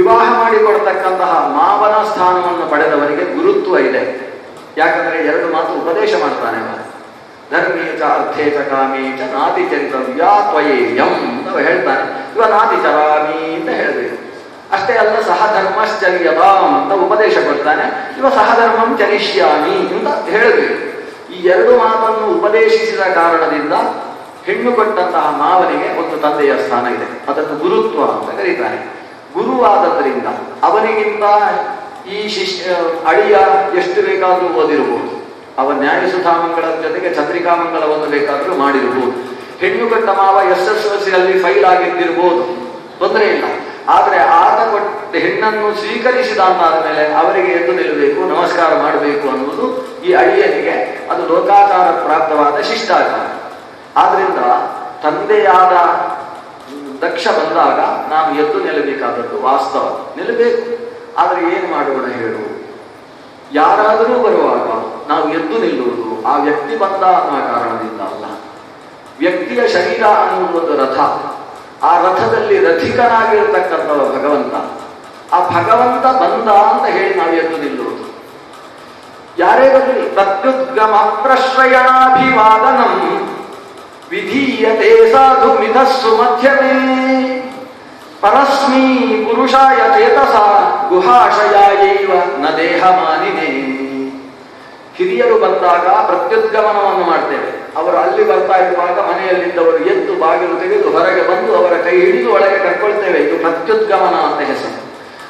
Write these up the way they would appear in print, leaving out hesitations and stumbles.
ವಿವಾಹ ಮಾಡಿಕೊಡ್ತಕ್ಕಂತಹ ಮಾವನ ಸ್ಥಾನವನ್ನು ಪಡೆದವರಿಗೆ ಗುರುತ್ವ ಇದೆ. ಯಾಕಂದ್ರೆ ಎರಡು ಮಾತು ಉಪದೇಶ ಮಾಡ್ತಾನೆ ಅವ. ಧರ್ಮೇಚ ಅರ್ಥೇಚ ಕಾಮೇಚ ನಾತಿ ಚರಿತವ್ಯಾ ತ್ವಯೇಯಂ ಅಂತ ಹೇಳ್ತಾನೆ. ಇವ ನಾತಿ ಚರಾಮಿ ಅಂತ ಹೇಳಬೇಕು. ಅಷ್ಟೇ ಅಲ್ಲ, ಸಹಧರ್ಮಶ್ಚರ್ಯತಾಂ ಅಂತ ಉಪದೇಶ ಕೊಡ್ತಾನೆ. ಇವ ಸಹಧರ್ಮಂ ಚರಿಷ್ಯಾಮಿ ಅಂತ ಹೇಳಬೇಕು. ಈ ಎರಡು ಮಾತನ್ನು ಉಪದೇಶಿಸಿದ ಕಾರಣದಿಂದ ಹೆಣ್ಣು ಕೊಟ್ಟಂತಹ ಮಾವನಿಗೆ ಒಂದು ತಂದೆಯ ಸ್ಥಾನ ಇದೆ. ಅದನ್ನು ಗುರುತ್ವ ಅಂತ ಕರೀತಾನೆ. ಗುರುವಾದದ್ದರಿಂದ ಅವನಿಗಿಂತ ಈ ಅಳಿಯ ಎಷ್ಟು ಬೇಕಾದರೂ ಓದಿರಬಹುದು. ಅವ ನ್ಯಾಯಸುಧಾಮಂಗಳ ಜೊತೆಗೆ ಚಂದ್ರಿಕಾಮಂಗಲವನ್ನು ಬೇಕಾದರೂ ಮಾಡಿರಬಹುದು. ಹೆಣ್ಣು ಕೊಟ್ಟ ಮಾವ SSLCಯಲ್ಲಿ ಫೈಲ್ ಆಗಿದ್ದಿರ್ಬೋದು, ತೊಂದರೆ ಇಲ್ಲ. ಆದರೆ ಆತ ಕೊಟ್ಟ ಹೆಣ್ಣನ್ನು ಸ್ವೀಕರಿಸಿದ ಅಂತಾದ ಮೇಲೆ ಅವರಿಗೆ ಎದ್ದು ನಿಲ್ಲಬೇಕು, ನಮಸ್ಕಾರ ಮಾಡಬೇಕು ಅನ್ನುವುದು ಈ ಅಳಿಯನಿಗೆ ಅದು ಲೋಕಾಚಾರ ಪ್ರಾಪ್ತವಾದ ಶಿಷ್ಟಾಚಾರ. ಆದ್ರಿಂದ ತಂದೆಯಾದ ದಕ್ಷ ಬಂದಾಗ ನಾವು ಎದ್ದು ನಿಲ್ಲಬೇಕಾದದ್ದು ವಾಸ್ತವ, ನಿಲ್ಲಬೇಕು. ಆದರೆ ಏನು ಮಾಡೋಣ ಹೇಳು? ಯಾರಾದರೂ ಬರುವಾಗ ನಾವು ಎದ್ದು ನಿಲ್ಲುವುದು ಆ ವ್ಯಕ್ತಿ ಬಂದ ಅನ್ನುವ ಕಾರಣದಿಂದ ಅಲ್ಲ. ವ್ಯಕ್ತಿಯ ಶರೀರ ಅನ್ನುವುದು ಒಂದು ರಥ. ಆ ರಥದಲ್ಲಿ ರಥಿಕನಾಗಿರತಕ್ಕಂಥವ ಭಗವಂತ. ಆ ಭಗವಂತ ಬಂದ ಅಂತ ಹೇಳಿ ನಾವು ಎದ್ದು ನಿಲ್ಲುವುದು. ಯಾರೇ ಬರಲಿ, ಪ್ರತ್ಯುದ್ಗಮ ಪ್ರಶ್ರಯಣಾಭಿವಾದನಂ ವಿಧೀಯತೆ ಸಾಧು ಮಿಧಸ್ಸು ಮಧ್ಯಮೇ ಪರಸ್ಮೀ ಪುರುಷಾಯ ಚೇತಸ ಗುಹಾಶಯಾಯೈವ ನ ದೇಹ ಮಾನಿನೇ. ಹಿರಿಯರು ಬಂದಾಗ ಪ್ರತ್ಯುದ್ಗಮನವನ್ನು ಮಾಡ್ತೇವೆ. ಅವರು ಅಲ್ಲಿ ಬರ್ತಾ ಇರುವಾಗ ಮನೆಯಲ್ಲಿದ್ದವರು ಎದ್ದು ಬಾಗಿಲು ತೆಗೆದು ಹೊರಗೆ ಬಂದು ಅವರ ಕೈ ಹಿಡಿದು ಒಳಗೆ ಕರ್ಕೊಳ್ತೇವೆ. ಇದು ಪ್ರತ್ಯುದ್ಗಮನ ಅಂತ ಹೆಸರು.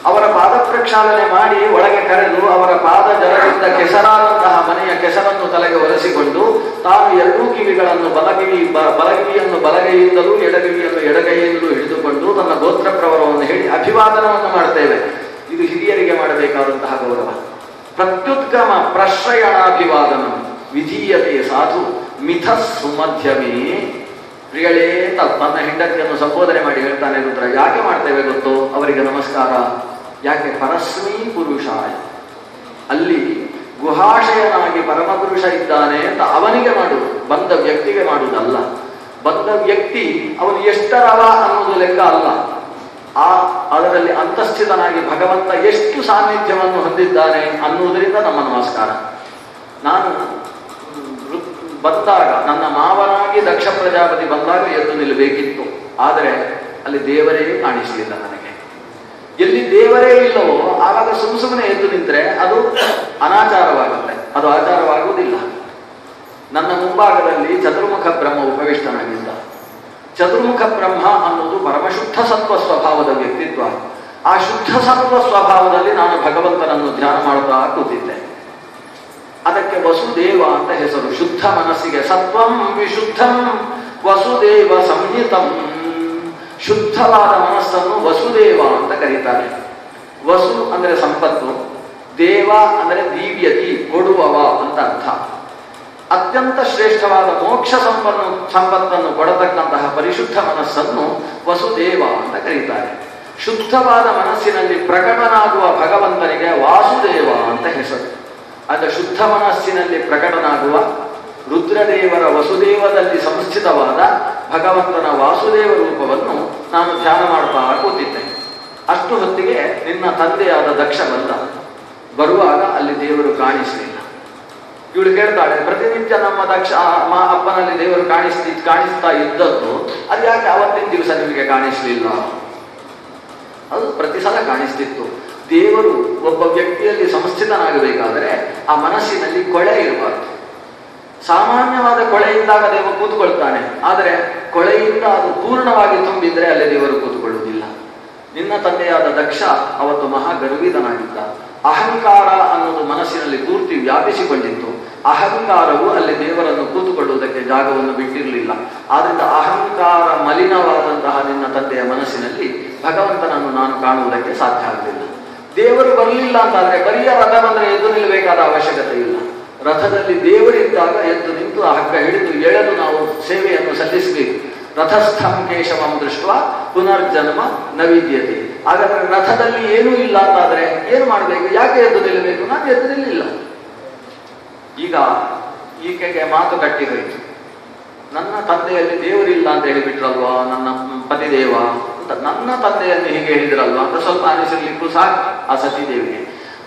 ಅವರ ಪಾದ ಪ್ರಕ್ಷಾಳನೆ ಮಾಡಿ ಒಳಗೆ ಕರೆದು ಅವರ ಪಾದ ಜಲದಿಂದ ಕೆಸರಾದಂತಹ ಮನೆಯ ಕೆಸರನ್ನು ತಲೆಗೆ ಒರೆಸಿಕೊಂಡು ತಾನು ಎರಡೂ ಕಿವಿಗಳನ್ನು ಬಲಗಿವಿಯನ್ನು ಬಲಗೈಯಿಂದಲೂ ಎಡಗಿವಿಯನ್ನು ಎಡಗೈಯಿಂದಲೂ ಹಿಡಿದುಕೊಂಡು ತನ್ನ ಗೋತ್ರ ಪ್ರವರವನ್ನು ಹೇಳಿ ಅಭಿವಾದನವನ್ನು ಮಾಡ್ತೇವೆ. ಇದು ಹಿರಿಯರಿಗೆ ಮಾಡಬೇಕಾದಂತಹ ಗೌರವ. ಪ್ರತ್ಯುದ್ಗಮ ಪ್ರಶ್ರಯಣಾಭಿವಾದನ ವಿಧೀಯತೆ ಸಾಧು ಮಿಥಸ್ಸು ಮಧ್ಯಮೇ. ಪ್ರಿಯಳೇ ತನ್ನ ಹೆಂಡತಿಯನ್ನು ಸಂಬೋಧನೆ ಮಾಡಿ ಹೇಳ್ತಾನೆ ರುದ್ರ. ಯಾಕೆ ಮಾಡ್ತೇವೆ ಗೊತ್ತೋ ಅವರಿಗೆ ನಮಸ್ಕಾರ? ಯಾಕೆ? ಪರಸ್ಮೀ ಪುರುಷಾಯ, ಅಲ್ಲಿ ಗುಹಾಶಯನಾಗಿ ಪರಮಪುರುಷ ಇದ್ದಾನೆ ಅಂತ ಅವನಿಗೆ ಮಾಡುವುದು, ಬಂದ ವ್ಯಕ್ತಿಗೆ ಮಾಡುವುದಲ್ಲ. ಬಂದ ವ್ಯಕ್ತಿ ಅವನು ಎಷ್ಟರವ ಅನ್ನೋದು ಲೆಕ್ಕ ಅಲ್ಲ. ಅದರಲ್ಲಿ ಅಂತಸ್ಥಿತನಾಗಿ ಭಗವಂತ ಎಷ್ಟು ಸಾನ್ನಿಧ್ಯವನ್ನು ಹೊಂದಿದ್ದಾನೆ ಅನ್ನುವುದರಿಂದ ನಮ್ಮ ನಮಸ್ಕಾರ. ನಾನು ಬಂದಾಗ ನನ್ನ ಮಾವನಾಗಿ ದಕ್ಷ ಪ್ರಜಾಪತಿ ಬಂದಾಗ ಎದ್ದು ನಿಲ್ಲಬೇಕಿತ್ತು. ಆದರೆ ಅಲ್ಲಿ ದೇವರೇ ಕಾಣಿಸಲಿಲ್ಲ ನನಗೆ. ಎಲ್ಲಿ ದೇವರೇ ಇಲ್ಲವೋ ಆವಾಗ ಸುಮ್ಮನೆ ಎದ್ದು ನಿಂತರೆ ಅದು ಅನಾಚಾರವಾಗುತ್ತೆ, ಅದು ಆಚಾರವಾಗುವುದಿಲ್ಲ. ನನ್ನ ಮುಂಭಾಗದಲ್ಲಿ ಚತುರ್ಮುಖ ಬ್ರಹ್ಮ ಉಪವಿಷ್ಟನಾಗಿದ್ದ. ಚತುರ್ಮುಖ ಬ್ರಹ್ಮ ಅನ್ನೋದು ಪರಮಶುದ್ಧ ಸತ್ವ ಸ್ವಭಾವದ ವ್ಯಕ್ತಿತ್ವ. ಆ ಶುದ್ಧ ಸತ್ವ ಸ್ವಭಾವದಲ್ಲಿ ನಾನು ಭಗವಂತನನ್ನು ಧ್ಯಾನ ಮಾಡುತ್ತಾ ಕೂತಿದ್ದೆ. ಅದಕ್ಕೆ ವಸುದೇವ ಅಂತ ಹೆಸರು. ಶುದ್ಧ ಮನಸ್ಸಿಗೆ ಸತ್ವಂ ವಿಶುದ್ಧಂ ವಸುದೇವ ಸಂಹಿತಂ. ಶುದ್ಧವಾದ ಮನಸ್ಸನ್ನು ವಸುದೇವ ಅಂತ ಕರೀತಾರೆ. ವಸು ಅಂದರೆ ಸಂಪತ್ತು, ದೇವ ಅಂದರೆ ದಿವ್ಯತಿ, ಕೊಡುವವ ಅಂತ ಅರ್ಥ. ಅತ್ಯಂತ ಶ್ರೇಷ್ಠವಾದ ಮೋಕ್ಷ ಸಂಪತ್ತನ್ನು ಕೊಡತಕ್ಕಂತಹ ಪರಿಶುದ್ಧ ಮನಸ್ಸನ್ನು ವಸುದೇವ ಅಂತ ಕರೀತಾರೆ. ಶುದ್ಧವಾದ ಮನಸ್ಸಿನಲ್ಲಿ ಪ್ರಕಟನಾಗುವ ಭಗವಂತನಿಗೆ ವಾಸುದೇವ ಅಂತ ಹೆಸರು. ಆಗ ಶುದ್ಧ ಮನಸ್ಸಿನಲ್ಲಿ ಪ್ರಕಟನಾಗುವ ರುದ್ರದೇವರ ವಸುದೇವದಲ್ಲಿ ಸಂಸ್ಥಿತವಾದ ಭಗವಂತನ ವಾಸುದೇವ ರೂಪವನ್ನು ನಾನು ಧ್ಯಾನ ಮಾಡ್ತಾ ಕೂತಿದ್ದೆ. ಅಷ್ಟು ಹೊತ್ತಿಗೆ ನಿನ್ನ ತಂದೆಯಾದ ದಕ್ಷ ಬಂದ. ಬರುವಾಗ ಅಲ್ಲಿ ದೇವರು ಕಾಣಿಸಲಿಲ್ಲ. ಇವಳು ಕೇಳ್ತಾಳೆ, ಪ್ರತಿನಿತ್ಯ ನಮ್ಮ ದಕ್ಷ ಅಪ್ಪನಲ್ಲಿ ದೇವರು ಕಾಣಿಸ್ತಾ ಇದ್ದದ್ದು ಅದು ಯಾಕೆ ಅವತ್ತಿನ ದಿವಸ ನಿಮಗೆ ಕಾಣಿಸಲಿಲ್ಲ? ಅದು ಪ್ರತಿ ಸಲ ಕಾಣಿಸ್ತಿತ್ತು. ದೇವರು ಒಬ್ಬ ವ್ಯಕ್ತಿಯಲ್ಲಿ ಸಂಸ್ಥಿತನಾಗಬೇಕಾದರೆ ಆ ಮನಸ್ಸಿನಲ್ಲಿ ಕೊಳೆ ಇರಬಾರ್ದು. ಸಾಮಾನ್ಯವಾದ ಕೊಳೆಯಿಂದಾಗ ದೇವರು ಕೂತ್ಕೊಳ್ತಾನೆ. ಆದರೆ ಕೊಳೆಯಿಂದ ಅದು ಪೂರ್ಣವಾಗಿ ತುಂಬಿದ್ರೆ ಅಲ್ಲಿ ದೇವರು ಕೂತ್ಕೊಳ್ಳುವುದಿಲ್ಲ. ನಿನ್ನ ತಂದೆಯಾದ ದಕ್ಷ ಅವತ್ತು ಮಹಾಗರ್ವಿತನಾಗಿದ್ದ. ಅಹಂಕಾರ ಅನ್ನೋದು ಮನಸ್ಸಿನಲ್ಲಿ ಪೂರ್ತಿ ವ್ಯಾಪಿಸಿಕೊಂಡಿತ್ತು. ಅಹಂಕಾರವು ಅಲ್ಲಿ ದೇವರನ್ನು ಕೂತುಕೊಳ್ಳುವುದಕ್ಕೆ ಜಾಗವನ್ನು ಬಿಟ್ಟಿರಲಿಲ್ಲ. ಆದ್ರಿಂದ ಅಹಂಕಾರ ಮಲಿನವಾದಂತಹ ನಿನ್ನ ತಂದೆಯ ಮನಸ್ಸಿನಲ್ಲಿ ಭಗವಂತನನ್ನು ನಾನು ಕಾಣುವುದಕ್ಕೆ ಸಾಧ್ಯ ಆಗಲಿಲ್ಲ. ದೇವರು ಬರಲಿಲ್ಲ ಅಂತಾದ್ರೆ ಬರಿಯ ರಥ ಬಂದರೆ ಎದ್ದು ನಿಲ್ಲಬೇಕಾದ ಅವಶ್ಯಕತೆ ಇಲ್ಲ. ರಥದಲ್ಲಿ ದೇವರಿದ್ದಾಗ ಎದ್ದು ನಿಂತು ಆ ಹಗ್ಗ ಹಿಡಿದು ಎಳೆದು ನಾವು ಸೇವೆಯನ್ನು ಸಲ್ಲಿಸಬೇಕು. ರಥಸ್ಥಂ ಕೇಶವಂ ದೃಷ್ಟ ಪುನರ್ಜನ್ಮ ನವಿದ್ಯತೆ. ಹಾಗಾದ್ರೆ ರಥದಲ್ಲಿ ಏನೂ ಇಲ್ಲ ಅಂತಾದ್ರೆ ಏನು ಮಾಡಬೇಕು? ಯಾಕೆ ಎದ್ದು ನಿಲ್ಲಬೇಕು? ನಾನು ಎದ್ದು ನಿಲ್ಲಿಲ್ಲ. ಈಗ ಈಕೆಗೆ ಮಾತು ಕಟ್ಟಿ ಹೋಯಿತು. ನನ್ನ ತಂದೆಯಲ್ಲಿ ದೇವರಿಲ್ಲ ಅಂತ ಹೇಳಿಬಿಟ್ರಲ್ವಾ ನನ್ನ ಪತಿದೇವ ಅಂತ ಅಂತ ನನ್ನ ತಂದೆಯನ್ನು ಹೀಗೆ ಹೇಳಿದ್ರಲ್ವಾ ಅಂತ ಸ್ವಲ್ಪ ಅನಿಸಿರ್ಲಿಕ್ಕೂ ಸಾಕು ಆ ಸತೀದೇವಿಗೆ.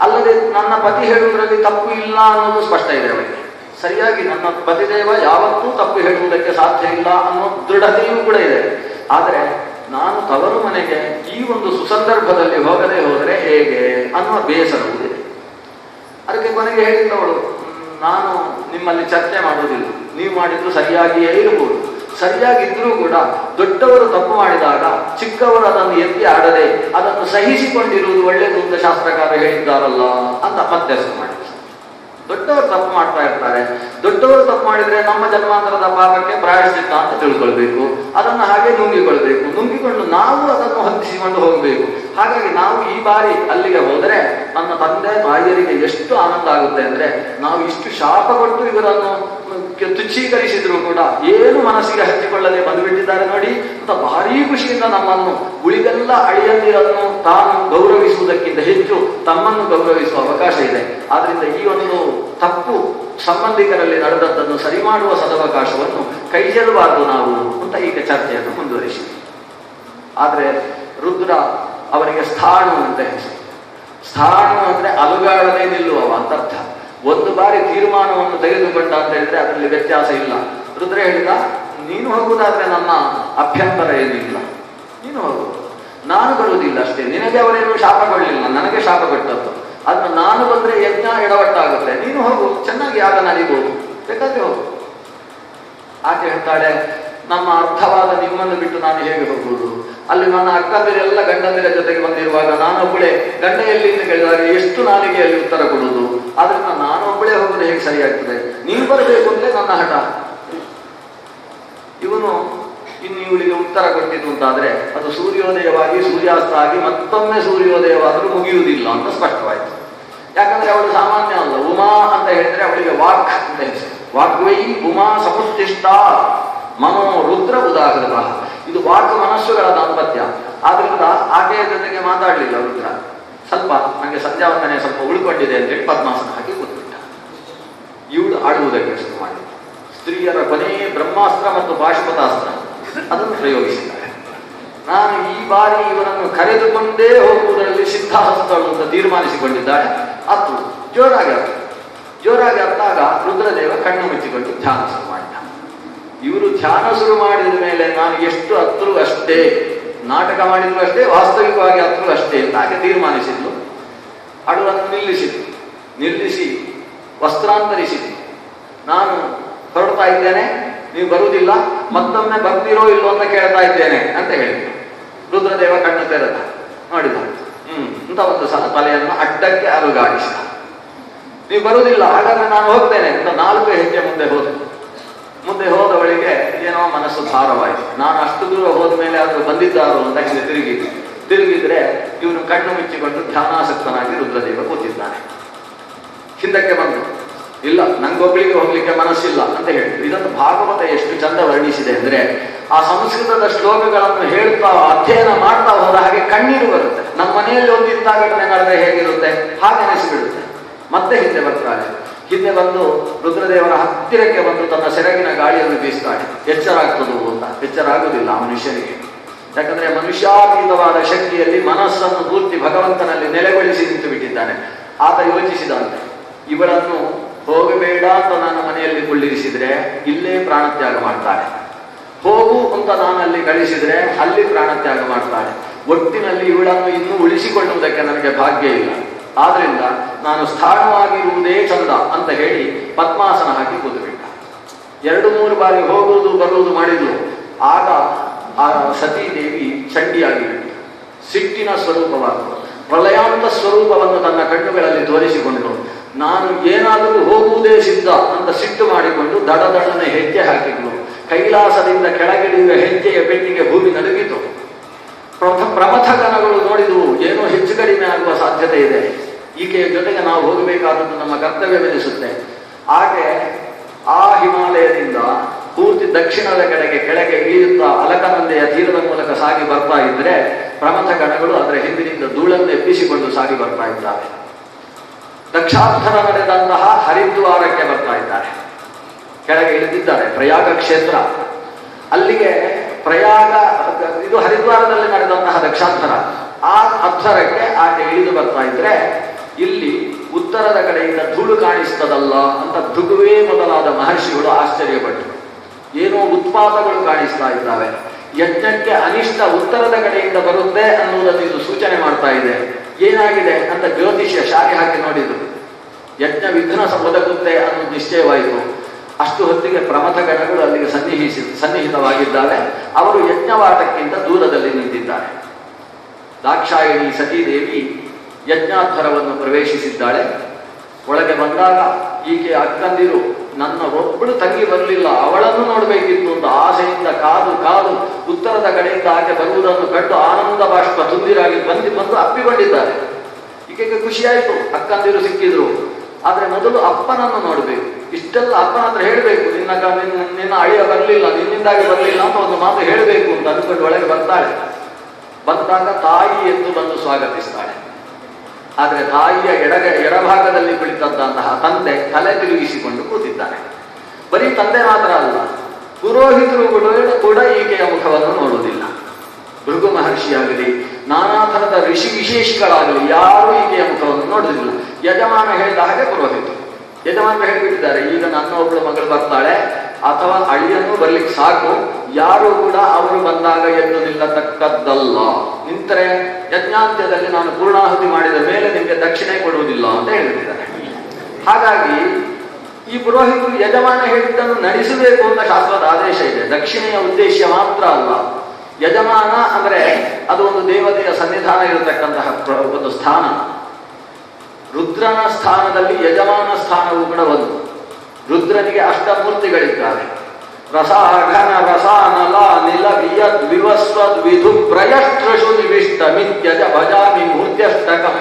ಅಲ್ಲದೆ ನನ್ನ ಪತಿ ಹೇಳುವುದರಲ್ಲಿ ತಪ್ಪು ಇಲ್ಲ ಅನ್ನೋದು ಸ್ಪಷ್ಟ ಇದೆ ಅವರಿಗೆ. ಸರಿಯಾಗಿ ನನ್ನ ಪತಿದೇವ ಯಾವತ್ತೂ ತಪ್ಪು ಹೇಳುವುದಕ್ಕೆ ಸಾಧ್ಯ ಇಲ್ಲ ಅನ್ನೋ ದೃಢತೆಯೂ ಕೂಡ ಇದೆ. ಆದರೆ ನಾನು ತವರು ಮನೆಗೆ ಈ ಒಂದು ಸುಸಂದರ್ಭದಲ್ಲಿ ಹೋಗದೆ ಹೋದರೆ ಹೇಗೆ ಅನ್ನುವ ಬೇಸರವೂ ಇದೆ. ಅದಕ್ಕೆ ಕೊನೆಗೆ ಹೇಳಿದ್ದವಳು, ನಾನು ನಿಮ್ಮಲ್ಲಿ ಚರ್ಚೆ ಮಾಡುವುದಿಲ್ಲ, ನೀವು ಮಾಡಿದ್ರು ಸರಿಯಾಗಿಯೇ ಇರಬಹುದು. ಸರಿಯಾಗಿದ್ರೂ ಕೂಡ ದೊಡ್ಡವರು ತಪ್ಪು ಮಾಡಿದಾಗ ಚಿಕ್ಕವರು ಅದನ್ನು ಎತ್ತಿ ಆಡದೆ ಅದನ್ನು ಸಹಿಸಿಕೊಂಡಿರುವುದು ಒಳ್ಳೆಯದು ಅಂತ ಶಾಸ್ತ್ರಕಾರ ಹೇಳಿದ್ದಾರಲ್ಲ ಅಂತ ಮತ್ತೆ ಮಾಡಿದ್ರು. ದೊಡ್ಡವರು ತಪ್ಪು ಮಾಡ್ತಾ ಇರ್ತಾರೆ, ದೊಡ್ಡವರು ತಪ್ಪು ಮಾಡಿದ್ರೆ ನಮ್ಮ ಜನ್ಮಾಂತರದ ಪಾಪಕ್ಕೆ ಪ್ರಾಯಶ್ಚಿತ್ತ ಅಂತ ತಿಳ್ಕೊಳ್ಬೇಕು, ಅದನ್ನು ಹಾಗೆ ನುಂಗಿಕೊಂಡು ನಾವು ಅದನ್ನು ಹೊಂದಿಸಿಕೊಂಡು ಹೋಗಬೇಕು. ಹಾಗಾಗಿ ನಾವು ಈ ಬಾರಿ ಅಲ್ಲಿಗೆ ಹೋದರೆ ನನ್ನ ತಂದೆ ತಾಯಿಯರಿಗೆ ಎಷ್ಟು ಆನಂದ ಆಗುತ್ತೆ ಅಂದ್ರೆ, ನಾವು ಇಷ್ಟು ಶಾಪ ಕೊಟ್ಟು ಇವರನ್ನು ತುಚ್ಛೀಕರಿಸಿದ್ರು ಕೂಡ ಏನು ಮನಸ್ಸಿಗೆ ಹಚ್ಚಿಕೊಳ್ಳದೆ ಬಂದುಬಿಟ್ಟಿದ್ದಾರೆ ನೋಡಿ ಅಂತ ಭಾರೀ ಖುಷಿಯಿಂದ ನಮ್ಮನ್ನು ಉಳಿದೆಲ್ಲ ಅಳಿಯಂದಿರನ್ನು ತಾನು ಗೌರವಿಸುವುದಕ್ಕಿಂತ ಹೆಚ್ಚು ತಮ್ಮನ್ನು ಗೌರವಿಸುವ ಅವಕಾಶ ಇದೆ. ಆದ್ರಿಂದ ಈ ಒಂದು ತಪ್ಪು ಸಂಬಂಧಿಕರಲ್ಲಿ ನಡೆದದ್ದನ್ನು ಸರಿ ಮಾಡುವ ಸದವಕಾಶವನ್ನು ಕೈ ಚೆಲ್ಲಬಾರದು ನಾವು ಅಂತ ಈಗ ಚರ್ಚೆಯನ್ನು ಮುಂದುವರಿಸಿದ್ವಿ. ಆದ್ರೆ ರುದ್ರ ಅವನಿಗೆ ಸ್ಥಾಣು ಅಂತ ಹೆಸರು. ಸ್ಥಾಣು ಅಂದ್ರೆ ಅಲುಗಾಡದೆ ನಿಲ್ಲುವವ ಅಂತ ಅರ್ಥ. ಒಂದು ಬಾರಿ ತೀರ್ಮಾನವನ್ನು ತೆಗೆದುಕೊಂಡ ಅಂತ ಹೇಳಿದ್ರೆ ಅದರಲ್ಲಿ ವ್ಯತ್ಯಾಸ ಇಲ್ಲ. ರುದ್ರ ಹೇಳಿದ, ನೀನು ಹೋಗುವುದಾದ್ರೆ ನನ್ನ ಅಭ್ಯಂತರ ಏನಿಲ್ಲ, ನೀನು ಹೋಗು, ನಾನು ಬರುವುದಿಲ್ಲ ಅಷ್ಟೇ. ನಿನಗೆ ಅವರೇನು ಶಾಪ ಕೊಡಲಿಲ್ಲ, ನನಗೆ ಶಾಪ ಕೊಟ್ಟದ್ದು. ಅದನ್ನ ನಾನು ಬಂದ್ರೆ ಯಜ್ಞ ಎಡವಟ್ಟಾಗುತ್ತೆ, ನೀನು ಹೋಗು, ಚೆನ್ನಾಗಿ ಯಾಗ ನಡೀಬಹುದು, ಬೇಕಾದ್ರೆ ಹೋಗು. ಆಕೆ ಹೇಳ್ತಾಳೆ, ನಮ್ಮ ಅರ್ಥವಾದ ನಿಮ್ಮನ್ನು ಬಿಟ್ಟು ನಾನು ಹೇಗೆ ಹೋಗುವುದು? ಅಲ್ಲಿ ನನ್ನ ಅಕ್ಕಂದಿರೆಲ್ಲ ಗಂಡಂದಿರ ಜೊತೆಗೆ ಬಂದಿರುವಾಗ ನಾನೊಬ್ಬಳೇ ಗಂಡ ಎಲ್ಲಿ ಅಂತ ಕೇಳಿದಾಗ ಎಷ್ಟು ನಾಲಿಗೆಯಲ್ಲಿ ಉತ್ತರ ಕೊಡುವುದು? ಆದ್ರಿಂದ ನಾನೊಬ್ಬಳೇ ಹೋಗುದು ಹೇಗೆ ಸರಿಯಾಗ್ತದೆ? ನೀವು ಬರಬೇಕು ಅಂದ್ರೆ ನನ್ನ ಹಠ. ಇವನು ಇನ್ನು ಇವಳಿಗೆ ಉತ್ತರ ಕೊಟ್ಟಿದ್ದು ಅಂತಾದ್ರೆ ಅದು ಸೂರ್ಯೋದಯವಾಗಿ ಸೂರ್ಯಾಸ್ತ ಆಗಿ ಮತ್ತೊಮ್ಮೆ ಸೂರ್ಯೋದಯವಾದರೂ ಮುಗಿಯುವುದಿಲ್ಲ ಅಂತ ಸ್ಪಷ್ಟವಾಯಿತು. ಯಾಕಂದ್ರೆ ಅವಳು ಸಾಮಾನ್ಯ ಅಲ್ಲ. ಉಮಾ ಅಂತ ಹೇಳಿದ್ರೆ ಅವಳಿಗೆ ವಾಕ್ ಅಂತ ಹೆಸರು. ವಾಗ್ವೈ ಉಮಾ ಸಮುತ್ತಿಷ್ಟ ಮನೋ ರುದ್ರ ಉದಾಹೃತ. ಇದು ವಾಕ್ ಮನಸ್ಸುಗಳ ದಾಂಪತ್ಯ. ಆದ್ರಿಂದ ಆಕೆಯ ಜೊತೆಗೆ ಮಾತಾಡ್ಲಿಲ್ಲ ರುದ್ರ. ಸ್ವಲ್ಪ ನನಗೆ ಸಂಧ್ಯಾವಂದನೆ ಸ್ವಲ್ಪ ಉಳ್ಕೊಂಡಿದೆ ಅಂತೇಳಿ ಪದ್ಮಾಸನ ಹಾಕಿ ಕೂತ್ಬಿಟ್ಟ. ಇವಳು ಆಡುವುದಕ್ಕೆ ಶುರು ಮಾಡಿದ. ಸ್ತ್ರೀಯರ ಕೊನೆಯೇ ಬ್ರಹ್ಮಾಸ್ತ್ರ ಮತ್ತು ಪಾಶುಪತಾಸ್ತ್ರ ಅದನ್ನು ಪ್ರಯೋಗಿಸಿದ್ದಾರೆ. ನಾನು ಈ ಬಾರಿ ಇವನನ್ನು ಕರೆದುಕೊಂಡೇ ಹೋಗುವುದರಲ್ಲಿ ಸಿದ್ಧಹಸ್ತಳು ಅಂತ ತೀರ್ಮಾನಿಸಿಕೊಂಡಿದ್ದಾಳೆ. ಅತ್ತು ಜೋರಾಗಿ ಅತ್ತಾಗ ರುದ್ರದೇವ ಕಣ್ಣು ಮುಚ್ಚಿಕೊಂಡು ಧ್ಯಾನ ಶುರು ಮಾಡಿದ. ಇವರು ಧ್ಯಾನ ಶುರು ಮಾಡಿದ ಮೇಲೆ ನಾನು ಎಷ್ಟು ಹತ್ರು ಅಷ್ಟೇ, ನಾಟಕ ಮಾಡಿದ್ರು ಅಷ್ಟೇ, ವಾಸ್ತವಿಕವಾಗಿ ಹತ್ರು ಅಷ್ಟೇ ಅಂತ ಆಕೆ ತೀರ್ಮಾನಿಸಿದ್ಲು. ಅಡುವನ್ನು ನಿಲ್ಲಿಸಿ ವಸ್ತ್ರಾಂತರಿಸಿದ್ಲು. ನಾನು ಹೊರಡ್ತಾ ಇದ್ದೇನೆ, ನೀವು ಬರುವುದಿಲ್ಲ, ಮತ್ತೊಮ್ಮೆ ಬರ್ತೀರೋ ಇಲ್ಲೋ ಅಂತ ಕೇಳ್ತಾ ಇದ್ದೇನೆ ಅಂತ ಹೇಳಿದ್ರು. ರುದ್ರದೇವ ಕಣ್ಣು ತೆರೆದ, ನೋಡಿದ, ಅಂತ ಒಂದು ಸಲ ತಲೆಯನ್ನು ಅಡ್ಡಕ್ಕೆ ಅಲುಗಾಡಿಸಿದ. ನೀವು ಬರುವುದಿಲ್ಲ, ಹಾಗಾದ್ರೆ ನಾನು ಹೋಗ್ತೇನೆ ಅಂತ 4 ಹೆಜ್ಜೆ ಮುಂದೆ ಹೋದವಳಿಗೆ ಏನೋ ಮನಸ್ಸು ಭಾರವಾಯಿತು. ನಾನು ಅಷ್ಟು ದೂರ ಹೋದ ಮೇಲೆ ಆದರೂ ಬಂದಿದ್ದಾರೋ ಅಂತ ತಿರುಗಿದ್ರೆ ಇವನು ಕಣ್ಣು ಮುಚ್ಚಿಕೊಂಡು ಧ್ಯಾನಾಸಕ್ತನಾಗಿ ರುದ್ರದೇವ ಕೂತಿದ್ದಾನೆ. ಹಿಂದಕ್ಕೆ ಬಂದು, ಇಲ್ಲ ನಂಗೊಬ್ಳಿಗೆ ಹೋಗ್ಲಿಕ್ಕೆ ಮನಸ್ಸಿಲ್ಲ ಅಂತ ಹೇಳಿದ್ರು. ಇದನ್ನು ಭಾಗವತ ಎಷ್ಟು ಚಂದ ವರ್ಣಿಸಿದೆ ಅಂದ್ರೆ, ಆ ಸಂಸ್ಕೃತದ ಶ್ಲೋಕಗಳನ್ನು ಹೇಳ್ತಾ ಅಧ್ಯಯನ ಮಾಡ್ತಾ ಹೋದ ಹಾಗೆ ಕಣ್ಣೀರು ಬರುತ್ತೆ. ನಮ್ಮ ಮನೆಯಲ್ಲಿ ಒಂದು ಇಂಥ ಘಟನೆ ನಡೆದ್ರೆ ಹೇಗಿರುತ್ತೆ ಹಾಗೆ ಅನಿಸಿಬಿಡುತ್ತೆ. ಮತ್ತೆ ಹಿಂದೆ ಬಂದು ರುದ್ರದೇವರ ಹತ್ತಿರಕ್ಕೆ ಬಂದು ತನ್ನ ಸೆರಗಿನ ಗಾಳಿಯನ್ನು ಬೀಸ್ತಾಳೆ. ಎಚ್ಚರ ಆಗ್ತದೋ ಅಂತ. ಎಚ್ಚರ ಆಗುವುದಿಲ್ಲ ಆ ಮನುಷ್ಯನಿಗೆ. ಯಾಕಂದ್ರೆ ಮನುಷ್ಯಾತೀತವಾದ ಶಕ್ತಿಯಲ್ಲಿ ಮನಸ್ಸನ್ನು ಪೂರ್ತಿ ಭಗವಂತನಲ್ಲಿ ನೆಲೆಗೊಳಿಸಿ ನಿಂತು ಬಿಟ್ಟಿದ್ದಾನೆ. ಆತ ಯೋಚಿಸಿದಂತೆ, ಇವಳನ್ನು ಹೋಗಬೇಡ ಅಂತ ನನ್ನ ಮನೆಯಲ್ಲಿ ಕುಳ್ಳಿರಿಸಿದ್ರೆ ಇಲ್ಲೇ ಪ್ರಾಣತ್ಯಾಗ ಮಾಡ್ತಾಳೆ, ಹೋಗು ಅಂತ ನಾನಲ್ಲಿ ಕಳಿಸಿದ್ರೆ ಅಲ್ಲಿ ಪ್ರಾಣತ್ಯಾಗ ಮಾಡ್ತಾಳೆ. ಒಟ್ಟಿನಲ್ಲಿ ಇವಳನ್ನು ಇನ್ನೂ ಉಳಿಸಿಕೊಳ್ಳುವುದಕ್ಕೆ ನನಗೆ ಭಾಗ್ಯ ಇಲ್ಲ. ಆದ್ರಿಂದ ನಾನು ಸ್ಥಾಣವಾಗಿರುವುದೇ ಚಂದ ಅಂತ ಹೇಳಿ ಪದ್ಮಾಸನ ಹಾಕಿ ಕೂತುಬಿಟ್ಟ. 2-3 ಬಾರಿ ಹೋಗುವುದು ಬರುವುದು ಮಾಡಿದ್ಲು. ಆಗ ಆ ಸತೀದೇವಿ ಚಂಡಿಯಾಗಿಬಿಟ್ಟು ಸಿಟ್ಟಿನ ಸ್ವರೂಪವಾದಳು. ಪ್ರಳಯಾಂತ ಸ್ವರೂಪವನ್ನು ತನ್ನ ಕಣ್ಣುಗಳಲ್ಲಿ ತೋರಿಸಿಕೊಂಡು, ನಾನು ಏನಾದರೂ ಹೋಗುವುದೇ ಸಿದ್ಧ ಅಂತ ಸಿಟ್ಟು ಮಾಡಿಕೊಂಡು ದಡದಡನೆ ಹೆಜ್ಜೆ ಹಾಕಿದ್ಲು. ಕೈಲಾಸದಿಂದ ಕೆಳಗಿಳಿಯುವ ಹೆಜ್ಜೆಯ ಪೆಟ್ಟಿಗೆ ಭೂಮಿ ನಡುಗಿತು. ಪ್ರಮಥಗಣಗಳು ನೋಡಿದವು, ಏನೋ ಹೆಚ್ಚು ಕಡಿಮೆ ಆಗುವ ಸಾಧ್ಯತೆ ಇದೆ, ಈಕೆಯ ಜೊತೆಗೆ ನಾವು ಹೋಗಬೇಕಾದದ್ದು ನಮ್ಮ ಕರ್ತವ್ಯವೆನಿಸುತ್ತೆ. ಹಾಗೆ ಆ ಹಿಮಾಲಯದಿಂದ ಪೂರ್ತಿ ದಕ್ಷಿಣದ ಕೆಳಗೆ ಇಳಿಯುತ್ತಾ ಅಲಕನಂದೆಯ ತೀರದ ಮೂಲಕ ಸಾಗಿ ಬರ್ತಾ ಇದ್ರೆ ಪ್ರಮಥಗಣಗಳು ಅದರ ಹಿಂದಿನಿಂದ ಧೂಳನ್ನು ಎಬ್ಬಿಸಿಕೊಂಡು ಸಾಗಿ ಬರ್ತಾ ಇದ್ದಾರೆ. ದಕ್ಷಾಂತರ ನಡೆದಂತಹ ಹರಿದ್ವಾರಕ್ಕೆ ಬರ್ತಾ ಇದ್ದಾರೆ. ಕೆಳಗೆ ಇಳಿದಿದ್ದಾರೆ. ಪ್ರಯಾಗ ಕ್ಷೇತ್ರ, ಅಲ್ಲಿಗೆ ಪ್ರಯಾಗ ಇದು ಹರಿದ್ವಾರದಲ್ಲಿ ನಡೆದಂತಹ ದಕ್ಷಾಂತರ. ಆ ಅಕ್ಷರಕ್ಕೆ ಆಕೆ ಇಳಿದು ಬರ್ತಾ ಇದ್ರೆ ಇಲ್ಲಿ ಉತ್ತರದ ಕಡೆಯಿಂದ ಧೂಳು ಕಾಣಿಸ್ತದಲ್ಲ ಅಂತ ಭೃಗುವೇ ಮೊದಲಾದ ಮಹರ್ಷಿಗಳು ಆಶ್ಚರ್ಯಪಟ್ಟರು. ಏನೋ ಉತ್ಪಾತಗಳು ಕಾಣಿಸ್ತಾ ಇದ್ದಾವೆ, ಯಜ್ಞಕ್ಕೆ ಅನಿಷ್ಟ ಉತ್ತರದ ಕಡೆಯಿಂದ ಬರುತ್ತೆ ಅನ್ನುವುದನ್ನು ಇದು ಸೂಚನೆ ಮಾಡ್ತಾ ಇದೆ. ಏನಾಗಿದೆ ಅಂತ ಜ್ಯೋತಿಷ್ಯ ಶಾಲೆ ಹಾಕಿ ನೋಡಿದ್ರು. ಯಜ್ಞ ವಿಘ್ನ ಒದಗುತ್ತೆ ಅನ್ನೋದು ನಿಶ್ಚಯವಾಯಿತು. ಅಷ್ಟು ಹೊತ್ತಿಗೆ ಪ್ರಮಥ ಗಣಗಳು ಅಲ್ಲಿಗೆ ಸನ್ನಿಹಿತವಾಗಿದ್ದಾರೆ. ಅವರು ಯಜ್ಞವಾಟಕ್ಕಿಂತ ದೂರದಲ್ಲಿ ನಿಂತಿದ್ದಾರೆ. ದಾಕ್ಷಾಯಿಣಿ ಸತೀದೇವಿ ಯಜ್ಞಾಧ್ವರವನ್ನು ಪ್ರವೇಶಿಸಿದ್ದಾಳೆ. ಒಳಗೆ ಬಂದಾಗ ಈಕೆ ಅಕ್ಕಂದಿರು ನನ್ನ ಒಬ್ಬಳು ತಂಗಿ ಬರಲಿಲ್ಲ, ಅವಳನ್ನು ನೋಡಬೇಕಿತ್ತು ಅಂತ ಆಸೆಯಿಂದ ಕಾದು ಕಾದು ಉತ್ತರದ ಕಡೆಯಿಂದ ಆಕೆ ಬರುವುದನ್ನು ಕಂಡು ಆನಂದ ಬಾಷ್ಪ ತುಂದಿರಾಗಿ ಬಂದು ಅಪ್ಪಿಕೊಂಡಿದ್ದಾರೆ. ಈಕೆಗೆ ಖುಷಿಯಾಯಿತು, ಅಕ್ಕಂದಿರು ಸಿಕ್ಕಿದ್ರು. ಆದ್ರೆ ಮೊದಲು ಅಪ್ಪನನ್ನು ನೋಡಬೇಕು. ಇಷ್ಟೆಲ್ಲ ಅಪ್ಪನ ಹತ್ರ ಹೇಳಬೇಕು, ನಿನ್ನ ಅಳಿಯ ಬರಲಿಲ್ಲ, ನಿನ್ನಿಂದಾಗಿ ಬರಲಿಲ್ಲ ಅಂತ ಒಂದು ಮಾತು ಹೇಳಬೇಕು ಅಂತ ಅಂದ್ಕೊಂಡು ಒಳಗೆ ಬರ್ತಾಳೆ. ಬಂದಾಗ ತಾಯಿ ಎಂದು ಬಂದು ಸ್ವಾಗತಿಸ್ತಾಳೆ. ಆದ್ರೆ ತಾಯಿಯ ಎಡಭಾಗದಲ್ಲಿ ಕುಳಿತಂತಹ ತಂದೆ ತಲೆ ತಿರುಗಿಸಿಕೊಂಡು ಕೂತಿದ್ದಾನೆ. ಬರೀ ತಂದೆ ಮಾತ್ರ ಅಲ್ಲ, ಪುರೋಹಿತರು ಕೂಡ ಈಕೆಯ ಮುಖವನ್ನು ನೋಡುವುದಿಲ್ಲ. ಭೃಗು ಮಹರ್ಷಿಯಾಗಲಿ ನಾನಾ ಥರದ ಋಷಿ ವಿಶೇಷಗಳಾಗಲಿ ಯಾರೂ ಈಕೆಯ ಮುಖವನ್ನು ನೋಡುವುದಿಲ್ಲ. ಯಜಮಾನ ಹೇಳಿದ ಹಾಗೆ ಪುರೋಹಿತರು ಯಜಮಾನರು ಹೇಳಿಬಿಟ್ಟಿದ್ದಾರೆ, ಈಗ ನನ್ನ ಒಬ್ಬಳು ಮಗಳು ಬರ್ತಾಳೆ ಅಥವಾ ಅಳಿಯನ್ನು ಬರ್ಲಿಕ್ಕೆ ಸಾಕು, ಯಾರು ಕೂಡ ಅವರು ಬಂದಾಗ ಎದ್ದು ನಿಲ್ಲತಕ್ಕದ್ದಲ್ಲ. ನಿಂತರೆ ಯಜ್ಞಾಂತ್ಯದಲ್ಲಿ ನಾನು ಪೂರ್ಣಾಹುತಿ ಮಾಡಿದ ಮೇಲೆ ನಿಮಗೆ ದಕ್ಷಿಣೆ ಕೊಡುವುದಿಲ್ಲ ಅಂತ ಹೇಳಿಬಿಟ್ಟಿದ್ದಾರೆ. ಹಾಗಾಗಿ ಈ ಪುರೋಹಿತರು ಯಜಮಾನ ಹೇಳಿದ್ದನ್ನು ನಡೆಸಬೇಕು ಅಂತ ಶಾಸ್ತ್ರದ ಆದೇಶ ಇದೆ. ದಕ್ಷಿಣೆಯ ಉದ್ದೇಶ ಮಾತ್ರ ಅಲ್ಲ. ಯಜಮಾನ ಅಂದ್ರೆ ಅದು ಒಂದು ದೇವತೆಯ ಸನ್ನಿಧಾನ ಇರತಕ್ಕಂತಹ ಒಂದು ಸ್ಥಾನ. ರುದ್ರನ ಸ್ಥಾನದಲ್ಲಿ ಯಜಮಾನ ಸ್ಥಾನವೂ ಕೂಡ ಒಂದು. ರುದ್ರನಿಗೆ ಅಷ್ಟಮೂರ್ತಿಗಳಿದ್ದಾರೆ. ರಸಾಘನ ರಸಾನಲ ನಿಲ ವಿಯದ್ ವಿವಸ್ವದ್ ವಿಧು ಪ್ರಯಷ್ಟ್ರಶು ನಿವಿಷ್ಟ ಮಿತ್ಯಜ ಭಜಾಮಿ ಮೂರ್ತ್ಯಷ್ಟಕಂ.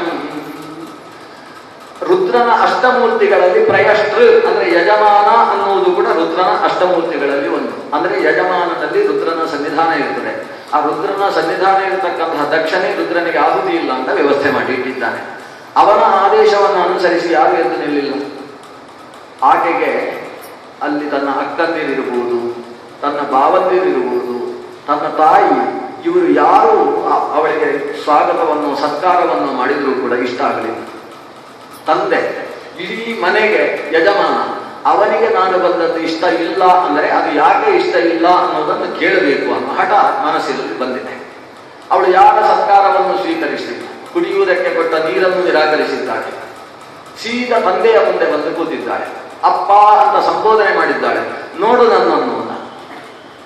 ರುದ್ರನ ಅಷ್ಟಮೂರ್ತಿಗಳಲ್ಲಿ ಪ್ರಯಷ್ಟ್ರ ಅಂದ್ರೆ ಯಜಮಾನ ಅನ್ನುವುದು ಕೂಡ ರುದ್ರನ ಅಷ್ಟಮೂರ್ತಿಗಳಲ್ಲಿ ಒಂದು. ಅಂದ್ರೆ ಯಜಮಾನನಲ್ಲಿ ರುದ್ರನ ಸನ್ನಿಧಾನ ಇರ್ತದೆ. ಆ ರುದ್ರನ ಸನ್ನಿಧಾನ ಇರತಕ್ಕಂತಹ ದಕ್ಷನೇ ರುದ್ರನಿಗೆ ಆಹುತಿ ಇಲ್ಲ ಅಂತ ವ್ಯವಸ್ಥೆ ಮಾಡಿ ಇಟ್ಟಿದ್ದಾನೆ. ಅವನ ಆದೇಶವನ್ನು ಅನುಸರಿಸಿ ಯಾರು ಎದ್ದು ನಿಲ್ಲಿಲ್ಲ. ಆಕೆಗೆ ಅಲ್ಲಿ ತನ್ನ ಅಕ್ಕಂದಿರಿರ್ಬೋದು, ತನ್ನ ಭಾವಂದಿರಿರ್ಬೋದು, ತನ್ನ ತಾಯಿ, ಇವರು ಯಾರು ಅವಳಿಗೆ ಸ್ವಾಗತವನ್ನು ಸತ್ಕಾರವನ್ನು ಮಾಡಿದರೂ ಕೂಡ ಇಷ್ಟ ಆಗಲಿಲ್ಲ. ತಂದೆ ಇಡೀ ಮನೆಗೆ ಯಜಮಾನ, ಅವನಿಗೆ ನಾನು ಬಂದದ್ದು ಇಷ್ಟ ಇಲ್ಲ ಅಂದರೆ ಅದು ಯಾಕೆ ಇಷ್ಟ ಇಲ್ಲ ಅನ್ನೋದನ್ನು ಕೇಳಬೇಕು ಅನ್ನೋ ಹಠ ಮನಸ್ಸಿನಲ್ಲಿ ಬಂದಿದೆ. ಅವಳು ಯಾರ ಸತ್ಕಾರವನ್ನು ಸ್ವೀಕರಿಸಲಿಲ್ಲ. ಕುಡಿಯುವುದಕ್ಕೆ ಕೊಟ್ಟ ನೀರನ್ನು ನಿರಾಕರಿಸಿದ್ದಾಳೆ. ಸೀದಾ ತಂದೆಯ ಮುಂದೆ ಬಂದು ಕೂತಿದ್ದಾಳೆ. ಅಪ್ಪ ಅಂತ ಸಂಬೋಧನೆ ಮಾಡಿದ್ದಾಳೆ. ನೋಡು ನನ್ನನ್ನು.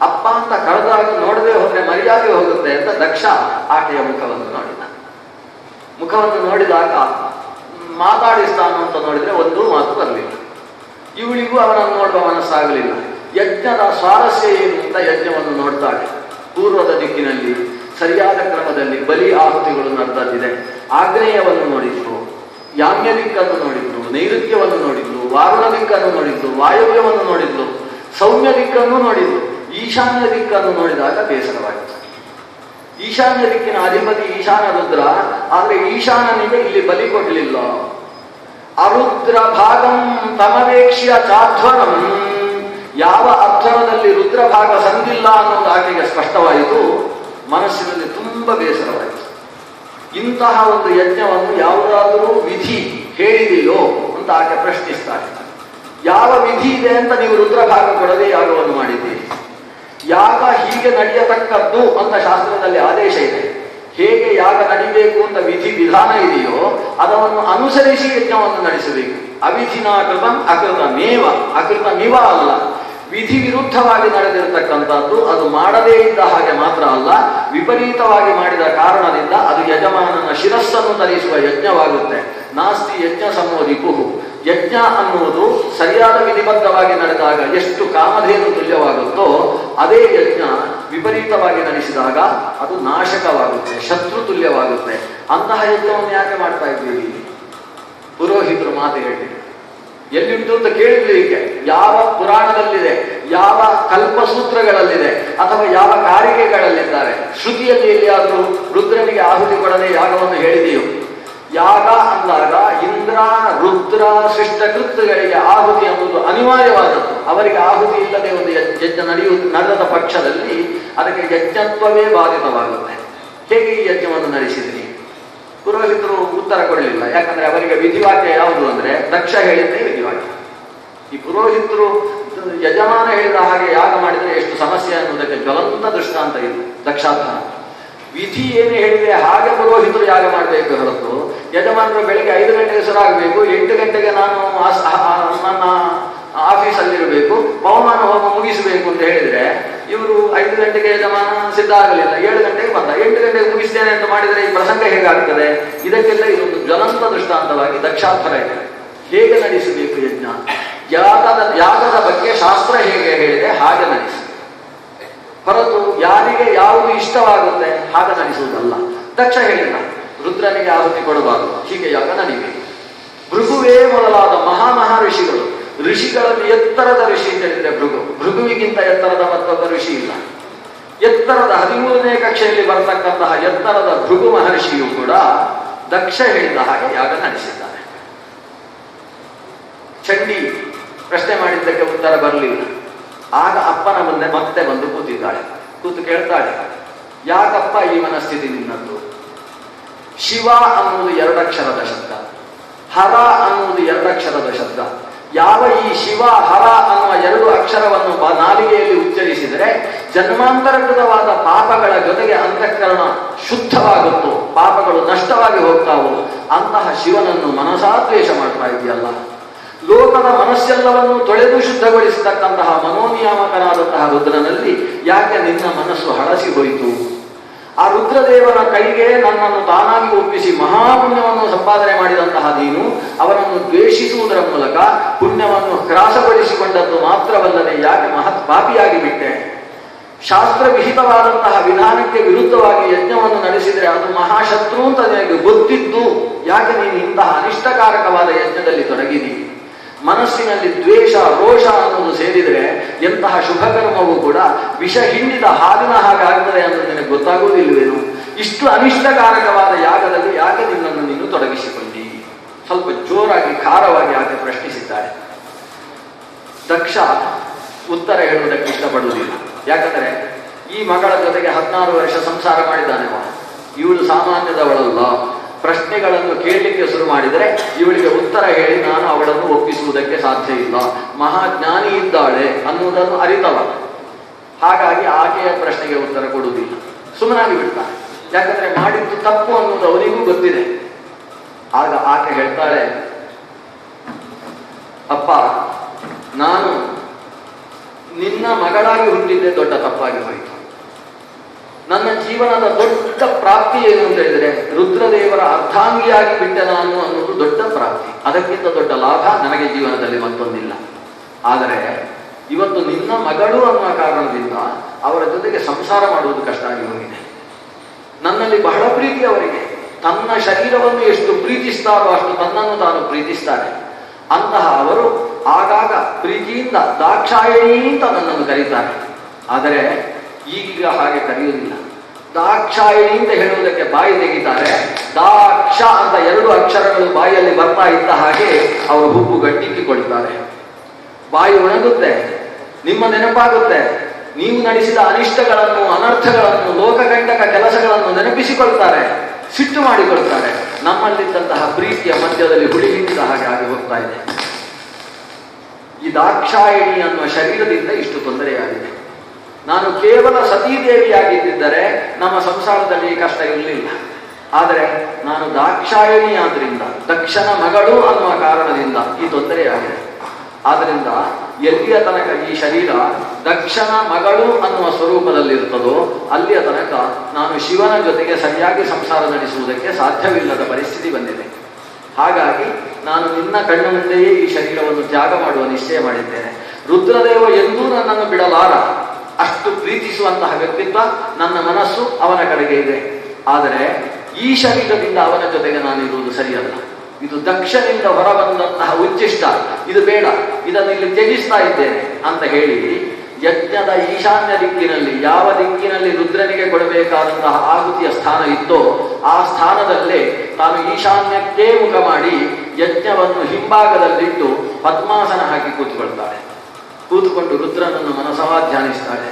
ಅಪ್ಪ ಅಂತ ಕಳೆದಾಗ ನೋಡದೆ ಹೋದ್ರೆ ಮರ್ಯಾದೆ ಹೋಗುತ್ತೆ ಅಂತ ದಕ್ಷ ಆಕೆಯ ಮುಖವನ್ನು ನೋಡಿದ. ಮುಖವನ್ನು ನೋಡಿದಾಗ ಮಾತಾಡಿಸ್ತಾನು ಅಂತ ನೋಡಿದ್ರೆ ಒಂದೂ ಮಾತು ಬರಲಿಲ್ಲ. ಇವಳಿಗೂ ಅವನನ್ನು ನೋಡುವ ಮನಸ್ಸಾಗಲಿಲ್ಲ. ಯಜ್ಞದ ಸ್ವಾರಸ್ಯ ಏನು ಅಂತ ಯಜ್ಞವನ್ನು ನೋಡ್ತಾಳೆ. ಪೂರ್ವದ ದಿಕ್ಕಿನಲ್ಲಿ ಸರಿಯಾದ ಕ್ರಮದಲ್ಲಿ ಬಲಿ ಆಹುತಿಗಳು ನಡೆದಿದೆ. ಆಗ್ನೇಯವನ್ನು ನೋಡಿದ್ರು, ಯಾಮ್ಯ ದಿಕ್ಕನ್ನು ನೋಡಿದ್ರು, ನೈಋತ್ಯವನ್ನು ನೋಡಿದ್ರು, ವಾರುಣ ದಿಕ್ಕನ್ನು ನೋಡಿದ್ರು, ವಾಯವ್ಯವನ್ನು ನೋಡಿದ್ರು, ಸೌಮ್ಯ ದಿಕ್ಕನ್ನು ನೋಡಿದ್ರು. ಈಶಾನ್ಯ ದಿಕ್ಕನ್ನು ನೋಡಿದಾಗ ಬೇಸರವಾಯಿತು. ಈಶಾನ್ಯ ದಿಕ್ಕಿನ ಅಧಿಪತಿ ಈಶಾನ ರುದ್ರ, ಆದ್ರೆ ಈಶಾನನಿಗೆ ಇಲ್ಲಿ ಬಲಿ ಕೊಡಲಿಲ್ಲ. ಅರುದ್ರ ಭಾಗಂ ತಮವೇಕ್ಷ್ಯ ಚಾಧ್ವರಂ. ಯಾವ ಅಧ್ವರದಲ್ಲಿ ರುದ್ರ ಭಾಗ ಸಂದಿಲ್ಲ ಅನ್ನೋದು ಆಕೆಗೆ ಸ್ಪಷ್ಟವಾಯಿತು. ಮನಸ್ಸಿನಲ್ಲಿ ತುಂಬ ಬೇಸರವಾಯಿತು. ಇಂತಹ ಒಂದು ಯಜ್ಞವನ್ನು ಯಾವುದಾದರೂ ವಿಧಿ ಹೇಳಿದೆಯೋ ಅಂತ ಆಕೆ ಪ್ರಶ್ನಿಸ್ತಾರೆ. ಯಾವ ವಿಧಿ ಇದೆ ಅಂತ ನೀವು ರುದ್ರಭಾಗ ಕೊಡದೆ ಯಾಗವನ್ನು ಮಾಡಿದ್ದೀರಿ? ಯಾಗ ಹೀಗೆ ನಡೆಯತಕ್ಕದ್ದು ಅಂತ ಶಾಸ್ತ್ರದಲ್ಲಿ ಆದೇಶ ಇದೆ. ಹೇಗೆ ಯಾಗ ನಡಿಬೇಕು ಅಂತ ವಿಧಿ ವಿಧಾನ ಇದೆಯೋ ಅದನ್ನು ಅನುಸರಿಸಿ ಯಜ್ಞವನ್ನು ನಡೆಸಬೇಕು. ಅವಿಧಿನಾ ಕೃತಂ ಅಕೃತಮೇವ, ಅಕೃತಮಿವ ಅಲ್ಲ. ವಿಧಿ ವಿರುದ್ಧವಾಗಿ ನಡೆದಿರತಕ್ಕಂಥದ್ದು ಅದು ಮಾಡದೇ ಇದ್ದ ಹಾಗೆ ಮಾತ್ರ ಅಲ್ಲ, ವಿಪರೀತವಾಗಿ ಮಾಡಿದ ಕಾರಣದಿಂದ ಅದು ಯಜಮಾನನ ಶಿರಸ್ಸನ್ನು ತರಿಸುವ ಯಜ್ಞವಾಗುತ್ತೆ. ನಾಸ್ತಿ ಯಜ್ಞ ಸಮೋರಿಪುಹು. ಯಜ್ಞ ಅನ್ನುವುದು ಸರಿಯಾದ ವಿಧಿಬದ್ಧವಾಗಿ ನಡೆದಾಗ ಎಷ್ಟು ಕಾಮಧೇನು ತುಲ್ಯವಾಗುತ್ತೋ ಅದೇ ಯಜ್ಞ ವಿಪರೀತವಾಗಿ ನಡೆಸಿದಾಗ ಅದು ನಾಶಕವಾಗುತ್ತೆ, ಶತ್ರು ತುಲ್ಯವಾಗುತ್ತೆ. ಅಂತಹ ಯಜ್ಞವನ್ನು ಯಾಕೆ ಮಾಡ್ತಾ ಇದ್ದೀವಿ? ಪುರೋಹಿತರು ಮಾತು ಹೇಳಿ ಎಲ್ಲಿಂಟು ಅಂತ ಕೇಳಿದ್ವಿ. ಹೀಗೆ ಯಾವ ಪುರಾಣದಲ್ಲಿದೆ, ಯಾವ ಕಲ್ಪಸೂತ್ರಗಳಲ್ಲಿದೆ, ಅಥವಾ ಯಾವ ಕಾರಿಕೆಗಳಲ್ಲಿದ್ದಾರೆ? ಶ್ರುತಿಯಲ್ಲಿ ಎಲ್ಲಿಯಾದರೂ ರುದ್ರನಿಗೆ ಆಹುತಿ ಕೊಡದೆ ಯಾಗವನ್ನು ಹೇಳಿದೆಯೋ? ಯಾಗ ಅಂದಾಗ ಇಂದ್ರ ರುದ್ರ ಶಿಷ್ಟಕೃತ್ಯಗಳಿಗೆ ಆಹುತಿ ಎಂಬುದು ಅನಿವಾರ್ಯವಾದದ್ದು. ಅವರಿಗೆ ಆಹುತಿ ಇಲ್ಲದೆ ಒಂದು ಯಜ್ಞ ನಡೆದ ಪಕ್ಷದಲ್ಲಿ ಅದಕ್ಕೆ ಯಜ್ಞತ್ವವೇ ಬಾಧಿತವಾಗುತ್ತೆ. ಹೇಗೆ ಈ ಯಜ್ಞವನ್ನು ನಡೆಸಿದ್ರಿ? ಪುರೋಹಿತರು ಉತ್ತರ ಕೊಡಲಿಲ್ಲ. ಯಾಕಂದ್ರೆ ಅವರಿಗೆ ವಿಧಿವಾಕ್ಯ ಯಾವುದು ಅಂದ್ರೆ ದಕ್ಷ ಹೇಳಿದ್ದೇ ವಿಧಿವಾಕ್ಯ. ಈ ಪುರೋಹಿತರು ಯಜಮಾನ ಹೇಳಿದ ಹಾಗೆ ಯಾಗ ಮಾಡಿದರೆ ಎಷ್ಟು ಸಮಸ್ಯೆ ಅನ್ನೋದಕ್ಕೆ ಜ್ವಲಂತ ದೃಷ್ಟಾಂತ ಇದು ದಕ್ಷಾಧ್ಯಾನ. ವಿಧಿ ಏನು ಹೇಳಿದೆ ಹಾಗೆ ಪುರೋಹಿತರು ಯಾಗ ಮಾಡಬೇಕು ಹೊರತು ಯಜಮಾನರು ಬೆಳಿಗ್ಗೆ 5 ಗಂಟೆಗೆ ಶುರುವಾಗಬೇಕು, 8 ಗಂಟೆಗೆ ನಾನು ನನ್ನ ಆಫೀಸಲ್ಲಿರಬೇಕು, ಪವಮಾನ ಹೋಮ ಮುಗಿಸಬೇಕು ಅಂತ ಹೇಳಿದ್ರೆ ಇವರು 5 ಗಂಟೆಗೆ ಯಜಮಾನ ಸಿದ್ಧ ಆಗಲಿಲ್ಲ, 7 ಗಂಟೆಗೆ ಬಂದ, 8 ಗಂಟೆಗೆ ಮುಗಿಸ್ತೇನೆ ಅಂತ ಮಾಡಿದರೆ ಈ ಪ್ರಸಂಗ ಹೇಗಾಗ್ತದೆ? ಇದಕ್ಕೆಲ್ಲ ಇದೊಂದು ಜ್ವಲಂತ ದೃಷ್ಟಾಂತವಾಗಿ ದಕ್ಷಾಧ್ವರ ಇದೆ. ಹೇಗೆ ನಡೆಸಬೇಕು ಯಜ್ಞ? ಯಾಗದ ಬಗ್ಗೆ ಶಾಸ್ತ್ರ ಹೇಗೆ ಹೇಳಿದೆ ಹಾಗೆ ನಡೆಸಿ, ಹೊರತು ಯಾರಿಗೆ ಯಾವುದು ಇಷ್ಟವಾಗುತ್ತೆ ಹಾಗೆ ನಡೆಸುವುದಲ್ಲ. ದಕ್ಷ ಹೇಳಿದ ರುದ್ರನಿಗೆ ಆಹುತಿ ಕೊಡಬಾರದು, ಹೀಗೆ ಯಾಗ ನಡೀಬೇಕು. ಭೃಗುವೇ ಮೊದಲಾದ ಮಹಾ ಋಷಿಗಳಲ್ಲಿ ಎತ್ತರದ ಋಷಿ ಅಂತ ಹೇಳಿದ್ರೆ ಭೃಗುವಿಗಿಂತ ಎತ್ತರದ ಮತ್ತೊಬ್ಬ ಋಷಿ ಇಲ್ಲ. ಎತ್ತರದ 13ನೇ ಕಕ್ಷೆಯಲ್ಲಿ ಬರತಕ್ಕಂತಹ ಎತ್ತರದ ಭೃಗು ಮಹರ್ಷಿಯು ಕೂಡ ದಕ್ಷ ಹೇಳಿದ ಹಾಗೆ ಯಾಗ ನಡೆಸಿದ್ದಾನೆ. ಚಂಡಿ ಪ್ರಶ್ನೆ ಮಾಡಿದ್ದಕ್ಕೆ ಉತ್ತರ ಬರಲಿಲ್ಲ. ಆಗ ಅಪ್ಪನ ಮುಂದೆ ಮತ್ತೆ ಬಂದು ಕೂತಿದ್ದಾಳೆ. ಕೂತು ಕೇಳ್ತಾಳೆ, ಯಾಕಪ್ಪ ಈ ಮನಸ್ಥಿತಿ ನಿನ್ನದ್ದು? ಶಿವ ಅನ್ನುವುದು 2 ಅಕ್ಷರದ ಶಬ್ದ, ಹರ ಅನ್ನುವುದು 2 ಅಕ್ಷರದ ಶಬ್ದ. ಯಾವ ಈ ಶಿವ ಹರ ಅನ್ನುವ 2 ಅಕ್ಷರವನ್ನು ನಾಲಿಗೆಯಲ್ಲಿ ಉಚ್ಚರಿಸಿದರೆ ಜನ್ಮಾಂತರಕೃತವಾದ ಪಾಪಗಳ ಜೊತೆಗೆ ಅಂತಃಕರಣ ಶುದ್ಧವಾಗುತ್ತೋ, ಪಾಪಗಳು ನಷ್ಟವಾಗಿ ಹೋಗ್ತಾವೋ ಅಂತಹ ಶಿವನನ್ನು ಮನಸಾದ್ವೇಷ ಮಾಡ್ತಾ ಇದೆಯಲ್ಲ. ಲೋಕದ ಮನಸ್ಸೆಲ್ಲವನ್ನು ತೊಳೆದು ಶುದ್ಧಗೊಳಿಸತಕ್ಕಂತಹ ಮನೋನಿಯಾಮಕನಾದಂತಹ ರುದ್ರನಲ್ಲಿ ಯಾಕೆ ನಿನ್ನ ಮನಸ್ಸು ಹಳಸಿ ಹೋಯಿತು? ಆ ರುದ್ರದೇವನ ಕೈಗೆ ನನ್ನನ್ನು ತಾನಾಗಿ ಒಪ್ಪಿಸಿ ಮಹಾಪುಣ್ಯವನ್ನು ಸಂಪಾದನೆ ಮಾಡಿದಂತಹ ನೀನು ಅವನನ್ನು ದ್ವೇಷಿಸುವುದರ ಮೂಲಕ ಪುಣ್ಯವನ್ನು ಹ್ರಾಸಗೊಳಿಸಿಕೊಂಡದ್ದು ಮಾತ್ರವಲ್ಲದೆ ಯಾಕೆ ಮಹತ್ ಪಾಪಿಯಾಗಿ ಬಿಟ್ಟೆ? ಶಾಸ್ತ್ರ ವಿಹಿತವಾದಂತಹ ವಿಧಾನಕ್ಕೆ ವಿರುದ್ಧವಾಗಿ ಯಜ್ಞವನ್ನು ನಡೆಸಿದರೆ ಅದು ಮಹಾಶತ್ರು ಅಂತ ನಿನಗೆ ಗೊತ್ತಿದ್ದು ಯಾಕೆ ನೀನು ಇಂತಹ ಅನಿಷ್ಟಕಾರಕವಾದ ಯಜ್ಞದಲ್ಲಿ ತೊಡಗಿದಿ? ಮನಸ್ಸಿನಲ್ಲಿ ದ್ವೇಷ ರೋಷ ಅನ್ನೋದು ಸೇರಿದರೆ ಎಂತಹ ಶುಭಕರ್ಮವೂ ಕೂಡ ವಿಷ ಹಿಂಡಿದ ಹಾಲಿನ ಹಾಗಾಗ್ತದೆ ಅನ್ನೋದು ನಿನಗೆ ಗೊತ್ತಾಗುವುದಿಲ್ವೇನು? ಇಷ್ಟು ಅನಿಷ್ಟಕಾರಕವಾದ ಯಾಗದಲ್ಲಿ ಯಾಕೆ ನಿನ್ನನ್ನು ನೀನು ತೊಡಗಿಸಿಕೊಂಡಿ? ಸ್ವಲ್ಪ ಜೋರಾಗಿ ಖಾರವಾಗಿ ಆಕೆ ಪ್ರಶ್ನಿಸಿದ್ದಾಳೆ. ದಕ್ಷ ಉತ್ತರ ಹೇಳುವುದಕ್ಕೆ ಇಷ್ಟಪಡುವುದಿಲ್ಲ. ಯಾಕಂದರೆ ಈ ಮಗಳ ಜೊತೆಗೆ 16 ವರ್ಷ ಸಂಸಾರ ಮಾಡಿದ್ದಾನೆ. ಇವಳು ಸಾಮಾನ್ಯದವಳಲ್ಲ. ಪ್ರಶ್ನೆಗಳನ್ನು ಕೇಳಲಿಕ್ಕೆ ಶುರು ಮಾಡಿದರೆ ಇವಳಿಗೆ ಉತ್ತರ ಹೇಳಿ ನಾನು ಅವಳನ್ನು ಒಪ್ಪಿಸುವುದಕ್ಕೆ ಸಾಧ್ಯ ಇಲ್ಲ. ಮಹಾಜ್ಞಾನಿ ಇದ್ದಾಳೆ ಅನ್ನುವುದನ್ನು ಅರಿತವ. ಹಾಗಾಗಿ ಆಕೆಯ ಪ್ರಶ್ನೆಗೆ ಉತ್ತರ ಕೊಡುವುದಿಲ್ಲ, ಸುಮ್ಮನಾಗಿ ಬಿಡ್ತಾನೆ. ಯಾಕಂದ್ರೆ ಮಾಡಿದ್ದು ತಪ್ಪು ಅನ್ನೋದು ಅವನಿಗೂ ಗೊತ್ತಿದೆ. ಆಗ ಆಕೆ ಹೇಳ್ತಾಳೆ, ಅಪ್ಪ, ನಾನು ನಿನ್ನ ಮಗಳಾಗಿ ಹುಟ್ಟಿದ್ದೆ ದೊಡ್ಡ ತಪ್ಪಾಗಿ ಹೋಯಿತು. ನನ್ನ ಜೀವನದ ದೊಡ್ಡ ಪ್ರಾಪ್ತಿ ಏನು ಅಂತ ಹೇಳಿದರೆ ರುದ್ರದೇವರ ಅರ್ಧಾಂಗಿಯಾಗಿ ಬಿಟ್ಟೆ ನಾನು ಅನ್ನೋದು ದೊಡ್ಡ ಪ್ರಾಪ್ತಿ. ಅದಕ್ಕಿಂತ ದೊಡ್ಡ ಲಾಭ ನನಗೆ ಜೀವನದಲ್ಲಿ ಮತ್ತೊಂದಿಲ್ಲ. ಆದರೆ ಇವತ್ತು ನಿನ್ನ ಮಗಳು ಅನ್ನುವ ಕಾರಣದಿಂದ ಅವರ ಜೊತೆಗೆ ಸಂಸಾರ ಮಾಡುವುದು ಕಷ್ಟ ಆಗಿ ಹೋಗಿದೆ. ನನ್ನಲ್ಲಿ ಬಹಳ ಪ್ರೀತಿ ಅವರಿಗೆ. ತನ್ನ ಶರೀರವನ್ನು ಎಷ್ಟು ಪ್ರೀತಿಸ್ತಾರೋ ಅಷ್ಟು ತನ್ನನ್ನು ತಾನು ಪ್ರೀತಿಸ್ತಾರೆ. ಅಂತಹ ಅವರು ಆಗಾಗ ಪ್ರೀತಿಯಿಂದ ದಾಕ್ಷಾಯಣಿ ಅಂತ ನನ್ನನ್ನು ಕರೀತಾರೆ. ಆದರೆ ಈಗೀಗ ಹಾಗೆ ಕರೆಯುವುದಿಲ್ಲ. ದಾಕ್ಷಾಯಣಿ ಅಂತ ಹೇಳುವುದಕ್ಕೆ ಬಾಯಿ ತೆಗಿತಾರೆ. ದಾಕ್ಷ ಅಂತ 2 ಅಕ್ಷರಗಳು ಬಾಯಿಯಲ್ಲಿ ಬರ್ತಾ ಇದ್ದ ಹಾಗೆ ಅವರು ಹುಬ್ಬು ಗಟ್ಟಿಕ್ಕಿಕೊಳ್ತಾರೆ. ಬಾಯಿ ಒಣಗುತ್ತೆ, ನಿಮ್ಮ ನೆನಪಾಗುತ್ತೆ. ನೀವು ನಡೆಸಿದ ಅನಿಷ್ಟಗಳನ್ನು, ಅನರ್ಥಗಳನ್ನು, ಲೋಕಕಂಟಕ ಕೆಲಸಗಳನ್ನು ನೆನಪಿಸಿಕೊಳ್ತಾರೆ, ಸಿಟ್ಟು ಮಾಡಿಕೊಳ್ತಾರೆ. ನಮ್ಮಲ್ಲಿದ್ದಂತಹ ಪ್ರೀತಿಯ ಮಧ್ಯದಲ್ಲಿ ಹುಳಿ ಹಿಂಡಿದ ಹಾಗೆ ಆಗಿ ಹೋಗ್ತಾ ಇದೆ. ಈ ದಾಕ್ಷಾಯಣಿ ಅನ್ನುವ ಶರೀರದಿಂದ ಇಷ್ಟು ತೊಂದರೆಯಾಗಿದೆ. ನಾನು ಕೇವಲ ಸತೀದೇವಿಯಾಗಿದ್ದರೆ ನಮ್ಮ ಸಂಸಾರದಲ್ಲಿ ಕಷ್ಟ ಇರಲಿಲ್ಲ. ಆದರೆ ನಾನು ದಾಕ್ಷಾಯಣಿ ಆದ್ರಿಂದ, ದಕ್ಷನ ಮಗಳು ಅನ್ನುವ ಕಾರಣದಿಂದ ಈ ತೊಂದರೆಯಾಗಿದೆ. ಆದ್ದರಿಂದ ಎಲ್ಲಿಯ ತನಕ ಈ ಶರೀರ ದಕ್ಷನ ಮಗಳು ಅನ್ನುವ ಸ್ವರೂಪದಲ್ಲಿರುತ್ತದೋ ಅಲ್ಲಿಯ ತನಕ ನಾನು ಶಿವನ ಜೊತೆಗೆ ಸರಿಯಾಗಿ ಸಂಸಾರ ನಡೆಸುವುದಕ್ಕೆ ಸಾಧ್ಯವಿಲ್ಲದ ಪರಿಸ್ಥಿತಿ ಬಂದಿದೆ. ಹಾಗಾಗಿ ನಾನು ನಿನ್ನ ಕಣ್ಣು ಮುಂದೆಯೇ ಈ ಶರೀರವನ್ನು ತ್ಯಾಗ ಮಾಡುವ ನಿಶ್ಚಯ ಮಾಡಿದ್ದೇನೆ. ರುದ್ರದೇವ ಎಂದೂ ನನ್ನನ್ನು ಬಿಡಲಾರ. ಅಷ್ಟು ಪ್ರೀತಿಸುವಂತಹ ವ್ಯಕ್ತಿತ್ವ ನನ್ನ ಮನಸ್ಸು ಅವನ ಕಡೆಗೆ ಇದೆ. ಆದರೆ ಈ ಶರೀರದಿಂದ ಅವನ ಜೊತೆಗೆ ನಾನಿರುವುದು ಸರಿಯಲ್ಲ. ಇದು ದಕ್ಷನಿಂದ ಹೊರಬಂದಂತಹ ಉಚ್ಚಿಷ್ಟ, ಇದು ಬೇಡ, ಇದನ್ನು ಇಲ್ಲಿ ತ್ಯಜಿಸ್ತಾ ಇದ್ದೇನೆ ಅಂತ ಹೇಳಿ ಯಜ್ಞದ ಈಶಾನ್ಯ ದಿಕ್ಕಿನಲ್ಲಿ, ಯಾವ ದಿಕ್ಕಿನಲ್ಲಿ ರುದ್ರನಿಗೆ ಕೊಡಬೇಕಾದಂತಹ ಆಹುತಿಯ ಸ್ಥಾನ ಇತ್ತೋ ಆ ಸ್ಥಾನದಲ್ಲೇ ತಾನು ಈಶಾನ್ಯಕ್ಕೇ ಮುಖ ಮಾಡಿ ಯಜ್ಞವನ್ನು ಹಿಂಭಾಗದಲ್ಲಿಟ್ಟು ಪದ್ಮಾಸನ ಹಾಕಿ ಕೂತ್ಕೊಳ್ತಾಳೆ. ಕೂತುಕೊಂಡು ರುದ್ರನನ್ನು ಮನಸವಾ ಧ್ಯಾನಿಸ್ತಾಳೆ.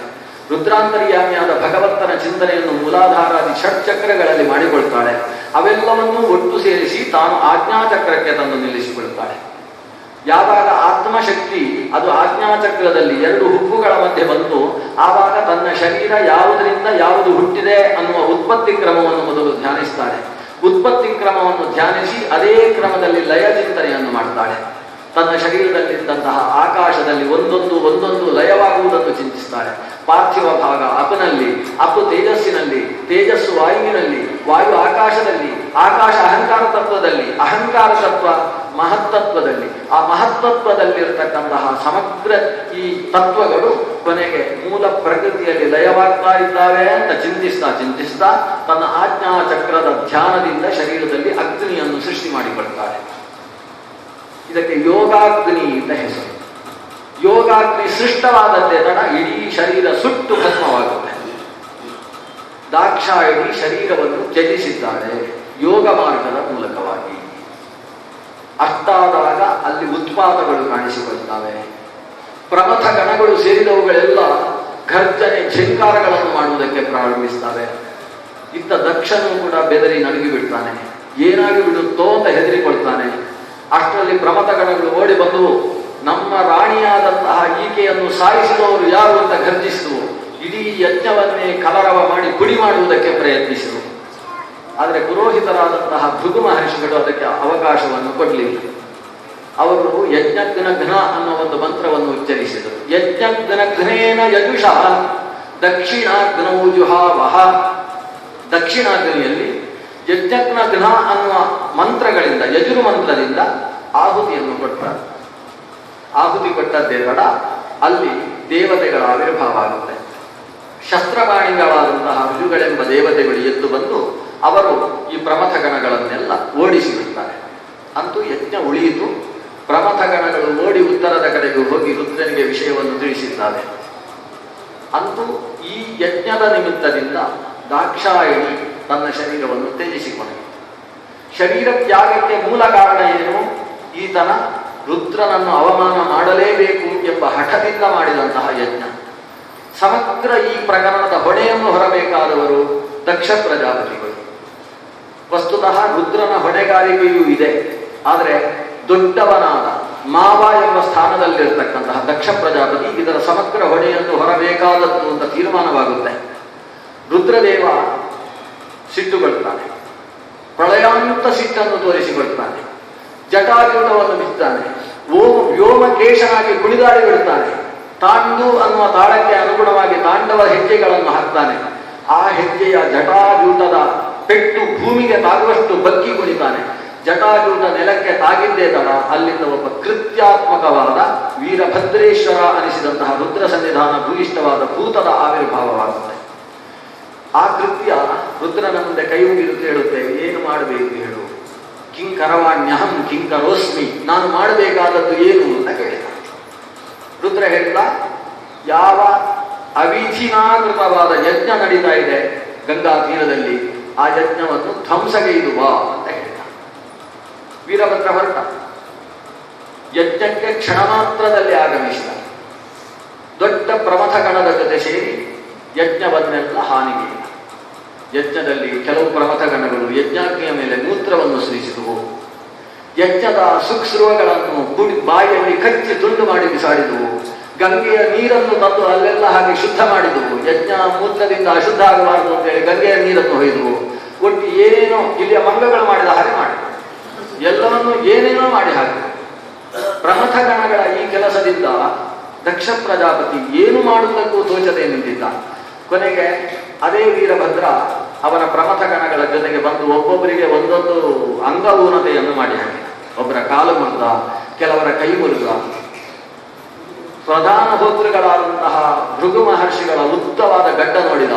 ರುದ್ರಾಂತರ್ಯಾಮಿಯಾದ ಭಗವಂತನ ಚಿಂತನೆಯನ್ನು ಮೂಲಾಧಾರಾದಿ ಷಟ್ಚಕ್ರಗಳಲ್ಲಿ ಮಾಡಿಕೊಳ್ತಾಳೆ. ಅವೆಲ್ಲವನ್ನೂ ಒಟ್ಟು ಸೇರಿಸಿ ತಾನು ಆಜ್ಞಾಚಕ್ರಕ್ಕೆ ತಂದು ನಿಲ್ಲಿಸಿಕೊಳ್ತಾಳೆ. ಯಾವಾಗ ಆತ್ಮಶಕ್ತಿ ಅದು ಆಜ್ಞಾಚಕ್ರದಲ್ಲಿ ಎರಡು ಹುಬ್ಬುಗಳ ಮಧ್ಯೆ ಬಂತು, ಆವಾಗ ತನ್ನ ಶರೀರ ಯಾವುದರಿಂದ ಯಾವುದು ಹುಟ್ಟಿದೆ ಅನ್ನುವ ಉತ್ಪತ್ತಿ ಕ್ರಮವನ್ನು ಮೊದಲು ಧ್ಯಾನಿಸ್ತಾಳೆ. ಉತ್ಪತ್ತಿ ಕ್ರಮವನ್ನು ಧ್ಯಾನಿಸಿ ಅದೇ ಕ್ರಮದಲ್ಲಿ ಲಯ ಚಿಂತನೆಯನ್ನು ಮಾಡ್ತಾಳೆ. ತನ್ನ ಶರೀರದಲ್ಲಿದ್ದಂತಹ ಆಕಾಶದಲ್ಲಿ ಒಂದೊಂದು ಲಯವಾಗುವುದನ್ನು ಚಿಂತಿಸ್ತಾಳೆ. ಪಾರ್ಥಿವ ಭಾಗ ಅಪನಲ್ಲಿ, ಅಪು ತೇಜಸ್ಸಿನಲ್ಲಿ, ತೇಜಸ್ಸು ವಾಯುವಿನಲ್ಲಿ, ವಾಯು ಆಕಾಶದಲ್ಲಿ, ಆಕಾಶ ಅಹಂಕಾರ ತತ್ವದಲ್ಲಿ, ಅಹಂಕಾರ ತತ್ವ ಮಹತ್ತತ್ವದಲ್ಲಿ, ಆ ಮಹತ್ತತ್ವದಲ್ಲಿರತಕ್ಕಂತಹ ಸಮಗ್ರ ಈ ತತ್ವಗಳು ಕೊನೆಗೆ ಮೂಲ ಪ್ರಕೃತಿಯಲ್ಲಿ ಲಯವಾಗ್ತಾ ಇದ್ದಾವೆ ಅಂತ ಚಿಂತಿಸ್ತಾ ತನ್ನ ಆಜ್ಞಾಚಕ್ರದ ಧ್ಯಾನದಿಂದ ಶರೀರದಲ್ಲಿ ಅಗ್ನಿಯನ್ನು ಸೃಷ್ಟಿ ಮಾಡಿಕೊಳ್ತಾಳೆ. ಇದಕ್ಕೆ ಯೋಗಾಗ್ನಿ ಅಂತ ಹೆಸರು. ಯೋಗಾಗ್ನಿ ಸೃಷ್ಟವಾದದ್ದೇ ತಡ ಇಡೀ ಶರೀರ ಸುಟ್ಟು ಭಸ್ಮವಾಗುತ್ತೆ. ದಾಕ್ಷಾಯಣಿ ಶರೀರವನ್ನು ತ್ಯಜಿಸಿದ್ದಾಳೆ ಯೋಗ ಮಾರ್ಗದ ಮೂಲಕವಾಗಿ. ಅಷ್ಟಾದಾಗ ಅಲ್ಲಿ ಉತ್ಪಾದಗಳು ಕಾಣಿಸಿಕೊಳ್ತವೆ. ಪ್ರಮಥ ಗಣಗಳು ಸೇರಿದವುಗಳೆಲ್ಲ ಘರ್ಜನೆ ಝಂಕಾರಗಳನ್ನು ಮಾಡುವುದಕ್ಕೆ ಪ್ರಾರಂಭಿಸ್ತವೆ. ಇತ್ತ ದಕ್ಷನು ಕೂಡ ಬೆದರಿ ನಡುಗಿ ಬಿಡ್ತಾನೆ. ಏನಾಗಿ ಬಿಡುತ್ತೋ ಅಂತ ಹೆದರಿಕೊಳ್ತಾನೆ. ಅಷ್ಟರಲ್ಲಿ ಪ್ರಮಥ ಗಣಗಳು ಓಡಿ ಬಂದು ನಮ್ಮ ರಾಣಿಯಾದಂತಹ ಈಕೆಯನ್ನು ಸಾಯಿಸಿದವರು ಯಾರು ಅಂತ ಘರ್ಜಿಸಿದವು. ಇಡೀ ಯಜ್ಞವನ್ನೇ ಕಲರವ ಮಾಡಿ ಪುಡಿ ಮಾಡುವುದಕ್ಕೆ ಪ್ರಯತ್ನಿಸಿದರು. ಆದರೆ ಪುರೋಹಿತರಾದಂತಹ ಭೃಗು ಮಹರ್ಷಿಗಳು ಅದಕ್ಕೆ ಅವಕಾಶವನ್ನು ಕೊಡಲಿಲ್ಲ. ಅವರು ಯಜ್ಞಘ್ನ ಅನ್ನೋ ಒಂದು ಮಂತ್ರವನ್ನು ಉಚ್ಚರಿಸಿದರು. ಯಜ್ಞಘ್ನೇನ ಯಜುಷಃ ದಕ್ಷಿಣಾಗ್ನೌ ಜುಹಾವಹ. ದಕ್ಷಿಣಾಗ್ನಿಯಲ್ಲಿ ಯಜ್ಞಘ್ನ ಅನ್ನುವ ಮಂತ್ರಗಳಿಂದ, ಯಜುರು ಮಂತ್ರದಿಂದ ಆಹುತಿಯನ್ನು ಕೊಡ್ತಾರೆ. ಆಹುತಿ ಕೊಟ್ಟದ್ದೇ ತಡ ಅಲ್ಲಿ ದೇವತೆಗಳ ಆವಿರ್ಭಾವ ಆಗುತ್ತೆ. ಶಸ್ತ್ರಪಾಣಿಗಳಾದಂತಹ ಋಜುಗಳೆಂಬ ದೇವತೆಗಳು ಎದ್ದು ಬಂದು ಅವರು ಈ ಪ್ರಮಥ ಗಣಗಳನ್ನೆಲ್ಲ ಓಡಿಸಿಬಿಡ್ತಾರೆ. ಅಂತೂ ಯಜ್ಞ ಉಳಿಯಿತು. ಪ್ರಮಥ ಗಣಗಳು ಓಡಿ ಉತ್ತರದ ಕಡೆಗೆ ಹೋಗಿ ರುದ್ರನಿಗೆ ವಿಷಯವನ್ನು ತಿಳಿಸಿದ್ದಾರೆ. ಅಂತೂ ಈ ಯಜ್ಞದ ನಿಮಿತ್ತದಿಂದ ದಾಕ್ಷಾಯಣಿ ತನ್ನ ಶರೀರವನ್ನು ತ್ಯಜಿಸಿಕೊಂಡ. ಶರೀರ ತ್ಯಾಗಕ್ಕೆ ಮೂಲ ಕಾರಣ ಏನು? ಈತನ ರುದ್ರನನ್ನು ಅವಮಾನ ಮಾಡಲೇಬೇಕು ಎಂಬ ಹಠದಿಂದ ಮಾಡಿದಂತಹ ಯಜ್ಞ. ಸಮಗ್ರ ಈ ಪ್ರಕರಣದ ಹೊಣೆಯನ್ನು ಹೊರಬೇಕಾದವರು ದಕ್ಷ ಪ್ರಜಾಪತಿಗಳು. ವಸ್ತುತಃ ರುದ್ರನ ಹೊಣೆಗಾರಿಕೆಯೂ ಇದೆ. ಆದರೆ ದೊಡ್ಡವನಾದ ಮಾವ ಎಂಬ ಸ್ಥಾನದಲ್ಲಿರ್ತಕ್ಕಂತಹ ದಕ್ಷ ಪ್ರಜಾಪತಿ ಇದರ ಸಮಗ್ರ ಹೊಣೆಯನ್ನು ಹೊರಬೇಕಾದದ್ದು ಅಂತ ತೀರ್ಮಾನವಾಗುತ್ತೆ. ರುದ್ರದೇವ ಸಿಟ್ಟುಗೊಳ್ತಾನೆ. ಪ್ರಳಯಾಂತ ಸಿಟ್ಟನ್ನು ತೋರಿಸಿಕೊಳ್ತಾನೆ. ಜಟಾಜೂಟವನ್ನು ಬಿತ್ತಾನೆ. ವ್ಯೋಮಕೇಶನಾಗಿ ಕುಣಿದಾಡಿ ಬಿಡ್ತಾನೆ. ತಾಂಡು ಅನ್ನುವ ತಾಳಕ್ಕೆ ಅನುಗುಣವಾಗಿ ತಾಂಡವ ಹೆಜ್ಜೆಗಳನ್ನು ಹಾಕ್ತಾನೆ. ಆ ಹೆಜ್ಜೆಯ ಜಟಾಜೂಟದ ಪೆಟ್ಟು ಭೂಮಿಗೆ ತಾಗುವಷ್ಟು ಬಗ್ಗಿ ಕುಣಿತಾನೆ. ಜಟಾಜೂಟ ನೆಲಕ್ಕೆ ತಾಗಿದ್ದೇ ತಡ ಅಲ್ಲಿಂದ ಒಬ್ಬ ಕೃತ್ಯಾತ್ಮಕವಾದ ವೀರಭದ್ರೇಶ್ವರ ಅನಿಸಿದಂತಹ ರುದ್ರ ಸನ್ನಿಧಾನ ಭೂಯಿಷ್ಠವಾದ ಭೂತದ ಆವಿರ್ಭಾವವಾಗುತ್ತೆ. ಆ ಕೃತ್ಯ ರುದ್ರನ ಮುಂದೆ ಕೈ ಮುಗಿದು ಕೇಳುತ್ತೆ, ಏನು ಮಾಡಬೇಕು ಹೇಳು? ಕಿಂಕರವಾಣ್ಯಹಂ ಕಿಂಕರೋಸ್ಮಿ, ನಾನು ಮಾಡಬೇಕಾದದ್ದು ಏನು ಅಂತ ಕೇಳಿದ. ರುದ್ರ ಹೇಳಿದ, ಯಾವ ಅವಿಧಿನಾಕೃತವಾದ ಯಜ್ಞ ನಡೀತಾ ಇದೆ ಗಂಗಾ ತೀರದಲ್ಲಿ, ಆ ಯಜ್ಞವನ್ನು ಧ್ವಂಸಗೈದುವ ಅಂತ ಹೇಳಿದ. ವೀರಭದ್ರ ಹೊರಟ. ಯಜ್ಞಕ್ಕೆ ಕ್ಷಣ ಮಾತ್ರದಲ್ಲಿ ಆಗಮಿಸಿದ. ದೊಡ್ಡ ಪ್ರಮಥ ಗಣದ ಜೊತೆ ಸೇರಿ ಯಜ್ಞವನ್ನೆಲ್ಲ ಹಾನಿಗೆ. ಯಜ್ಞದಲ್ಲಿ ಕೆಲವು ಪ್ರಮಥ ಗಣಗಳು ಯಜ್ಞಾಗ್ನಿಯ ಮೇಲೆ ಮೂತ್ರವನ್ನು ಸುರಿಸಿದವು. ಯಜ್ಞದ ಸುಕ್ಸ್ರುವಗಳನ್ನು ಬಾಯಿಯಲ್ಲಿ ಕಚ್ಚಿ ತುಂಡು ಮಾಡಿ ಬಿಸಾಡಿದವು. ಗಂಗೆಯ ನೀರನ್ನು ತಂದು ಅಲ್ಲೆಲ್ಲ ಹಾಗೆ ಶುದ್ಧ ಮಾಡಿದವು. ಯಜ್ಞ ಮೂತ್ರದಿಂದ ಅಶುದ್ಧ ಆಗಬಾರದು ಅಂತೇಳಿ ಗಂಗೆಯ ನೀರನ್ನು ಹೊಯ್ದವು. ಒಟ್ಟು ಏನೇನೋ ಇಲ್ಲಿಯ ಮಂಗಗಳು ಮಾಡಿದ ಹಾಗೆ ಮಾಡಿದವು. ಎಲ್ಲವನ್ನು ಏನೇನೋ ಮಾಡಿ ಹಾಕಿದವು. ಪ್ರಮಥ ಗಣಗಳ ಈ ಕೆಲಸದಿಂದ ದಕ್ಷ ಪ್ರಜಾಪತಿ ಏನು ಮಾಡುವುದಕ್ಕೂ ತೋಚದೆ ನಿಂತಿದ್ದ. ಕೊನೆಗೆ ಅದೇ ವೀರಭದ್ರ ಅವನ ಪ್ರಮಥ ಗಣಗಳ ಜೊತೆಗೆ ಬಂದು ಒಬ್ಬೊಬ್ಬರಿಗೆ ಒಂದೊಂದು ಅಂಗಊನತೆಯನ್ನು ಮಾಡಿ ಹಾಕಿದ. ಒಬ್ಬರ ಕಾಲು ಮುರಿದ, ಕೆಲವರ ಕೈ ಮುರಿದ. ಪ್ರಧಾನ ಹೋತೃಗಳಾದಂತಹ ಭೃಗು ಮಹರ್ಷಿಗಳ ಉದ್ದವಾದ ಗಡ್ಡ ನೋಡಿದ.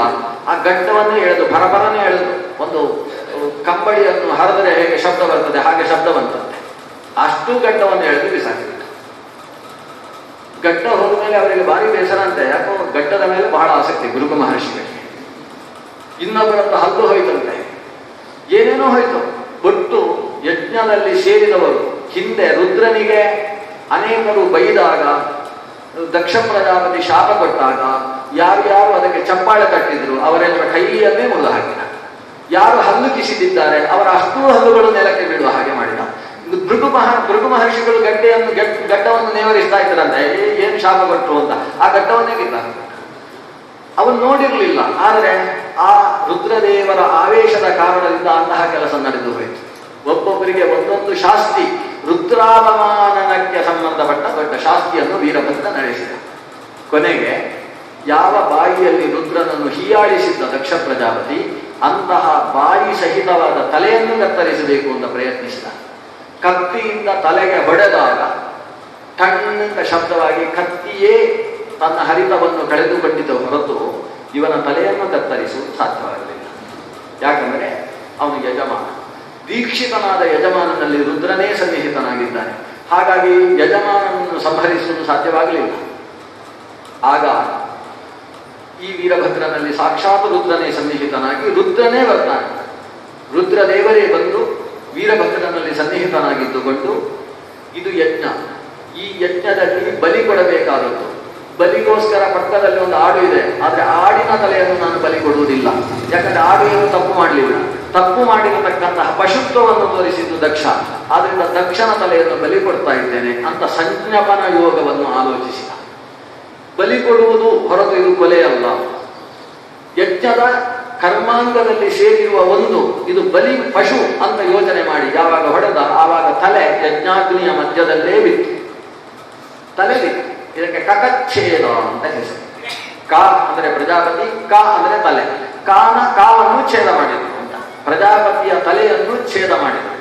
ಆ ಗಡ್ಡವನ್ನೇ ಎಳೆದು ಭರಭರನೇ ಎಳೆದು ಒಂದು ಕಂಬಳಿಯನ್ನು ಹರಿದರೆ ಹೇಗೆ ಶಬ್ದ ಬರ್ತದೆ ಹಾಗೆ ಶಬ್ದ ಬಂತಂತೆ. ಅಷ್ಟು ಗಡ್ಡವನ್ನು ಎಳೆದು ಬಿಸಾಕಿಬಿಟ್ಟು. ಗಡ್ಡ ಹೋದ ಮೇಲೆ ಅವರಿಗೆ ಭಾರಿ ಬೇಸರ ಅಂತೆ. ಯಾಕೋ ಗಡ್ಡದ ಮೇಲೆ ಬಹಳ ಆಸಕ್ತಿ ಭೃಗು ಮಹರ್ಷಿಗಳಿಗೆ. ಇನ್ನೊಬ್ಬರದ್ದು ಹಲ್ಲು ಹೋಯ್ತಂತೆ, ಏನೇನೋ ಹೋಯ್ತು. ಒಟ್ಟು ಯಜ್ಞದಲ್ಲಿ ಸೇರಿದವರು ಹಿಂದೆ ರುದ್ರನಿಗೆ ಅನೇಕರು ಬೈದಾಗ ದಕ್ಷ ಪ್ರಜಾಪತಿ ಶಾಪ ಕೊಟ್ಟಾಗ ಯಾರ್ಯಾರು ಅದಕ್ಕೆ ಚಪ್ಪಾಳೆ ತಟ್ಟಿದ್ರು ಅವರೆಲ್ಲರ ಕೈಯನ್ನೇ ಮುರಿದು ಹಾಕಿದ. ಯಾರು ಹಲ್ಲು ಕಿಸಿದಿದ್ದಾರೆ ಅವರ ಅಷ್ಟೂ ಹಲ್ಲುಗಳು ನೆಲಕ್ಕೆ ಬೀಳುವ ಹಾಗೆ ಮಾಡಿದ. ಭೃಗು ಮಹರ್ಷಿಗಳು ಗಡ್ಡವನ್ನು ನೇವರಿಸ್ತಾ ಇದ್ರಂತೆ, ಏನು ಶಾಪ ಕೊಟ್ಟರು ಅಂತ. ಆ ಗಡ್ಡವನ್ನೇ ಕಿತ್ತಾರೆ. ಅವನು ನೋಡಿರ್ಲಿಲ್ಲ, ಆದರೆ ಆ ರುದ್ರದೇವರ ಆವೇಶದ ಕಾರಣದಿಂದ ಅಂತಹ ಕೆಲಸ ನಡೆದು ಹೋಯಿತು. ಒಬ್ಬೊಬ್ಬರಿಗೆ ಒಂದೊಂದು ಶಾಸ್ತಿ, ರುದ್ರಾಪಮಾನನಕ್ಕೆ ಸಂಬಂಧಪಟ್ಟ ದೊಡ್ಡ ಶಾಸ್ತಿಯನ್ನು ವೀರಭದ್ರ ನಡೆಸಿದ. ಕೊನೆಗೆ ಯಾವ ಬಾಯಿಯಲ್ಲಿ ರುದ್ರನನ್ನು ಹೀಯಾಳಿಸಿದ್ದ ದಕ್ಷ ಪ್ರಜಾಪತಿ ಅಂತಹ ಬಾಯಿ ಸಹಿತವಾದ ತಲೆಯನ್ನು ಕತ್ತರಿಸಬೇಕು ಅಂತ ಪ್ರಯತ್ನಿಸಿದ. ಕತ್ತಿಯಿಂದ ತಲೆಗೆ ಹೊಡೆದಾಗ ಟಣ್ಣಿಂದ ಶಬ್ದವಾಗಿ ಕತ್ತಿಯೇ ತನ್ನ ಹರಿತವನ್ನು ಕಳೆದುಕೊಂಡಿದ್ದ ಹೊರತು ಇವನ ತಲೆಯನ್ನು ಕತ್ತರಿಸಲು ಸಾಧ್ಯವಾಗಲಿಲ್ಲ. ಯಾಕಂದರೆ ಅವನು ಯಜಮಾನ, ದೀಕ್ಷಿತನಾದ ಯಜಮಾನನಲ್ಲಿ ರುದ್ರನೇ ಸನ್ನಿಹಿತನಾಗಿದ್ದಾನೆ. ಹಾಗಾಗಿ ಯಜಮಾನನನ್ನು ಸಂಹರಿಸುವುದು ಸಾಧ್ಯವಾಗಲಿಲ್ಲ. ಆಗ ಈ ವೀರಭದ್ರನಲ್ಲಿ ಸಾಕ್ಷಾತ್ ರುದ್ರನೇ ಸನ್ನಿಹಿತನಾಗಿ ರುದ್ರನೇ ಬರ್ತಾನೆ. ರುದ್ರದೇವರೇ ಬಂದು ವೀರಭದ್ರನಲ್ಲಿ ಸನ್ನಿಹಿತನಾಗಿದ್ದುಕೊಂಡು, ಇದು ಯಜ್ಞ, ಈ ಯಜ್ಞದಲ್ಲಿ ಬಲಿ ಕೊಡಬೇಕಾದದ್ದು. ಬಲಿಗೋಸ್ಕರ ಪಕ್ಕದಲ್ಲಿ ಒಂದು ಆಡು ಇದೆ, ಆದರೆ ಆಡಿನ ತಲೆಯನ್ನು ನಾನು ಬಲಿ ಕೊಡುವುದಿಲ್ಲ. ಯಾಕಂದ್ರೆ ಆಡು ಏನು ತಪ್ಪು ಮಾಡಲಿಲ್ಲ. ತಪ್ಪು ಮಾಡಿರತಕ್ಕಂತಹ ಪಶುತ್ವವನ್ನು ತೋರಿಸಿದ್ದು ದಕ್ಷ, ಆದ್ರಿಂದ ದಕ್ಷನ ತಲೆಯನ್ನು ಬಲಿ ಕೊಡ್ತಾ ಇದ್ದೇನೆ ಅಂತ ಸಂಜ್ಞಾಪನ ಯೋಗವನ್ನು ಆಲೋಚಿಸಿದ. ಬಲಿ ಕೊಡುವುದು ಹೊರತು ಇದು ಕೊಲೆಯಲ್ಲ. ಯಜ್ಞದ ಕರ್ಮಾಂಗದಲ್ಲಿ ಸೇರಿರುವ ಒಂದು ಇದು ಬಲಿ ಪಶು ಅಂತ ಯೋಚನೆ ಮಾಡಿ ಯಾವಾಗ ಹೊಡೆದ ಆವಾಗ ತಲೆ ಯಜ್ಞಾಗ್ನಿಯ ಮಧ್ಯದಲ್ಲೇ ಬಿತ್ತು. ತಲೆ ಬಿತ್ತು. ಇದಕ್ಕೆ ಕಕಚ್ಛೇದ ಅಂತ ಹೆಸರು. ಕಾ ಅಂದರೆ ಪ್ರಜಾಪತಿ, ಕಾ ಅಂದರೆ ತಲೆ. ಕಾವನ್ನು ಛೇದ ಮಾಡಿದ್ರು ಅಂತ, ಪ್ರಜಾಪತಿಯ ತಲೆಯನ್ನು ಛೇದ ಮಾಡಿದರು.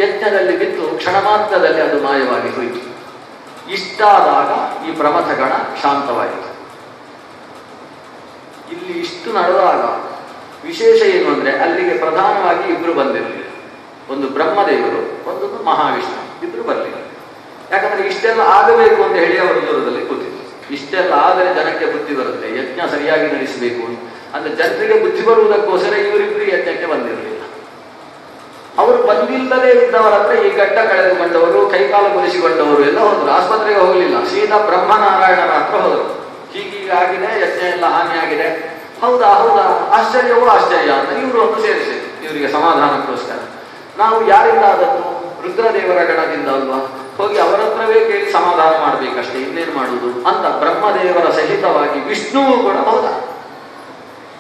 ಯಜ್ಞದಲ್ಲಿ ಬಿದ್ದು ಕ್ಷಣ ಮಾತ್ರದಲ್ಲಿ ಅದು ಮಾಯವಾಗಿ ಹೋಯಿತು. ಇಷ್ಟಾದಾಗ ಈ ಪ್ರಮಥಗಣ ಶಾಂತವಾಯಿತು. ಇಲ್ಲಿ ಇಷ್ಟು ನಡೆದಾಗ ವಿಶೇಷ ಏನು ಅಂದ್ರೆ ಅಲ್ಲಿಗೆ ಪ್ರಧಾನವಾಗಿ ಇಬ್ರು ಬಂದಿರಲಿಲ್ಲ. ಒಂದು ಬ್ರಹ್ಮದೇವರು, ಒಂದು ಮಹಾವಿಷ್ಣು, ಇಬ್ರು ಬರಲಿಲ್ಲ. ಯಾಕಂದ್ರೆ ಇಷ್ಟೆಲ್ಲ ಆಗಬೇಕು ಅಂತ ಹೇಳಿ ಅವರು ದೂರದಲ್ಲಿ ಕೂತಿದ್ರು. ಇಷ್ಟೆಲ್ಲ ಆದರೆ ಜನಕ್ಕೆ ಬುದ್ಧಿ ಬರುತ್ತೆ, ಯಜ್ಞ ಸರಿಯಾಗಿ ನಡೆಸಬೇಕು ಅಂದ್ರೆ ಜನರಿಗೆ ಬುದ್ಧಿ ಬರುವುದಕ್ಕೋಸ್ಕರ ಇವರಿಬ್ಬರು ಯಜ್ಞಕ್ಕೆ ಬಂದಿರಲಿಲ್ಲ. ಅವರು ಬಂದಿಲ್ಲದೆ ಇದ್ದವರಂದ್ರೆ ಈ ಗಡ್ಡ ಕಳೆದುಕೊಂಡವರು, ಕೈಕಾಲು ಮುರಿಸಿಕೊಂಡವರು ಎಲ್ಲ ಹೋದ್ರು. ಆಸ್ಪತ್ರೆಗೆ ಹೋಗಲಿಲ್ಲ, ಸೀದಾ ಬ್ರಹ್ಮನಾರಾಯಣರ ಹತ್ರ ಹೋದರು. ಹೀಗೀಗಾಗಿದೆ, ಯಜ್ಞ ಎಲ್ಲ ಹಾನಿಯಾಗಿದೆ. ಹೌದಾ ಹೌದಾ, ಆಶ್ಚರ್ಯವೋ ಆಶ್ಚರ್ಯ ಅಂತ ಇವರು ಒಂದು ಸೇರಿಸಿದ್ರು ಇವರಿಗೆ ಸಮಾಧಾನಕ್ಕೋಸ್ಕರ. ನಾವು ಯಾರಿಂದ ಆದದ್ದು? ರುದ್ರದೇವರ ಗಣದಿಂದ ಅಲ್ವಾ, ಹೋಗಿ ಅವರ ಹತ್ರವೇ ಕೇಳಿ ಸಮಾಧಾನ ಮಾಡಬೇಕಷ್ಟೇ, ಇನ್ನೇನು ಮಾಡುವುದು ಅಂತ ಬ್ರಹ್ಮದೇವರ ಸಹಿತವಾಗಿ ವಿಷ್ಣುವು ಕೂಡ ಹೌದಾ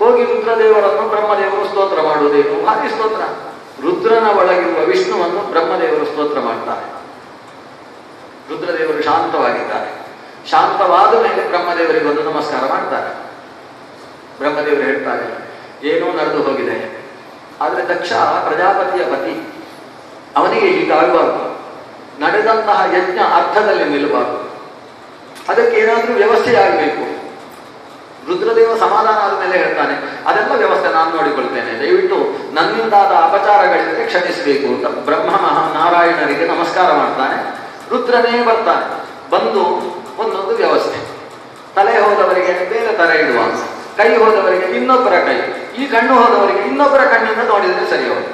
ಹೋಗಿ ರುದ್ರದೇವರನ್ನು ಬ್ರಹ್ಮದೇವರು ಸ್ತೋತ್ರ ಮಾಡುವುದೇನು? ಭಾರಿ ಸ್ತೋತ್ರ. ರುದ್ರನ ಒಳಗಿರುವ ವಿಷ್ಣುವನ್ನು ಬ್ರಹ್ಮದೇವರು ಸ್ತೋತ್ರ ಮಾಡ್ತಾರೆ. ರುದ್ರದೇವರು ಶಾಂತವಾಗಿದ್ದಾರೆ. ಶಾಂತವಾದ ಮೇಲೆ ಬ್ರಹ್ಮದೇವರಿಗೆ ಒಂದು ನಮಸ್ಕಾರ ಮಾಡ್ತಾರೆ. ಬ್ರಹ್ಮದೇವರು ಹೇಳ್ತಾರೆ, ಏನೋ ನಡೆದು ಹೋಗಿದೆ, ಆದರೆ ದಕ್ಷ ಪ್ರಜಾಪತಿಯ ಪತಿ, ಅವನಿಗೆ ಹೀಗಾಗಬಾರ್ದು. ನಡೆದಂತಹ ಯಜ್ಞ ಅರ್ಥದಲ್ಲಿ ನಿಲ್ಲಬಾರದು. ಅದಕ್ಕೆ ಏನಾದರೂ ವ್ಯವಸ್ಥೆ ಆಗಬೇಕು. ರುದ್ರದೇವ ಸಮಾಧಾನ ಆದಮೇಲೆ ಹೇಳ್ತಾನೆ, ಅದೆಲ್ಲ ವ್ಯವಸ್ಥೆ ನಾನು ನೋಡಿಕೊಳ್ತೇನೆ, ದಯವಿಟ್ಟು ನನ್ನಿಂದಾದ ಅಪಚಾರಗಳಿಗೆ ಕ್ಷಮಿಸಬೇಕು ಅಂತ ಬ್ರಹ್ಮ ನಾರಾಯಣರಿಗೆ ನಮಸ್ಕಾರ ಮಾಡ್ತಾನೆ. ರುದ್ರನೇ ಬರ್ತಾನೆ. ಬಂದು ಒಂದೊಂದು ವ್ಯವಸ್ಥೆ. ತಲೆ ಹೋದವರಿಗೆ ಬೇರೆ ತರ ಇಡುವ, ಕೈ ಹೋದವರಿಗೆ ಇನ್ನೊಬ್ಬರ ಕೈ, ಈ ಕಣ್ಣು ಹೋದವರಿಗೆ ಇನ್ನೊಬ್ಬರ ಕಣ್ಣಿಂದ ನೋಡಿದ್ರೆ ಸರಿ ಹೋಗಿ.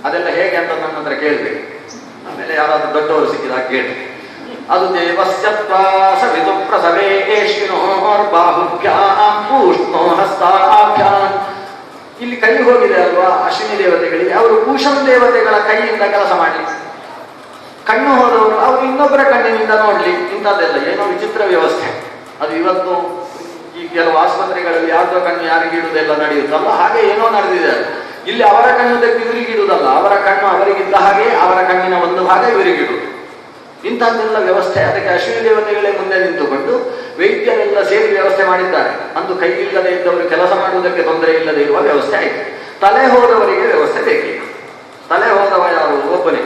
ಅದೆಲ್ಲ ಹೇಗೆ ಅಂತ ನನ್ನ ಹತ್ರ ಕೇಳಬೇಕು. ಆಮೇಲೆ ಯಾರಾದ್ರೂ ದೊಡ್ಡವರು ಸಿಕ್ಕಿದಾಗ ಕೇಳಿ. ಅದು ದೇವಸ್ಯತ್ವ ಸವಿತು ಪ್ರಸವೇಶ್ವಿನೋರ್ಬಾಹುಭ್ಯಾಪೂಷ್ಣೋ ಹಸ್ತಾಭ್ಯಾನ್. ಇಲ್ಲಿ ಕೈ ಹೋಗಿದೆ ಅಲ್ವಾ ಅಶ್ವಿನಿ ದೇವತೆಗಳಿಗೆ, ಅವರು ಪೂಷಂ ದೇವತೆಗಳ ಕೈಯಿಂದ ಕೆಲಸ ಮಾಡಿ. ಕಣ್ಣು ಹೋದವರು ಅವರು ಇನ್ನೊಬ್ಬರ ಕಣ್ಣಿನಿಂದ ನೋಡ್ಲಿ. ಇಂಥದ್ದೆಲ್ಲ ಏನೋ ವಿಚಿತ್ರ ವ್ಯವಸ್ಥೆ. ಅದು ಇವತ್ತು ಈ ಕೆಲವು ಆಸ್ಪತ್ರೆಗಳಲ್ಲಿ ಯಾರ್ದೋ ಕಣ್ಣು ಯಾರಿಗೆ ಇಡುವುದೆಲ್ಲ ನಡೆಯುತ್ತಲ್ಲ, ಹಾಗೆ ಏನೋ ನಡೆದಿದೆ. ಇಲ್ಲಿ ಅವರ ಕಣ್ಣು ತೆಗೆದು ಇವರಿಗಿಡುವುದಲ್ಲ, ಅವರ ಕಣ್ಣು ಅವರಿಗಿದ್ದ ಹಾಗೆ ಅವರ ಕಣ್ಣಿನ ಒಂದು ಭಾಗ ಇವರಿಗಿಡುವುದು. ಇಂಥದ್ದೆಲ್ಲ ವ್ಯವಸ್ಥೆ. ಅದಕ್ಕೆ ಅಶ್ವಿನಿ ದೇವತೆಗಳೇ ಮುಂದೆ ನಿಂತುಕೊಂಡು ವೈದ್ಯರೆಲ್ಲ ಸೇರಿ ವ್ಯವಸ್ಥೆ ಮಾಡಿದ್ದಾರೆ. ಅಂದು ಕೈ ಇಲ್ಲದೆ ಇದ್ದವರು ಕೆಲಸ ಮಾಡುವುದಕ್ಕೆ ತೊಂದರೆ ಇಲ್ಲದೆ ಇರುವ ವ್ಯವಸ್ಥೆ ಆಯಿತು. ತಲೆ ಹೋದವರಿಗೆ ವ್ಯವಸ್ಥೆ ಬೇಕಿಲ್ಲ. ತಲೆ ಹೋದವ ಯಾರು? ಒಬ್ಬನೇ,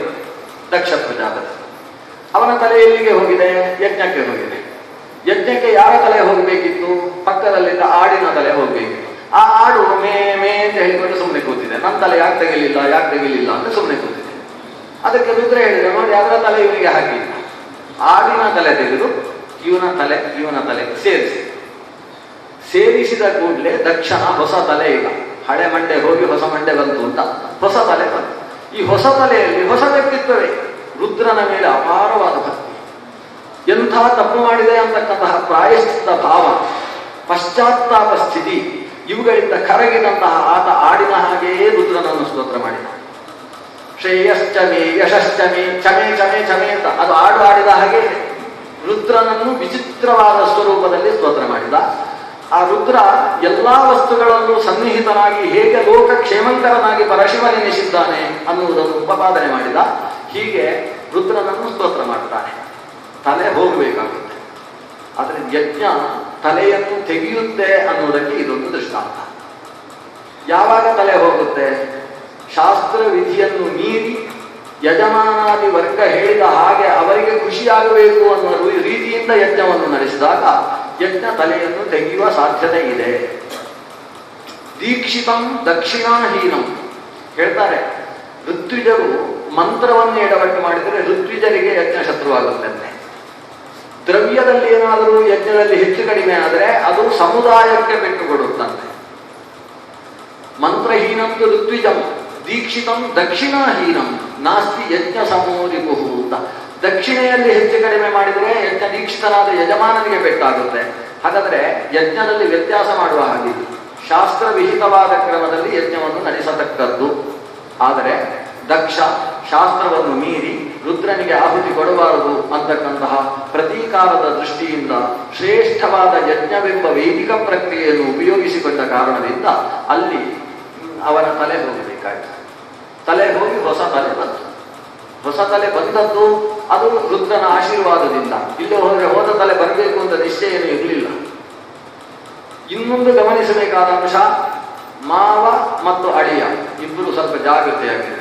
ದಕ್ಷ ಪ್ರಜಾಪತಿ. ಅವನ ತಲೆ ಎಲ್ಲಿಗೆ ಹೋಗಿದೆ? ಯಜ್ಞಕ್ಕೆ ಹೋಗಿದೆ. ಯಜ್ಞಕ್ಕೆ ಯಾರ ತಲೆ ಹೋಗಬೇಕಿತ್ತು? ಪಕ್ಕದಲ್ಲಿದ್ದ ಆಡಿನ ತಲೆ ಹೋಗಬೇಕಿತ್ತು. ಆ ಆಡು ಮೇ ಮೇ ಅಂತ ಹೇಳಿಕೊಂಡು ಸುಮ್ಮನೆ ಕೂತಿದೆ. ನನ್ನ ತಲೆ ಯಾಕೆ ತೆಗಿಲಿಲ್ಲ ಅಂತ ಸುಮ್ಮನೆ ಕೂತಿದೆ. ಅದಕ್ಕೆ ರುದ್ರ ಹೇಳಿದ, ನೋಡಿ ಅದರ ತಲೆ ಇವನಿಗೆ ಹಾಕಿಲ್ಲ. ಆಡಿನ ತಲೆ ತೆಗೆದು ಇವನ ತಲೆ ಸೇರಿಸಿದ ಕೂಡಲೇ ದಕ್ಷನ ಹೊಸ ತಲೆ ಇಲ್ಲ. ಹಳೆ ಮಂಡೆ ಹೋಗಿ ಹೊಸ ಮಂಡೆ ಬಂತು ಅಂತ ಹೊಸ ತಲೆ ಬಂತು. ಈ ಹೊಸ ತಲೆಯಲ್ಲಿ ಹೊಸ ವ್ಯಕ್ತಿತ್ವವೇ. ರುದ್ರನ ಮೇಲೆ ಅಪಾರವಾದ ಭಕ್ತಿ. ಎಂಥ ತಪ್ಪು ಮಾಡಿದೆ ಅಂತಕ್ಕಂತಹ ಪ್ರಾಯಶ್ಚಿತ್ತ ಭಾವ, ಪಶ್ಚಾತ್ತಾಪ ಸ್ಥಿತಿ ಇವುಗಳಿಂದ ಕರಗಿದಂತಹ ಆತ ಆಡಿನ ಹಾಗೆಯೇ ರುದ್ರನನ್ನು ಸ್ತೋತ್ರ ಮಾಡಿದ. ಶ್ರೇಯಶ್ಚಮೆ ಯಶಶ್ಚಮೆ ಚಮೆ ಚಮೆ ಚಮೆ ಅಂತ ಅದು ಆಡಿದ ಹಾಗೆ ರುದ್ರನನ್ನು ವಿಚಿತ್ರವಾದ ಸ್ವರೂಪದಲ್ಲಿ ಸ್ತೋತ್ರ ಮಾಡಿದ. ಆ ರುದ್ರ ಎಲ್ಲಾ ವಸ್ತುಗಳಲ್ಲೂ ಸನ್ನಿಹಿತನಾಗಿ ಹೇಗೆ ಲೋಕ ಕ್ಷೇಮಂಕರನಾಗಿ ಪರಶಿವನೆನಿಸಿದ್ದಾನೆ ಅನ್ನುವುದನ್ನು ಉಪಪಾದನೆ ಮಾಡಿದ. ಹೀಗೆ ರುದ್ರನನ್ನು ಸ್ತೋತ್ರ ಮಾಡ್ತಾನೆ. ತಲೆ ಹೋಗಬೇಕಾಗುತ್ತೆ, ಆದರೆ ಯಜ್ಞ ತಲೆಯನ್ನು ತೆಗೆಯುತ್ತೆ ಅನ್ನುವುದಕ್ಕೆ ಇದೊಂದು ದೃಷ್ಟಾಂತ. ಯಾವಾಗ ತಲೆ ಹೋಗುತ್ತೆ? ಶಾಸ್ತ್ರ ವಿಧಿಯನ್ನು ಮೀರಿ ಯಜಮಾನಾದಿ ವರ್ಗ ಹೇಳಿದ ಹಾಗೆ ಅವರಿಗೆ ಖುಷಿಯಾಗಬೇಕು ಅನ್ನುವ ರೀತಿಯಿಂದ ಯಜ್ಞವನ್ನು ನಡೆಸಿದಾಗ ಯಜ್ಞ ತಲೆಯನ್ನು ತೆಗೆಯುವ ಸಾಧ್ಯತೆ ಇದೆ. ದೀಕ್ಷಿತಂ ದಕ್ಷಿಣಾಹೀನಂ ಹೇಳ್ತಾರೆ. ಋತ್ವಿಜರು ಮಂತ್ರವನ್ನು ಎಡವಟ್ಟು ಮಾಡಿದರೆ ಋತ್ವಿಜರಿಗೆ ಯಜ್ಞ ಶತ್ರುವಾಗುತ್ತಂತೆ. ದ್ರವ್ಯದಲ್ಲಿ ಏನಾದರೂ ಯಜ್ಞದಲ್ಲಿ ಹೆಚ್ಚು ಕಡಿಮೆ ಆದರೆ ಅದು ಸಮುದಾಯಕ್ಕೆ ಪೆಟ್ಟು ಕೊಡುತ್ತಂತೆ. ಮಂತ್ರಹೀನಂತು ಋತ್ವಿಜಂ ದೀಕ್ಷಿತಂ ದಕ್ಷಿಣಾಹೀನಂ ನಾಸ್ತಿ ಯಜ್ಞ ಸಮೋರಿಪು ಅಂತ. ದಕ್ಷಿಣೆಯಲ್ಲಿ ಹೆಚ್ಚು ಕಡಿಮೆ ಮಾಡಿದರೆ ಯಜ್ಞ ದೀಕ್ಷಿತನಾದ ಯಜಮಾನನಿಗೆ ಪೆಟ್ಟಾಗುತ್ತೆ. ಹಾಗಾದರೆ ಯಜ್ಞದಲ್ಲಿ ವ್ಯತ್ಯಾಸ ಮಾಡುವ ಹಾಗಿಲ್ಲ. ಶಾಸ್ತ್ರ ವಿಹಿತವಾದ ಕ್ರಮದಲ್ಲಿ ಯಜ್ಞವನ್ನು ನಡೆಸತಕ್ಕದ್ದು. ಆದರೆ ದಕ್ಷ ಶಾಸ್ತ್ರವನ್ನು ಮೀರಿ ರುದ್ರನಿಗೆ ಆಹುತಿ ಕೊಡಬಾರದು ಅಂತಕ್ಕಂತಹ ಪ್ರತೀಕಾರದ ದೃಷ್ಟಿಯಿಂದ ಶ್ರೇಷ್ಠವಾದ ಯಜ್ಞವೆಂಬ ವೈದಿಕ ಪ್ರಕ್ರಿಯೆಯನ್ನು ಉಪಯೋಗಿಸಿಕೊಂಡ ಕಾರಣದಿಂದ ಅಲ್ಲಿ ಅವನ ತಲೆ ಹೋಗಬೇಕಾಯಿತು. ತಲೆ ಹೋಗಿ ಹೊಸ ತಲೆ ಬಂತು. ಹೊಸ ತಲೆ ಬಂದದ್ದು ಅದು ರುದ್ರನ ಆಶೀರ್ವಾದದಿಂದ. ಇಲ್ಲಿ ಹೋದರೆ ಹೋದ ತಲೆ ಬರಬೇಕು ಅಂತ ನಿಶ್ಚಯ ಏನೂ ಇರಲಿಲ್ಲ. ಇನ್ನೊಂದು ಗಮನಿಸಬೇಕಾದ ಅಂಶ, ಮಾವ ಮತ್ತು ಅಳಿಯ ಇಬ್ಬರು ಸ್ವಲ್ಪ ಜಾಗ್ರತೆಯಾಗಿರಬೇಕು.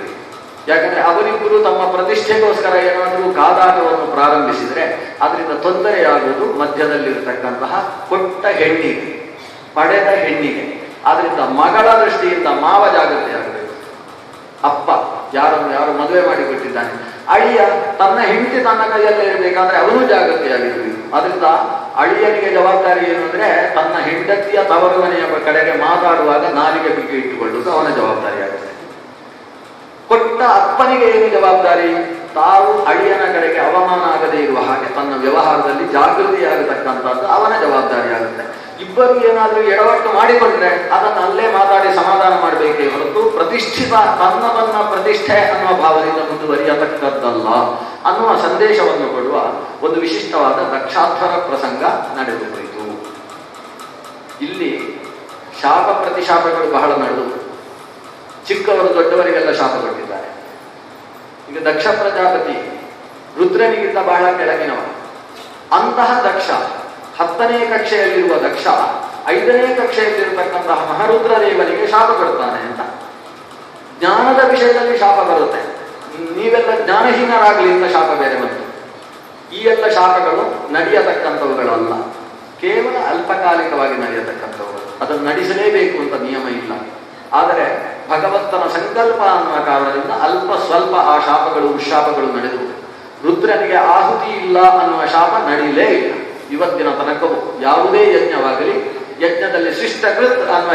ಯಾಕಂದ್ರೆ ಅವರಿಬ್ಬರು ತಮ್ಮ ಪ್ರತಿಷ್ಠೆಗೋಸ್ಕರ ಏನಾದರೂ ಕಾದಾಟವನ್ನು ಪ್ರಾರಂಭಿಸಿದರೆ ಅದರಿಂದ ತೊಂದರೆಯಾಗುವುದು ಮಧ್ಯದಲ್ಲಿರತಕ್ಕಂತಹ ಕೊಟ್ಟ ಹೆಣ್ಣಿಗೆ, ಪಡೆದ ಹೆಣ್ಣಿಗೆ. ಆದ್ರಿಂದ ಮಗಳ ದೃಷ್ಟಿಯಿಂದ ಮಾವ ಜಾಗ್ರತೆಯಾಗಬೇಕು. ಅಪ್ಪ ಯಾರು ಮದುವೆ ಮಾಡಿಕೊಟ್ಟಿದ್ದಾನೆ, ಅಳಿಯ ತನ್ನ ಹೆಂಡತಿ ತನ್ನ ಕೈಯಲ್ಲೇ ಇರಬೇಕಾದ್ರೆ ಅವನು ಜಾಗ್ರತೆಯಾಗಿರಬೇಕು. ಅದರಿಂದ ಅಳಿಯನಿಗೆ ಜವಾಬ್ದಾರಿ ಏನು ಅಂದ್ರೆ ತನ್ನ ಹೆಂಡತಿಯ ತವರು ಮನೆಯ ಕಡೆಗೆ ಮಾತಾಡುವಾಗ ನಾಲಿಗೆ ಬಿಗಿ ಇಟ್ಟುಕೊಳ್ಳುವುದು ಅವನ ಜವಾಬ್ದಾರಿಯಾಗುತ್ತೆ. ಕೊಟ್ಟ ಅಪ್ಪನಿಗೆ ಏನು ಜವಾಬ್ದಾರಿ? ತಾವು ಅಳಿಯನ ಕಡೆಗೆ ಅವಮಾನ ಆಗದೇ ಇರುವ ಹಾಗೆ ತನ್ನ ವ್ಯವಹಾರದಲ್ಲಿ ಜಾಗೃತಿಯಾಗತಕ್ಕಂಥದ್ದು ಅವನ ಜವಾಬ್ದಾರಿಯಾಗುತ್ತೆ. ಇಬ್ಬರು ಏನಾದರೂ ಎಡವಟ್ಟು ಮಾಡಿಕೊಂಡ್ರೆ ಅದನ್ನು ಅಲ್ಲೇ ಮಾತಾಡಿ ಸಮಾಧಾನ ಮಾಡಬೇಕೇ ಹೊರತು ಪ್ರತಿಷ್ಠಿತ ತನ್ನ ಪ್ರತಿಷ್ಠೆ ಅನ್ನುವ ಭಾವನೆಯಿಂದ ಮುಂದುವರಿಯತಕ್ಕದ್ದಲ್ಲ ಅನ್ನುವ ಸಂದೇಶವನ್ನು ಕೊಡುವ ಒಂದು ವಿಶಿಷ್ಟವಾದ ದಕ್ಷಾಧ್ವರ ಪ್ರಸಂಗ ನಡೆದು ಹೋಯಿತು. ಇಲ್ಲಿ ಶಾಪ ಪ್ರತಿಶಾಪಗಳು ಬಹಳ ನಡೆದು, ಚಿಕ್ಕವರು ದೊಡ್ಡವರಿಗೆಲ್ಲ ಶಾಪ ಕೊಟ್ಟಿದ್ದಾರೆ. ಈಗ ದಕ್ಷ ಪ್ರಜಾಪತಿ ರುದ್ರನಿಗಿಂತ ಬಹಳ ಕೆಳಗಿನವ. ಅಂತಹ ದಕ್ಷ 10ನೇ ಕಕ್ಷೆಯಲ್ಲಿರುವ ದಕ್ಷ 5ನೇ ಕಕ್ಷೆಯಲ್ಲಿರತಕ್ಕಂತಹ ಮಹಾರುದ್ರ ದೇವನಿಗೆ ಶಾಪ ಕೊಡ್ತಾನೆ ಅಂತ. ಜ್ಞಾನದ ವಿಷಯದಲ್ಲಿ ಶಾಪ ಬರುತ್ತೆ. ನೀವೆಲ್ಲ ಜ್ಞಾನಹೀನರಾಗಲಿ ಅಂತ ಶಾಪ ಬೇರೆ ಬಂತು. ಈ ಎಲ್ಲ ಶಾಪಗಳು ನಡೆಯತಕ್ಕಂಥವುಗಳಲ್ಲ, ಕೇವಲ ಅಲ್ಪಕಾಲಿಕವಾಗಿ ನಡೆಯತಕ್ಕಂಥವುಗಳು. ಅದನ್ನು ನಡೆಸಲೇಬೇಕು ಅಂತ ನಿಯಮ ಇಲ್ಲ. ಆದರೆ ಭಗವಂತನ ಸಂಕಲ್ಪ ಅನ್ನುವ ಕಾರಣದಿಂದ ಅಲ್ಪ ಸ್ವಲ್ಪ ಆ ಶಾಪಗಳು ಉಶಾಪಗಳು ನಡೆದು ರುದ್ರನಿಗೆ ಆಹುತಿ ಇಲ್ಲ ಅನ್ನುವ ಶಾಪ ನಡೀಲೇ ಇಲ್ಲ. ಇವತ್ತಿನ ತನಕವೂ ಯಾವುದೇ ಯಜ್ಞವಾಗಲಿ ಯಜ್ಞದಲ್ಲಿ ಶಿಷ್ಟಕೃತ್ ಅನ್ನುವ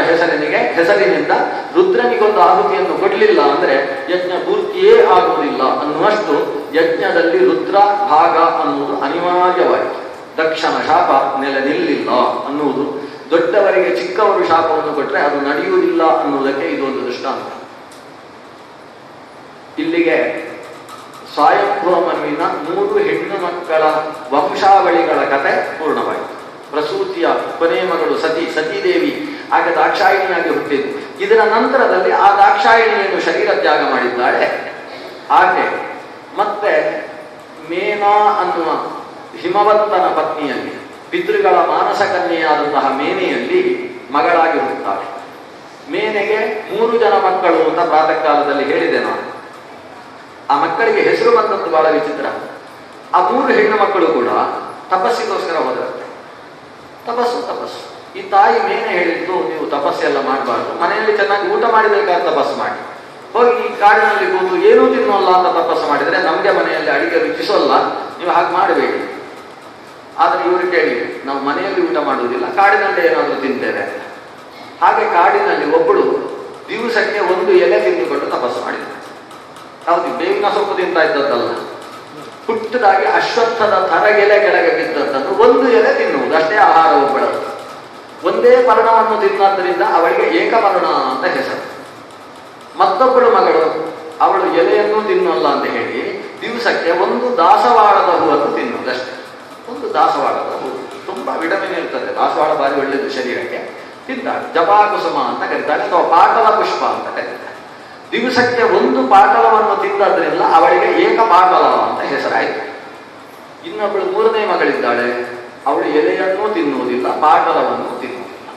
ಹೆಸರಿನಿಂದ ರುದ್ರನಿಗೊಂದು ಆಹುತಿಯನ್ನು ಕೊಡಲಿಲ್ಲ ಅಂದ್ರೆ ಯಜ್ಞ ಪೂರ್ತಿಯೇ ಆಗುವುದಿಲ್ಲ ಅನ್ನುವಷ್ಟು ಯಜ್ಞದಲ್ಲಿ ರುದ್ರ ಭಾಗ ಅನ್ನುವುದು ಅನಿವಾರ್ಯವಾಯಿತು. ದಕ್ಷನ ಶಾಪ ನೆಲೆ ನಿಲ್ಲಿಲ್ಲ ಅನ್ನುವುದು, ದೊಡ್ಡವರಿಗೆ ಚಿಕ್ಕವರು ಶಾಪವನ್ನು ಕೊಟ್ಟರೆ ಅದು ನಡೆಯುವುದಿಲ್ಲ ಅನ್ನುವುದಕ್ಕೆ ಇದೊಂದು ದೃಷ್ಟಾಂತ. ಇಲ್ಲಿಗೆ ಸ್ವಯಂಭುವ ಮನುವಿನ 3 ಹೆಣ್ಣು ಮಕ್ಕಳ ವಂಶಾವಳಿಗಳ ಕಥೆ ಪೂರ್ಣವಾಯಿತು. ಪ್ರಸೂತಿಯ ಕೊನೆಯ ಮಗಳು ಸತೀದೇವಿ ಆಗ ದಾಕ್ಷಾಯಿಣಿಯಾಗಿ ಹುಟ್ಟಿದ್ದು. ಇದರ ನಂತರದಲ್ಲಿ ಆ ದಾಕ್ಷಾಯಿಣಿಯನ್ನು ಶರೀರ ತ್ಯಾಗ ಮಾಡಿದ್ದಾಳೆ. ಆಕೆ ಮತ್ತೆ ಮೇನಾ ಅನ್ನುವ ಹಿಮವಂತನ ಪತ್ನಿಯಲ್ಲಿ ಪಿತೃಗಳ ಮಾನಸ ಕನ್ಯೆಯಾದಂತಹ ಮೇನೆಯಲ್ಲಿ ಮಗಳಾಗಿ ಹುಟ್ಟುತ್ತಾಳೆ. ಮೇನೆಗೆ 3 ಜನ ಮಕ್ಕಳು ಅಂತ ಪ್ರಾತಃ ಕಾಲದಲ್ಲಿ ಹೇಳಿದೆ ನಾನು. ಆ ಮಕ್ಕಳಿಗೆ ಹೆಸರು ಬಂದದ್ದು ಬಹಳ ವಿಚಿತ್ರ. ಆ 3 ಹೆಣ್ಣು ಮಕ್ಕಳು ಕೂಡ ತಪಸ್ಸಿಗೋಸ್ಕರ ಹೋದರಂತೆ. ತಪಸ್ಸು. ಈ ತಾಯಿ ಮೇನೆ ಹೇಳಿದ್ದು, ನೀವು ತಪಸ್ಸೆಲ್ಲ ಮಾಡಬಾರ್ದು, ಮನೆಯಲ್ಲಿ ಚೆನ್ನಾಗಿ ಊಟ ಮಾಡಿಬೇಕಾದ್ರೆ ತಪಸ್ಸು ಮಾಡಿ, ಹೋಗಿ ಈ ಕಾಡಿನಲ್ಲಿ ಕೂತು ಏನೂ ತಿನ್ನೋಲ್ಲ ಅಂತ ತಪಸ್ಸು ಮಾಡಿದರೆ ನಮಗೆ ಮನೆಯಲ್ಲಿ ಅಡಿಗೆ ರುಚಿಸೋಲ್ಲ, ನೀವು ಹಾಗೆ ಮಾಡಬೇಡಿ. ಆದರೆ ಇವರು ಕೇಳಿ, ನಾವು ಮನೆಯಲ್ಲಿ ಊಟ ಮಾಡುವುದಿಲ್ಲ, ಕಾಡಿನಲ್ಲಿ ಏನಾದರೂ ತಿಂತೇವೆ. ಹಾಗೆ ಕಾಡಿನಲ್ಲಿ ಒಬ್ಬಳು ದಿವಸಕ್ಕೆ 1 ಎಲೆ ತಿಂದುಕೊಂಡು ತಪಸ್ಸು ಮಾಡಿದ್ರು. ಹೌದು, ಬೇವಿನ ಸೊಪ್ಪು ತಿಂತಾ ಇದ್ದದ್ದಲ್ಲ, ಪುಟ್ಟದಾಗಿ ಅಶ್ವತ್ಥದ ತರಗೆಲೆ ಕೆಳಗೆ ಬಿದ್ದದ್ದನ್ನು ಒಂದು ಎಲೆ ತಿನ್ನುವುದು, ಅಷ್ಟೇ ಆಹಾರವು ಬೆಳೆದು. ಒಂದೇ ಪರ್ಣವನ್ನು ತಿನ್ನೋದ್ರಿಂದ ಅವಳಿಗೆ ಏಕಪರ್ಣ ಅಂತ ಹೆಸರು. ಮತ್ತೊಬ್ಬಳು ಮಗಳು, ಅವಳು ಎಲೆಯನ್ನು ತಿನ್ನೋಲ್ಲ ಅಂತ ಹೇಳಿ ದಿವಸಕ್ಕೆ ಒಂದು ದಾಸವಾಳದ ಹೂವನ್ನು ತಿನ್ನುವುದಷ್ಟೇ. ಒಂದು ದಾಸವಾಳದ ಹೂ ತುಂಬಾ ವಿಟಮಿನ್ ಇರ್ತದೆ, ದಾಸವಾಳ ಬಾರಿ ಒಳ್ಳೆಯದು ಶರೀರಕ್ಕೆ. ತಿಂತಾಳೆ. ಜಪಾಕುಸುಮ ಅಂತ ಕರೀತಾಳೆ, ಅಥವಾ ಪಾಟಲ ಪುಷ್ಪ ಅಂತ ಕರೀತಾರೆ. ದಿವಸಕ್ಕೆ ಒಂದು ಪಾಟಲವನ್ನು ತಿಂದದ್ರಿಂದ ಅವಳಿಗೆ ಏಕಪಾಟಲ ಅಂತ ಹೆಸರಾಯಿತು. ಇನ್ನೊಬ್ಬಳು ಮೂರನೇ ಮಗಳಿದ್ದಾಳೆ, ಅವಳು ಎಲೆಯನ್ನೂ ತಿನ್ನುವುದಿಲ್ಲ, ಪಾಟಲವನ್ನು ತಿನ್ನುವುದಿಲ್ಲ.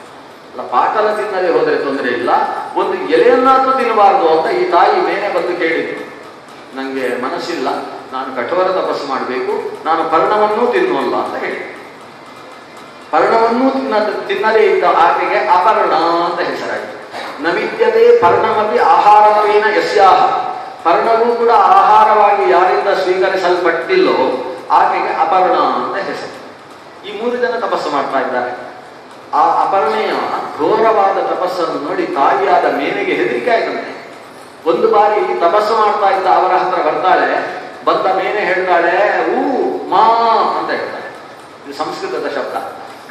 ಅಲ್ಲ, ಪಾಟಲ ತಿನ್ನದೆ ಹೋದರೆ ತೊಂದರೆ ಇಲ್ಲ, ಒಂದು ಎಲೆಯನ್ನಾದ್ರೂ ತಿನ್ನಬಾರ್ದು ಅಂತ ಈ ತಾಯಿ ಮೇಲೆ ಬಂದು ಕೇಳಿದ್ರು. ನನಗೆ ಮನಸ್ಸಿಲ್ಲ, ನಾನು ಕಠೋರ ತಪಸ್ಸು ಮಾಡಬೇಕು, ನಾನು ಪರ್ಣವನ್ನೂ ತಿನ್ನುವಲ್ಲ ಅಂತ ಹೇಳಿ. ಪರ್ಣವನ್ನೂ ತಿನ್ನದೇ ಇದ್ದ ಆಕೆಗೆ ಅಪರ್ಣ ಅಂತ ಹೆಸರಾಯಿತು. ನವಿದ್ಯತೆ ಪರ್ಣಮಪಿ ಆಹಾರವೇನ ಯಸ್ಯಾಹ, ಪರ್ಣವೂ ಕೂಡ ಆಹಾರವಾಗಿ ಯಾರಿಂದ ಸ್ವೀಕರಿಸಲ್ಪಟ್ಟಿಲ್ಲೋ ಆಕೆಗೆ ಅಪರ್ಣ ಅಂತ ಹೆಸರು. ಈ 3 ಜನ ತಪಸ್ಸು ಮಾಡ್ತಾ ಇದ್ದಾರೆ. ಆ ಅಪರ್ಣೆಯ ಘೋರವಾದ ತಪಸ್ಸನ್ನು ನೋಡಿ ತಾಯಿಯಾದ ಮೇನೆಗೆ ಹೆದರಿಕೆ ಆಯ್ತಂತೆ. ಒಂದು ಬಾರಿ ತಪಸ್ಸು ಮಾಡ್ತಾ ಇದ್ದ ಅವರ ಹತ್ರ ಬರ್ತಾಳೆ. ಬಂದ ಮೇಲೆ ಹೇಳ್ತಾಳೆ, ಊ ಮಾ ಅಂತ ಹೇಳ್ತಾಳೆ. ಇದು ಸಂಸ್ಕೃತದ ಶಬ್ದ.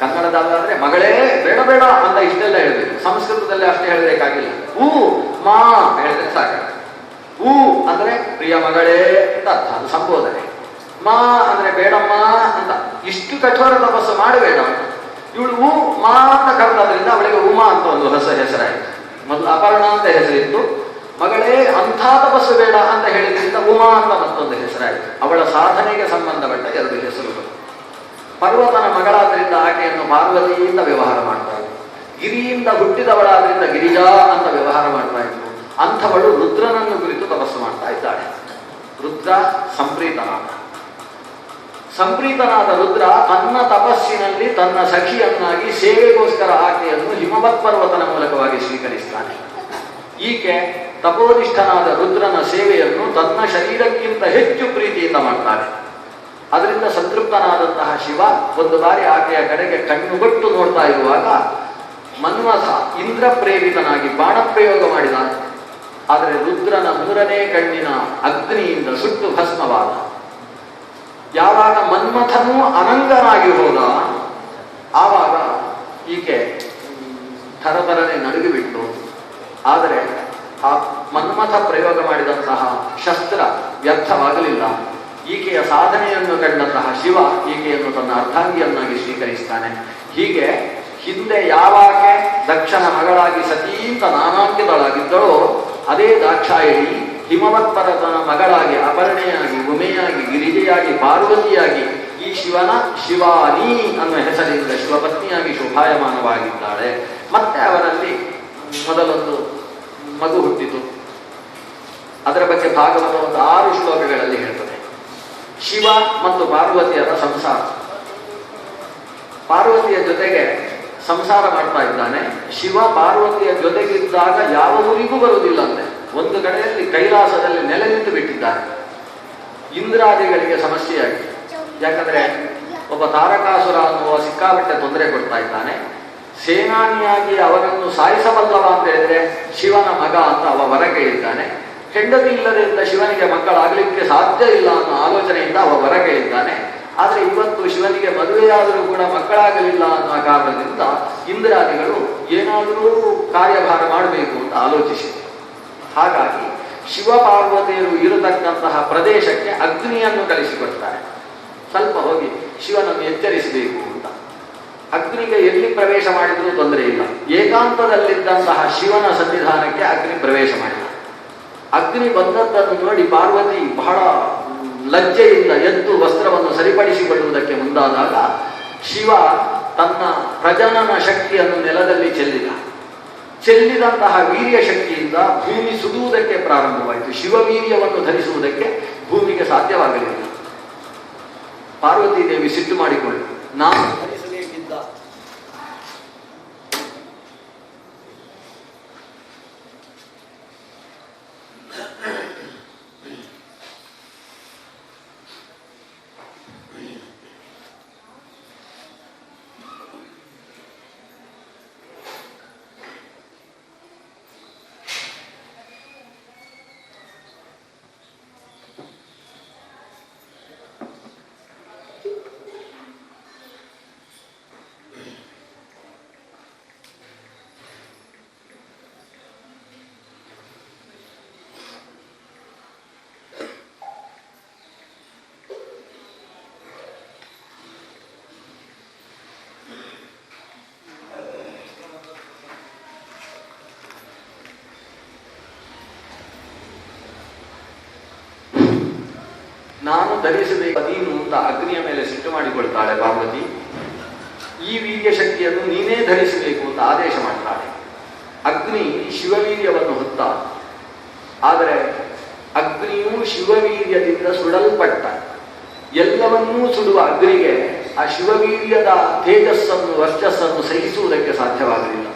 ಕನ್ನಡದಲ್ಲಾದ್ರೆ ಮಗಳೇ ಬೇಡ ಬೇಡ ಅಂತ ಇಷ್ಟೆಲ್ಲ ಹೇಳ್ಬೇಕು, ಸಂಸ್ಕೃತದಲ್ಲಿ ಅಷ್ಟೇ ಹೇಳಬೇಕಾಗಿಲ್ಲ. ಊ ಮಾ ಹೇಳಿದ್ರೆ ಸಾಕ. ಊ ಅಂದ್ರೆ ಪ್ರಿಯ ಮಗಳೇ ಅಂತ ಅರ್ಥ, ಅದು ಸಂಬೋಧನೆ. ಮಾ ಅಂದ್ರೆ ಬೇಡಮ್ಮ ಅಂತ. ಇಷ್ಟು ಕಠೋರ ತಪಸ್ಸು ಮಾಡಬೇಡ ಅಂತ. ಇವಳು ಊ ಮಾ ಅಂತ ಕರೆದ್ರಿಂದ ಅವಳಿಗೆ ಉಮಾ ಅಂತ ಒಂದು ಹೊಸ ಹೆಸರಾಯಿತು. ಮೊದಲು ಅಪರ್ಣ ಅಂತ ಹೆಸರಿತ್ತು, ಮಗಳೇ ಅಂಥ ತಪಸ್ಸು ಬೇಡ ಅಂತ ಹೇಳಿದ್ರಿಂದ ಉಮಾ ಅಂತ ಮತ್ತೊಂದು ಹೆಸರಾಯಿತು. ಅವಳ ಸಾಧನೆಗೆ ಸಂಬಂಧಪಟ್ಟ 2 ಹೆಸರುಗಳು. ಪರ್ವತನ ಮಗಳಾದ್ರಿಂದ ಆಕೆಯನ್ನು ಪಾರ್ವತಿ ಅಂತ ವ್ಯವಹಾರ ಮಾಡ್ತಾ ಇದ್ರು. ಗಿರಿಯಿಂದ ಹುಟ್ಟಿದವಳಾದ್ರಿಂದ ಗಿರಿಜಾ ಅಂತ ವ್ಯವಹಾರ ಮಾಡ್ತಾ ಇದ್ರು. ಅಂಥವಳು ರುದ್ರನನ್ನು ಕುರಿತು ತಪಸ್ಸು ಮಾಡ್ತಾ ಇದ್ದಾಳೆ. ರುದ್ರ ಸಂಪ್ರೀತನಾದ ರುದ್ರ ತನ್ನ ತಪಸ್ಸಿನಲ್ಲಿ ತನ್ನ ಸಖಿಯನ್ನಾಗಿ ಸೇವೆಗೋಸ್ಕರ ಆಕೆಯನ್ನು ಹಿಮವತ್ ಪರ್ವತನ ಮೂಲಕವಾಗಿ ಸ್ವೀಕರಿಸ್ತಾನೆ. ಈಕೆ ತಪೋನಿಷ್ಠನಾದ ರುದ್ರನ ಸೇವೆಯನ್ನು ತನ್ನ ಶರೀರಕ್ಕಿಂತ ಹೆಚ್ಚು ಪ್ರೀತಿಯಿಂದ ಮಾಡ್ತಾಳೆ. ಅದರಿಂದ ಸಂತೃಪ್ತನಾದಂತಹ ಶಿವ ಒಂದು ಬಾರಿ ಆಕೆಯ ಕಡೆಗೆ ಕಣ್ಣುಗೊಟ್ಟು ನೋಡ್ತಾ ಇರುವಾಗ ಮನ್ಮಥ ಇಂದ್ರ ಪ್ರೇರಿತನಾಗಿ ಬಾಣಪ್ರಯೋಗ ಮಾಡಿದಾನೆ. ಆದರೆ ರುದ್ರನ 3ನೇ ಕಣ್ಣಿನ ಅಗ್ನಿಯಿಂದ ಸುಟ್ಟು ಭಸ್ಮವಾದ. ಯಾವಾಗ ಮನ್ಮಥನೂ ಅನಂಗನಾಗಿ ಹೋದ, ಆವಾಗ ಈಕೆ ಥರಥರನೆ ನಡುಗಿಬಿಟ್ಟು. ಆದರೆ ಆ ಮನ್ಮಥ ಪ್ರಯೋಗ ಮಾಡಿದಂತಹ ಶಸ್ತ್ರ ವ್ಯರ್ಥವಾಗಲಿಲ್ಲ. ಈಕೆಯ ಸಾಧನೆಯನ್ನು ಕಂಡಂತಹ ಶಿವ ಈಕೆಯನ್ನು ತನ್ನ ಅರ್ಧಾಂಗಿಯನ್ನಾಗಿ ಸ್ವೀಕರಿಸ್ತಾನೆ. ಹೀಗೆ ಹಿಂದೆ ಯಾವಾಕೆ ದಕ್ಷನ ಮಗಳಾಗಿ ಸತೀಂತ ನಾನಾಂಕಿತಳಾಗಿದ್ದಳೋ ಅದೇ ದಾಕ್ಷಾಯಿಣಿ ಹಿಮವತ್ ಪರ್ವತನ ಮಗಳಾಗಿ ಅಪರ್ಣೆಯಾಗಿ ಉಮೆಯಾಗಿ ಗಿರಿಜೆಯಾಗಿ ಪಾರ್ವತಿಯಾಗಿ ಈ ಶಿವನ ಶಿವಾನಿ ಅನ್ನುವ ಹೆಸರಿನಿಂದ ಶಿವಪತ್ನಿಯಾಗಿ ಶೋಭಾಯಮಾನವಾಗಿದ್ದಾಳೆ. ಮತ್ತೆ ಅವರಲ್ಲಿ ಮೊದಲೊಂದು ಮಗು ಹುಟ್ಟಿತು. ಅದರ ಬಗ್ಗೆ ಭಾಗವತ ಒಂದು 6 ಶ್ಲೋಕಗಳಲ್ಲಿ ಹೇಳ್ತದೆ. ಶಿವ ಮತ್ತು ಪಾರ್ವತಿಯರ ಸಂಸಾರ. ಪಾರ್ವತಿಯ ಜೊತೆಗೆ ಸಂಸಾರ ಮಾಡ್ತಾ ಇದ್ದಾನೆ. ಶಿವ ಪಾರ್ವತಿಯ ಜೊತೆಗಿದ್ದಾಗ ಯಾವ ಊರಿಗೂ ಬರುವುದಿಲ್ಲಂತೆ. ಒಂದು ಕಡೆಯಲ್ಲಿ ಕೈಲಾಸದಲ್ಲಿ ನೆಲೆ ನಿಂತು ಬಿಟ್ಟಿದ್ದಾನೆ. ಇಂದ್ರಾದಿಗಳಿಗೆ ಸಮಸ್ಯೆಯಾಗಿ, ಯಾಕಂದ್ರೆ ಒಬ್ಬ ತಾರಕಾಸುರ ಅನ್ನುವ ಸಿಕ್ಕಾಪಟ್ಟೆ ತೊಂದರೆ ಕೊಡ್ತಾ ಇದ್ದಾನೆ. ಸೇನಾನಿಯಾಗಿ ಅವನನ್ನು ಸಾಯಿಸಬಲ್ಲವ ಅಂತ ಹೇಳಿದ್ರೆ ಶಿವನ ಮಗ ಅಂತ ಅವ ವರ ಕೇಳಿದ್ದಾನೆ. ಹೆಂಡತಿ ಇಲ್ಲದಿಂದ ಶಿವನಿಗೆ ಮಕ್ಕಳಾಗಲಿಕ್ಕೆ ಸಾಧ್ಯ ಇಲ್ಲ ಅನ್ನೋ ಆಲೋಚನೆಯಿಂದ ಅವ ವರ ಕೇಳಿದ್ದಾನೆ. ಆದರೆ ಇವತ್ತು ಶಿವನಿಗೆ ಮದುವೆಯಾದರೂ ಕೂಡ ಮಕ್ಕಳಾಗಲಿಲ್ಲ ಅನ್ನೋ ಕಾರಣದಿಂದ ಇಂದ್ರಾದಿಗಳು ಏನಾದರೂ ಕಾರ್ಯಭಾರ ಮಾಡಬೇಕು ಅಂತ ಆಲೋಚಿಸಿದರು. ಹಾಗಾಗಿ ಶಿವ ಪಾರ್ವತಿಯರು ಇರತಕ್ಕಂತಹ ಪ್ರದೇಶಕ್ಕೆ ಅಗ್ನಿಯನ್ನು ಕಳಿಸಿಕೊಡ್ತಾರೆ. ಸ್ವಲ್ಪ ಹೋಗಿ ಶಿವನನ್ನು ಎಚ್ಚರಿಸಬೇಕು ಅಂತ. ಅಗ್ನಿಗೆ ಎಲ್ಲಿ ಪ್ರವೇಶ ಮಾಡಿದ್ರೂ ತೊಂದರೆ ಇಲ್ಲ. ಏಕಾಂತದಲ್ಲಿದ್ದಂತಹ ಶಿವನ ಸನ್ನಿಧಾನಕ್ಕೆ ಅಗ್ನಿ ಪ್ರವೇಶ ಮಾಡಿದ. ಅಗ್ನಿ ಬಂದದ್ದನ್ನು ನೋಡಿ ಪಾರ್ವತಿ ಬಹಳ ಲಜ್ಜೆಯಿಂದ ಎದ್ದು ವಸ್ತ್ರವನ್ನು ಸರಿಪಡಿಸಿಕೊಳ್ಳುವುದಕ್ಕೆ ಮುಂದಾದಾಗ ಶಿವ ತನ್ನ ಪ್ರಜನನ ಶಕ್ತಿಯನ್ನು ನೆಲದಲ್ಲಿ ಚೆಲ್ಲಿದಂತಹ ವೀರ್ಯ ಶಕ್ತಿಯಿಂದ ಭೂಮಿ ಸುಡುವುದಕ್ಕೆ ಪ್ರಾರಂಭವಾಯಿತು. ಶಿವವೀರ್ಯವನ್ನು ಧರಿಸುವುದಕ್ಕೆ ಭೂಮಿಗೆ ಸಾಧ್ಯವಾಗಲಿಲ್ಲ. ಪಾರ್ವತಿ ದೇವಿ ಸಿಟ್ಟು ಮಾಡಿಕೊಂಡು ನಾನು ಧರಿಸಬೇಕಿದ್ದ ನಾನು ಧರಿಸಬೇಕು ನೀನು ಅಂತ ಅಗ್ನಿಯ ಮೇಲೆ ಸಿಟ್ಟು ಮಾಡಿಕೊಳ್ತಾಳೆ ಪಾರ್ವತಿ. ಈ ವೀರ್ಯ ಶಕ್ತಿಯನ್ನು ನೀನೇ ಧರಿಸಬೇಕು ಅಂತ ಆದೇಶ ಮಾಡ್ತಾಳೆ. ಅಗ್ನಿ ಶಿವವೀರ್ಯವನ್ನು ಹೊತ್ತ, ಆದರೆ ಅಗ್ನಿಯು ಶಿವವೀರ್ಯದಿಂದ ಸುಡಲ್ಪಟ್ಟ. ಎಲ್ಲವನ್ನೂ ಸುಡುವ ಅಗ್ನಿಗೆ ಆ ಶಿವವೀರ್ಯದ ತೇಜಸ್ಸನ್ನು ವರ್ಚಸ್ಸನ್ನು ಸಹಿಸುವುದಕ್ಕೆ ಸಾಧ್ಯವಾಗಲಿಲ್ಲ.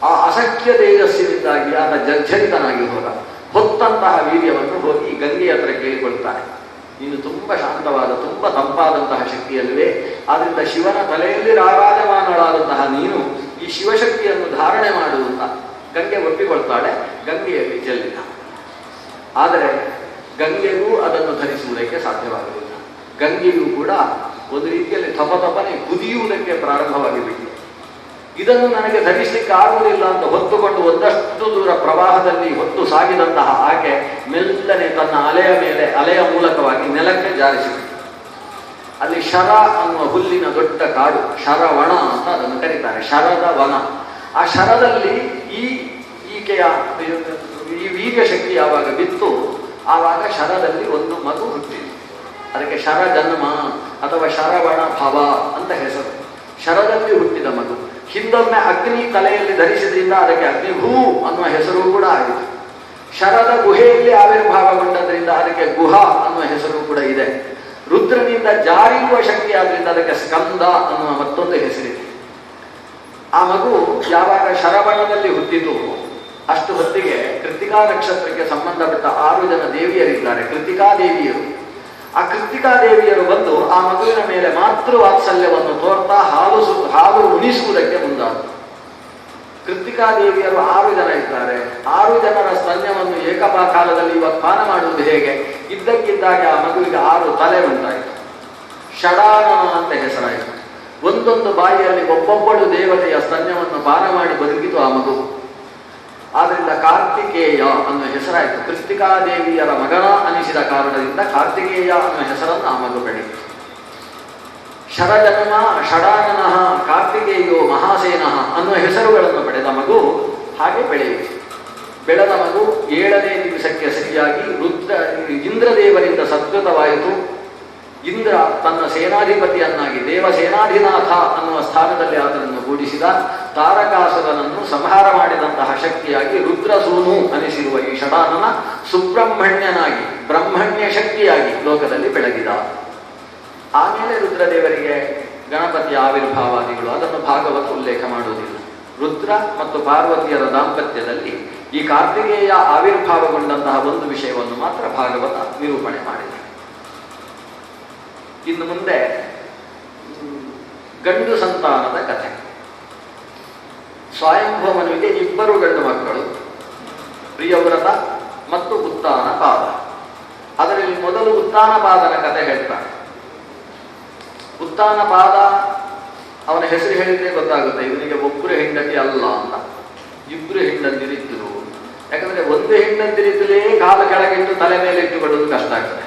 ಆ ಅಸಖ್ಯ ತೇಜಸ್ಸಿನಿಂದಾಗಿ ಆತ ಜರ್ಜರಿತನಾಗಿ ಹೋದ. ಹೊತ್ತಂತಹ ವೀರ್ಯವನ್ನು ಹೋಗಿ ಗಂಗೆಯ ಹತ್ರ ಕೇಳಿಕೊಳ್ತಾನೆ, ನೀನು ತುಂಬ ಶಾಂತವಾದ ತುಂಬ ತಂಪಾದಂತಹ ಶಕ್ತಿಯಲ್ಲವೇ, ಆದ್ದರಿಂದ ಶಿವನ ತಲೆಯಲ್ಲಿ ರಾರಾಜಮಾನಳಾದಂತಹ ನೀನು ಈ ಶಿವಶಕ್ತಿಯನ್ನು ಧಾರಣೆ ಮಾಡುವಂತ ಗಂಗೆ ಒಪ್ಪಿಕೊಳ್ತಾಳೆ. ಗಂಗೆಯಲ್ಲಿ ಚೆಲ್ಲಿದ. ಆದರೆ ಗಂಗೆಗೂ ಅದನ್ನು ಧರಿಸುವುದಕ್ಕೆ ಸಾಧ್ಯವಾಗಲಿಲ್ಲ. ಗಂಗೆಯೂ ಕೂಡ ಒಂದು ರೀತಿಯಲ್ಲಿ ತಪನೆ ಕುದಿಯುವುದಕ್ಕೆ ಪ್ರಾರಂಭವಾಗಿ ಬಿಟ್ಟು, ಇದನ್ನು ನನಗೆ ಧರಿಸಲಿಕ್ಕೆ ಆಗುವುದಿಲ್ಲ ಅಂತ ಹೊತ್ತುಕೊಂಡು ಒಂದಷ್ಟು ದೂರ ಪ್ರವಾಹದಲ್ಲಿ ಹೊತ್ತು ಸಾಗಿದಂತಹ ಆಕೆ ಮೆಲ್ಲನೆ ತನ್ನ ಅಲೆಯ ಮೂಲಕವಾಗಿ ನೆಲಕ್ಕೆ ಜಾರಿಸಿಬಿಟ್ಟು, ಅಲ್ಲಿ ಶರ ಅನ್ನುವ ಹುಲ್ಲಿನ ದೊಡ್ಡ ಕಾಡು, ಶರವಣ ಅಂತ ಅದನ್ನು ಕರೀತಾರೆ, ಶರದ ವನ. ಆ ಶರದಲ್ಲಿ ಈಕೆಯ ಈ ವೀರ್ಯ ಶಕ್ತಿ ಯಾವಾಗ ಬಿತ್ತು ಆವಾಗ ಶರದಲ್ಲಿ ಒಂದು ಮಗು ಹುಟ್ಟಿತು. ಅದಕ್ಕೆ ಶರ ಜನ್ಮ ಅಥವಾ ಶರವಣ ಭವ ಅಂತ ಹೆಸರು. ಶರದಲ್ಲಿ ಹುಟ್ಟಿದ ಮಗು. ಹಿಂದೊಮ್ಮೆ ಅಗ್ನಿ ತಲೆಯಲ್ಲಿ ಧರಿಸಿದ್ರಿಂದ ಅದಕ್ಕೆ ಅಗ್ನಿಭೂ ಅನ್ನುವ ಹೆಸರು ಕೂಡ ಆಗಿದೆ. ಶರದ ಗುಹೆಯಲ್ಲಿ ಆವಿರ್ಭಾವಗೊಂಡದ್ರಿಂದ ಅದಕ್ಕೆ ಗುಹಾ ಅನ್ನುವ ಹೆಸರು ಕೂಡ ಇದೆ. ರುದ್ರನಿಂದ ಜಾರಿಯುವ ಶಕ್ತಿ ಆದ್ರಿಂದ ಅದಕ್ಕೆ ಸ್ಕಂದ ಅನ್ನುವ ಮತ್ತೊಂದು ಹೆಸರಿದೆ. ಆ ಮಗು ಯಾವಾಗ ಶರವಣದಲ್ಲಿ ಹುಟ್ಟಿತು ಅಷ್ಟು ಹೊತ್ತಿಗೆ ಕೃತಿಕಾ ನಕ್ಷತ್ರಕ್ಕೆ ಸಂಬಂಧಪಟ್ಟ 6 ಜನ ದೇವಿಯರಿದ್ದಾರೆ, ಕೃತಿಕಾ ದೇವಿಯರು. ಆ ಕೃತಿಕಾ ದೇವಿಯರು ಬಂದು ಆ ಮಗುವಿನ ಮೇಲೆ ಮಾತೃ ವಾತ್ಸಲ್ಯವನ್ನು ತೋರ್ತಾ ಹಾಲು ಉಣಿಸುವುದಕ್ಕೆ ಮುಂದಾದರು. ಕೃತಿಕಾ ದೇವಿಯರು 6 ಜನ ಇದ್ದಾರೆ. 6 ಜನರ ಸ್ತನ್ಯವನ್ನು ಏಕಪಾಕಾಲದಲ್ಲಿ ಇವತ್ತು ಪಾನ ಮಾಡುವುದು ಹೇಗೆ? ಇದ್ದಕ್ಕಿದ್ದಾಗೆ ಆ ಮಗುವಿಗೆ 6 ತಲೆ ಉಂಟಾಯಿತು. ಷಡಾನನ ಅಂತ ಹೆಸರಾಯಿತು. ಒಂದೊಂದು ಬಾಯಿಯಲ್ಲಿ ಒಬ್ಬೊಬ್ಬಳು ದೇವತೆಯ ಸ್ತನ್ಯವನ್ನು ಪಾನ ಮಾಡಿ ಬದುಕಿತು ಆ ಮಗು. ಆದ್ರಿಂದ ಕಾರ್ತಿಕೇಯ ಅನ್ನೋ ಹೆಸರಾಯಿತು. ಕೃತಿಕಾದೇವಿಯರ ಮಗನ ಅನಿಸಿದ ಕಾರಣದಿಂದ ಕಾರ್ತಿಕೇಯ ಅನ್ನೋ ಹೆಸರನ್ನು ಆ ಮಗು ಪಡೆಯಿತು. ಶರಜನ್ಮ, ಷಡಾನನಃ, ಕಾರ್ತಿಕೇಯೋ ಮಹಾಸೇನಃ ಅನ್ನುವ ಹೆಸರುಗಳನ್ನು ಪಡೆದ ಮಗು ಹಾಗೆ ಬೆಳೆಯಿತು. ಬೆಳೆದ ಮಗು 7ನೇ ದಿವಸಕ್ಕೆ ಸರಿಯಾಗಿ ಇಂದ್ರದೇವರಿಂದ ಸತ್ಕೃತವಾಯಿತು. ಇಂದ್ರ ತನ್ನ ಸೇನಾಧಿಪತಿಯನ್ನಾಗಿ ದೇವಸೇನಾಧಿನಾಥ ಅನ್ನುವ ಸ್ಥಾನದಲ್ಲಿ ಆತನನ್ನು ಗೂಡಿಸಿದ. ತಾರಕಾಸುರನನ್ನು ಸಂಹಾರ ಮಾಡಿದಂತಹ ಶಕ್ತಿಯಾಗಿ ರುದ್ರಸೂನು ಅನಿಸಿರುವ ಈ ಷಡಾನನ ಸುಬ್ರಹ್ಮಣ್ಯನಾಗಿ ಬ್ರಹ್ಮಣ್ಯ ಶಕ್ತಿಯಾಗಿ ಲೋಕದಲ್ಲಿ ಬೆಳಗಿದ. ಆಮೇಲೆ ರುದ್ರದೇವರಿಗೆ ಗಣಪತಿಯ ಆವಿರ್ಭಾವಾದಿಗಳು ಅದನ್ನು ಭಾಗವತ ಉಲ್ಲೇಖ ಮಾಡುವುದಿಲ್ಲ. ರುದ್ರ ಮತ್ತು ಪಾರ್ವತಿಯರ ದಾಂಪತ್ಯದಲ್ಲಿ ಈ ಕಾರ್ತಿಕೇಯ ಆವಿರ್ಭಾವಗೊಂಡಂತಹ ಒಂದು ವಿಷಯವನ್ನು ಮಾತ್ರ ಭಾಗವತ ನಿರೂಪಣೆ ಮಾಡಿದೆ. ಇನ್ನು ಮುಂದೆ ಗಂಡು ಸಂತಾನದ ಕಥೆ. ಸ್ವಯಂಭೂಮನಿಗೆ 2 ಗಂಡು ಮಕ್ಕಳು, ಪ್ರಿಯವ್ರತ ಮತ್ತು ಉತ್ತಾನಪಾದ. ಅದರಲ್ಲಿ ಮೊದಲು ಉತ್ತಾನಪಾದನ ಕಥೆ ಹೇಳ್ತಾನೆ. ಉತ್ತಾನಪಾದ ಅವನ ಹೆಸರು ಹೇಳಿದ್ರೆ ಗೊತ್ತಾಗುತ್ತೆ ಇವನಿಗೆ ಒಬ್ಬರು ಹೆಂಡತಿ ಅಲ್ಲ ಅಂತ. 2 ಹೆಂಡಂದಿರಿದ್ದರು. ಯಾಕಂದ್ರೆ ಒಂದು ಹೆಂಡಂದಿರಿದ್ದಲೇ ಕಾಲು ಕೆಳಗಿಟ್ಟು ತಲೆ ಮೇಲೆ ಇಟ್ಟುಕೊಳ್ಳೋದು ಕಷ್ಟ ಆಗ್ತದೆ.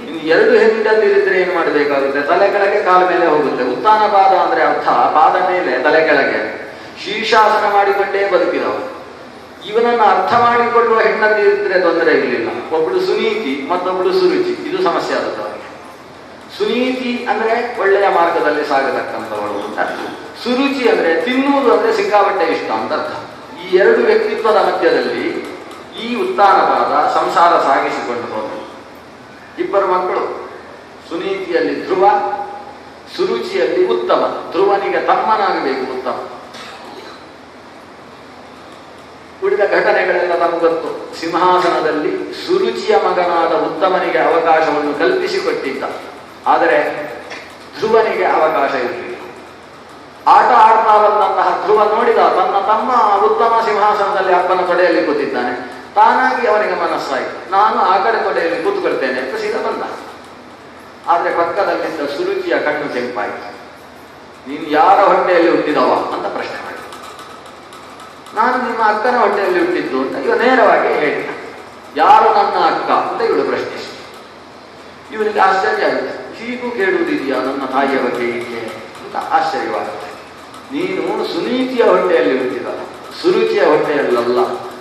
ಇನ್ನು 2 ಹೆಂಡಂದಿರಿದ್ರೆ ಏನು ಮಾಡಬೇಕಾಗುತ್ತೆ? ತಲೆ ಕೆಳಗೆ ಕಾಲ ಮೇಲೆ ಹೋಗುತ್ತೆ. ಉತ್ತಾನಪಾದ ಅಂದ್ರೆ ಅರ್ಥ ಪಾದ ಮೇಲೆ ತಲೆ ಕೆಳಗೆ ಶೀರ್ಷಾಸನ ಮಾಡಿಕೊಂಡೇ ಬದುಕಿದವರು. ಇವನನ್ನು ಅರ್ಥ ಮಾಡಿಕೊಳ್ಳುವ ಹೆಣ್ಣಂದಿರಿದ್ರೆ ತೊಂದರೆ ಇರಲಿಲ್ಲ. ಒಬ್ಬಳು ಸುನೀತಿ ಮತ್ತೊಬ್ಬಳು ಸುರುಚಿ, ಇದು ಸಮಸ್ಯೆ ಆಗುತ್ತೆ ಅವರಿಗೆ. ಸುನೀತಿ ಅಂದ್ರೆ ಒಳ್ಳೆಯ ಮಾರ್ಗದಲ್ಲಿ ಸಾಗತಕ್ಕಂಥವಳು ಅಂತ ಅರ್ಥ. ಸುರುಚಿ ಅಂದ್ರೆ ತಿನ್ನುವುದು ಅಂದ್ರೆ ಸಿಕ್ಕಾಪಟ್ಟೆ ಇಷ್ಟ ಅಂತ ಅರ್ಥ. ಈ 2 ವ್ಯಕ್ತಿತ್ವದ ಮಧ್ಯದಲ್ಲಿ ಈ ಉತ್ತಾನಪಾದ ಸಂಸಾರ ಸಾಗಿಸಿಕೊಂಡು ಹೋದರು. 2 ಮಕ್ಕಳು, ಸುನೀತಿಯಲ್ಲಿ ಧ್ರುವ, ಸುರುಚಿಯಲ್ಲಿ ಉತ್ತಮ. ಧ್ರುವನಿಗೆ ತಮ್ಮನಾಗಬೇಕು ಉತ್ತಮ. ಉಳಿದ ಘಟನೆಗಳೆಲ್ಲ ನಮಗೆ ಗೊತ್ತು. ಸಿಂಹಾಸನದಲ್ಲಿ ಸುರುಚಿಯ ಮಗನಾದ ಉತ್ತಮನಿಗೆ ಅವಕಾಶವನ್ನು ಕಲ್ಪಿಸಿಕೊಟ್ಟಿದ್ದ, ಆದರೆ ಧ್ರುವನಿಗೆ ಅವಕಾಶ ಇರಲಿಲ್ಲ. ಆಟ ಆಡ್ತಾ ಬಂದಂತಹ ಧ್ರುವ ನೋಡಿದ ತನ್ನ ತಮ್ಮ ಉತ್ತಮ ಸಿಂಹಾಸನದಲ್ಲಿ ಅಪ್ಪನ ತೊಡೆಯಲ್ಲಿ ಕೂತಿದ್ದಾನೆ. ತಾನಾಗಿ ಅವನಿಗೆ ಮನಸ್ಸಾಯಿತು, ನಾನು ಆ ಕಡೆ ತೊಡೆಯಲ್ಲಿ ಕೂತ್ಕೊಳ್ತೇನೆ ಅಂತ ಸೀದಾ ಬಂದ. ಆದರೆ ಪಕ್ಕದಲ್ಲಿದ್ದ ಸುರುಚಿಯ ಕಣ್ಣು ಕೆಂಪಾಯಿತು. ನೀನು ಯಾರ ಹೊಟ್ಟೆಯಲ್ಲಿ ಹುಟ್ಟಿದವ ಅಂತ ಪ್ರಶ್ನೆ ಮಾಡಿದ. ನಾನು ನಿಮ್ಮ ಅಕ್ಕನ ಹೊಟ್ಟೆಯಲ್ಲಿ ಹುಟ್ಟಿದ್ದು ಅಂತ ಇವ ನೇರವಾಗಿ ಹೇಳಿದ. ಯಾರು ನನ್ನ ಅಕ್ಕ ಅಂತ ಇವಳು ಪ್ರಶ್ನಿಸಿ. ಇವನಿಗೆ ಆಶ್ಚರ್ಯ ಆಗುತ್ತೆ. ಹೀಗೂ ಕೇಳುವುದಿದೆಯಾ ನನ್ನ ತಾಯಿಯ ಬಗ್ಗೆ ಹೀಗೆ ಅಂತ ಆಶ್ಚರ್ಯವಾಗುತ್ತೆ. ನೀನು ಸುನೀತಿಯ ಹೊಟ್ಟೆಯಲ್ಲಿ ಹುಟ್ಟಿದ, ಸುರುಚಿಯ ಹೊಟ್ಟೆಯಲ್ಲ.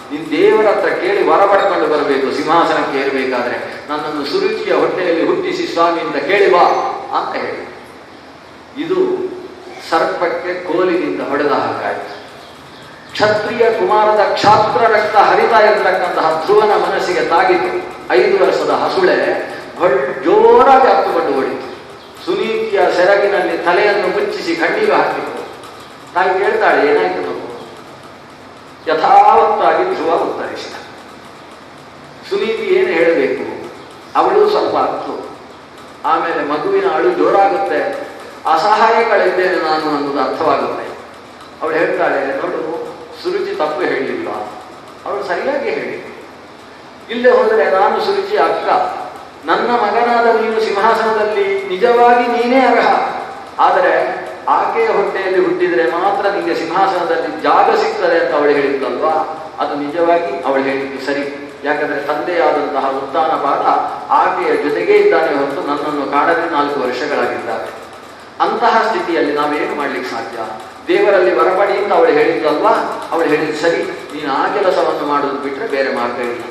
ನೀನು ದೇವರ ಹತ್ರ ಕೇಳಿ ವರ ಪಡ್ಕೊಂಡು ಬರಬೇಕು. ಸಿಂಹಾಸನಕ್ಕೆ ಏರಬೇಕಾದ್ರೆ ನನ್ನನ್ನು ಸುರುಚಿಯ ಹೊಟ್ಟೆಯಲ್ಲಿ ಹುಟ್ಟಿಸಿ ಸ್ವಾಮಿ ಅಂತ ಕೇಳಿ ಬಾ ಅಂತ ಹೇಳಿ. ಇದು ಸರ್ಪಕ್ಕೆ ಕೋಲಿನಿಂದ ಹೊಡೆದ ಹಾಗಾಯಿತು. ಕ್ಷತ್ರಿಯ ಕುಮಾರದ ಕ್ಷಾತ್ರ ರಕ್ತ ಹರಿತಾ ಇರತಕ್ಕಂತಹ ಧ್ರುವನ ಮನಸ್ಸಿಗೆ ತಾಗಿತು. 5 ವರ್ಷದ ಹಸುಳೆ ಜೋರಾಗಿ ಹತ್ತುಕೊಂಡು ಓಡಿತು. ಸುನೀತಿಯ ಸೆರಗಿನಲ್ಲಿ ತಲೆಯನ್ನು ಮುಚ್ಚಿಸಿ ಕಣ್ಣೀರು ಹಾಕಿತು. ತಾಯಿ ಕೇಳ್ತಾಳೆ, ಏನಾಯ್ತು ಮಗು? ಯಥಾವತ್ತಾಗಿ ಧ್ರುವ ಉತ್ತರಿಸಿದ. ಸುನೀತಿ ಏನು ಹೇಳಬೇಕು? ಅವಳು ಸ್ವಲ್ಪ ಹತ್ತು. ಆಮೇಲೆ ಮಗುವಿನ ಅಳು ಜೋರಾಗುತ್ತೆ. ಅಸಹಾಯಗಳಿದ್ದೇನೆ ನಾನು ಅನ್ನೋದು ಅರ್ಥವಾಗುತ್ತೆ. ಅವಳು ಹೇಳ್ತಾಳೆ, ನೋಡು, ಸುರುಚಿ ತಪ್ಪು ಹೇಳಿಲ್ಲ, ಅವಳು ಸರಿಯಾಗಿ ಹೇಳಿ. ಇಲ್ಲೇ ಹೋದರೆ ನಾನು ಸುರುಚಿ ಅಕ್ಕ, ನನ್ನ ಮಗನಾದ ನೀನು ಸಿಂಹಾಸನದಲ್ಲಿ ನಿಜವಾಗಿ ನೀನೇ ಅರ್ಹ. ಆದರೆ ಆಕೆಯ ಹೊಟ್ಟೆಯಲ್ಲಿ ಹುಟ್ಟಿದರೆ ಮಾತ್ರ ನಿಮಗೆ ಸಿಂಹಾಸನದಲ್ಲಿ ಜಾಗ ಸಿಗ್ತದೆ ಅಂತ ಅವಳು ಹೇಳಿದ್ಲಲ್ವಾ, ಅದು ನಿಜವಾಗಿ ಅವಳು ಹೇಳಿದ್ದು ಸರಿ. ಯಾಕಂದ್ರೆ ತಂದೆಯಾದಂತಹ ಉತ್ಥಾನಪಾದ ಆಕೆಯ ಜೊತೆಗೇ ಇದ್ದಾನೆ ಹೊರತು ನನ್ನನ್ನು ಕಾಣದೆ 4 ವರ್ಷಗಳಾಗಿದ್ದಾರೆ. ಅಂತಹ ಸ್ಥಿತಿಯಲ್ಲಿ ನಾವೇನು ಮಾಡ್ಲಿಕ್ಕೆ ಸಾಧ್ಯ? ದೇವರಲ್ಲಿ ವರಪಡಿ ಅಂತ ಅವಳು ಹೇಳಿದ್ಲಲ್ವಾ, ಅವಳು ಹೇಳಿದ್ದು ಸರಿ, ನೀನು ಆ ಕೆಲಸವನ್ನು ಮಾಡುವುದು ಬಿಟ್ಟರೆ ಬೇರೆ ಮಾರ್ಗ ಇಲ್ಲ.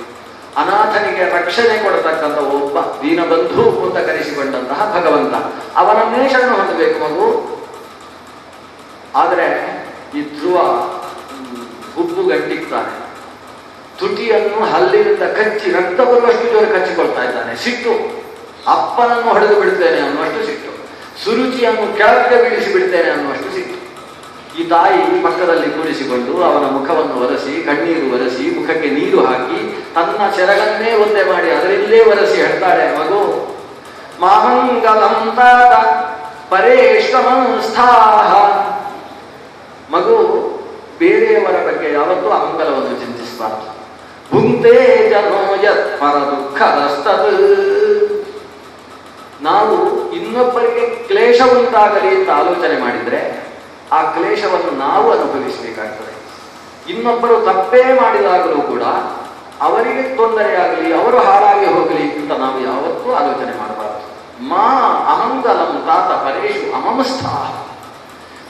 ಅನಾಥನಿಗೆ ರಕ್ಷಣೆ ಕೊಡತಕ್ಕಂಥ ಒಬ್ಬ ದೀನಬಂಧು ಅಂತ ಕರೆಸಿಕೊಂಡಂತಹ ಭಗವಂತ, ಅವನನ್ನೇ ಶರಣು ಹೊಂದಬೇಕು ಮಗು. ಆದರೆ ಈ ಧ್ರುವ ಹುಬ್ಬು ಗಂಟಿಕ್ತಾನೆ. ತುಟಿಯನ್ನು ಹಲ್ಲಿನಿಂದ ಕಚ್ಚಿ ರಕ್ತ ಬರುವಷ್ಟು ಜೋರು ಕಚ್ಚಿಕೊಳ್ತಾ ಇದ್ದಾನೆ. ಸಿಟ್ಟು, ಅಪ್ಪನನ್ನು ಹೊಡೆದು ಬಿಡ್ತೇನೆ ಅನ್ನುವಷ್ಟು ಸಿಟ್ಟು, ಸುರುಚಿಯನ್ನು ಕೆಳಕ್ಕೆ ಬೀಳಿಸಿ ಬಿಡ್ತೇನೆ ಅನ್ನುವಷ್ಟು ಸಿಟ್ಟು. ಈ ತಾಯಿ ಪಕ್ಕದಲ್ಲಿ ಕೂರಿಸಿಕೊಂಡು ಅವನ ಮುಖವನ್ನು ಒರೆಸಿ, ಕಣ್ಣೀರು ಒರೆಸಿ, ಮುಖಕ್ಕೆ ನೀರು ಹಾಕಿ, ತನ್ನ ಸೆರಗನ್ನೇ ಒಂದೇ ಮಾಡಿ ಅದರಲ್ಲೇ ಒರೆಸಿ ಹೇಳ್ತಾಳೆ, ಮಗು ಮಾಮಂಗಲಂತಾದ ಪರೇಶ್ವಮಂಸ್ಥಾಹ. ಮಗು ಬೇರೆಯವರ ಬಗ್ಗೆ ಯಾವತ್ತೂ ಅಮಂಗಲವನ್ನು ಚಿಂತಿಸಬಾರದು. ಭುಂಕ್ತೇ ಜನೋ ಯತ್ ಪರ ದುಃಖದಸ್ತದ್. ನಾವು ಇನ್ನೊಬ್ಬರಿಗೆ ಕ್ಲೇಶ ಉಂಟಾಗಲಿ ಅಂತ ಆಲೋಚನೆ ಮಾಡಿದ್ರೆ ಆ ಕ್ಲೇಶವನ್ನು ನಾವು ಅನುಭವಿಸಬೇಕಾಗ್ತದೆ. ಇನ್ನೊಬ್ಬರು ತಪ್ಪೇ ಮಾಡಿದಾಗಲೂ ಕೂಡ ಅವರಿಗೆ ತೊಂದರೆಯಾಗಲಿ, ಅವರು ಹಾಳಾಗಿ ಹೋಗಲಿ ಅಂತ ನಾವು ಯಾವತ್ತೂ ಆಲೋಚನೆ ಮಾಡಬಾರದು. ಮಾ ಅಮಂಗಲಂ ತಾತ ಪರೇಶು ಅಮಮಸ್ಥಾ.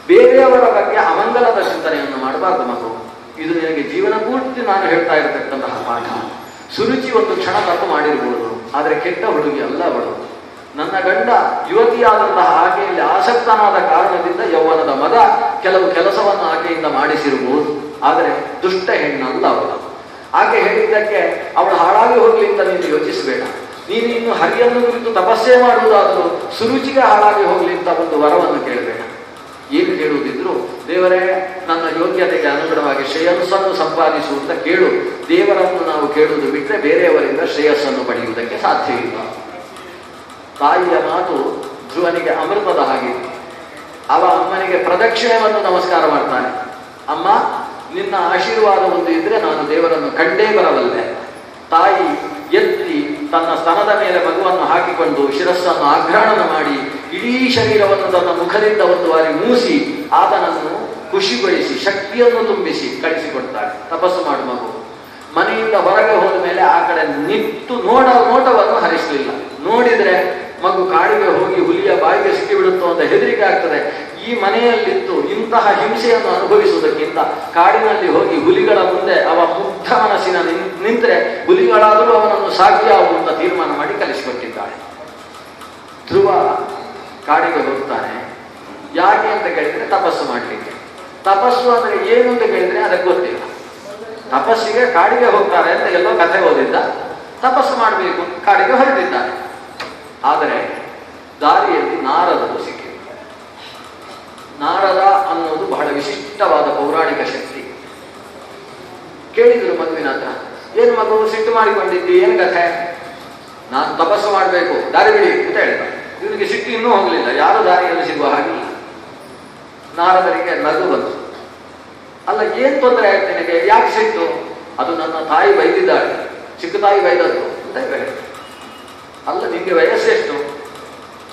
ಬೇರೆಯವರ ಬಗ್ಗೆ ಅಮಂಗಲದ ಚಿಂತನೆಯನ್ನು ಮಾಡಬಾರ್ದು ಮಗು. ಇದು ನಿನಗೆ ಜೀವನ ಪೂರ್ತಿ ನಾನು ಹೇಳ್ತಾ ಇರತಕ್ಕಂತಹ ಪಾಠ. ಸುರುಚಿ ಒಂದು ಕ್ಷಣ ತಪ್ಪು ಮಾಡಿರ್ಬೋದು, ಆದರೆ ಕೆಟ್ಟ ಹುಡುಗಿ ಅಲ್ಲ ಅವಳು. ನನ್ನ ಗಂಡ ಯುವತಿಯಾದಂತಹ ಆಕೆಯಲ್ಲಿ ಆಸಕ್ತನಾದ ಕಾರಣದಿಂದ ಯೌವನದ ಮದ ಕೆಲವು ಕೆಲಸವನ್ನು ಆಕೆಯಿಂದ ಮಾಡಿಸಿರಬಹುದು, ಆದರೆ ದುಷ್ಟ ಹೆಣ್ಣಲ್ಲ ಅವಳು. ಆಕೆ ಹೇಳಿದ್ದಕ್ಕೆ ಅವಳು ಹಾಳಾಗಿ ಹೋಗ್ಲಿ ಅಂತ ನೀನು ಯೋಚಿಸಬೇಡ. ನೀನು ಇನ್ನು ಹರಿಯನ್ನು ಕುರಿತು ತಪಸ್ಸೆ ಮಾಡುವುದಾದರೂ ಸುರುಚಿಗೆ ಹಾಳಾಗಿ ಹೋಗ್ಲಿ ಅಂತ ಒಂದು ವರವನ್ನು ಕೇಳಬೇಡ. ಏನು ಕೇಳುವುದಿದ್ರು, ದೇವರೇ ನನ್ನ ಯೋಗ್ಯತೆಗೆ ಅನುಗುಣವಾಗಿ ಶ್ರೇಯಸ್ಸನ್ನು ಸಂಪಾದಿಸು ಅಂತ ಕೇಳು. ದೇವರನ್ನು ನಾವು ಕೇಳುವುದು ಬಿಟ್ಟರೆ ಬೇರೆಯವರಿಂದ ಶ್ರೇಯಸ್ಸನ್ನು ಪಡೆಯುವುದಕ್ಕೆ ಸಾಧ್ಯವಿಲ್ಲ. ತಾಯಿಯ ಮಾತು ಧ್ರುವನಿಗೆ ಅಮೃತದ ಹಾಗೆ. ಅವ ಅಮ್ಮನಿಗೆ ಪ್ರದಕ್ಷಿಣೆಯನ್ನು ನಮಸ್ಕಾರ ಮಾಡ್ತಾನೆ. ಅಮ್ಮ, ನಿನ್ನ ಆಶೀರ್ವಾದ ಒಂದು ಇದ್ರೆ ನಾನು ದೇವರನ್ನು ಕಂಡೇ ಬರಬಲ್ಲೆ. ತಾಯಿ ಎತ್ತಿ ತನ್ನ ಸ್ತನದ ಮೇಲೆ ಮಗುವನ್ನು ಹಾಕಿಕೊಂಡು ಶಿರಸ್ಸನ್ನು ಆಘ್ರಾಣನ ಮಾಡಿ ಇಡೀ ಶರೀರವನ್ನು ತನ್ನ ಮುಖದಿಂದ ಒಂದು ಬಾರಿ ಮೂಸಿ ಆತನನ್ನು ಖುಷಿಗೊಳಿಸಿ ಶಕ್ತಿಯನ್ನು ತುಂಬಿಸಿ ಕಳಿಸಿಕೊಡ್ತಾಳೆ. ತಪಸ್ಸು ಮಾಡು ಮಗು. ಮನೆಯಿಂದ ಹೊರಗೆ ಹೋದ ಮೇಲೆ ಆ ಕಡೆ ನಿಂತು ನೋಟವನ್ನು ಹರಿಸಲಿಲ್ಲ. ನೋಡಿದ್ರೆ ಮಗು ಕಾಡಿಗೆ ಹೋಗಿ ಹುಲಿಯ ಬಾಯಿಗೆ ಸಿಕ್ಕಿಬಿಡುತ್ತೋ ಅಂತ ಹೆದರಿಕೆ ಆಗ್ತದೆ. ಈ ಮನೆಯಲ್ಲಿದ್ದು ಇಂತಹ ಹಿಂಸೆಯನ್ನು ಅನುಭವಿಸುವುದಕ್ಕಿಂತ ಕಾಡಿನಲ್ಲಿ ಹೋಗಿ ಹುಲಿಗಳ ಮುಂದೆ ಅವ ಮುಗ್ಧ ಮನಸ್ಸಿನ ನಿಂತರೆ ಹುಲಿಗಳಾದರೂ ಅವನನ್ನು ಸಾಧ್ಯಾವು ಅಂತ ತೀರ್ಮಾನ ಮಾಡಿ ಕಲಿಸಿಕೊಟ್ಟಿದ್ದಾಳೆ. ಧ್ರುವ ಕಾಡಿಗೆ ಹೋಗ್ತಾನೆ. ಯಾಕೆ ಅಂತ ಕೇಳಿದ್ರೆ ತಪಸ್ಸು ಮಾಡಲಿಕ್ಕೆ. ತಪಸ್ಸು ಅಂದ್ರೆ ಏನು ಅಂತ ಕೇಳಿದ್ರೆ ಅದಕ್ಕೆ ಗೊತ್ತಿಲ್ಲ. ತಪಸ್ಸಿಗೆ ಕಾಡಿಗೆ ಹೋಗ್ತಾರೆ ಅಂತ ಎಲ್ಲೋ ಕಥೆ ಓದಿದ್ದ. ತಪಸ್ಸು ಮಾಡಬೇಕು ಕಾಡಿಗೆ ಹೊರಟಿದ್ದಾನೆ. ಆದರೆ ದಾರಿಯಲ್ಲಿ ನಾರದರು ಸಿಕ್ಕಿದರು. ನಾರದ ಅನ್ನೋದು ಬಹಳ ವಿಶಿಷ್ಟವಾದ ಪೌರಾಣಿಕ ಶಕ್ತಿ. ಕೇಳಿದ್ರು ಮಗುವಿನ ಹತ್ರ, ಏನು ಮಗು ಸಿಟ್ಟು ಮಾಡಿಕೊಂಡಿದ್ದಿ, ಏನು ಕಥೆ? ನಾನು ತಪಸ್ಸು ಮಾಡಬೇಕು, ದಾರಿ ಬಿಡಿ ಅಂತ ಹೇಳಿದ. ಇವನಿಗೆ ಸಿಟ್ಟು ಇನ್ನೂ ಹೋಗಲಿಲ್ಲ, ಯಾರು ದಾರಿಯಲ್ಲಿ ಸಿಗುವ ಹಾಗಿಲ್ಲ. ನಾರದರಿಗೆ ನಗು ಬಂತು. ಅಲ್ಲ, ಏನ್ ತೊಂದರೆ ಆಯ್ತು ನಿನಗೆ, ಯಾಕೆ ಸಿಟ್ಟು? ಅದು ನನ್ನ ತಾಯಿ ಬೈದಿದ್ದಾಳೆ, ಚಿಕ್ಕ ತಾಯಿ ಬೈದದ್ದು ಅಂತ ಹೇಳಿ. ಅಲ್ಲ, ನಿಮಗೆ ವಯಸ್ಸೆಷ್ಟು?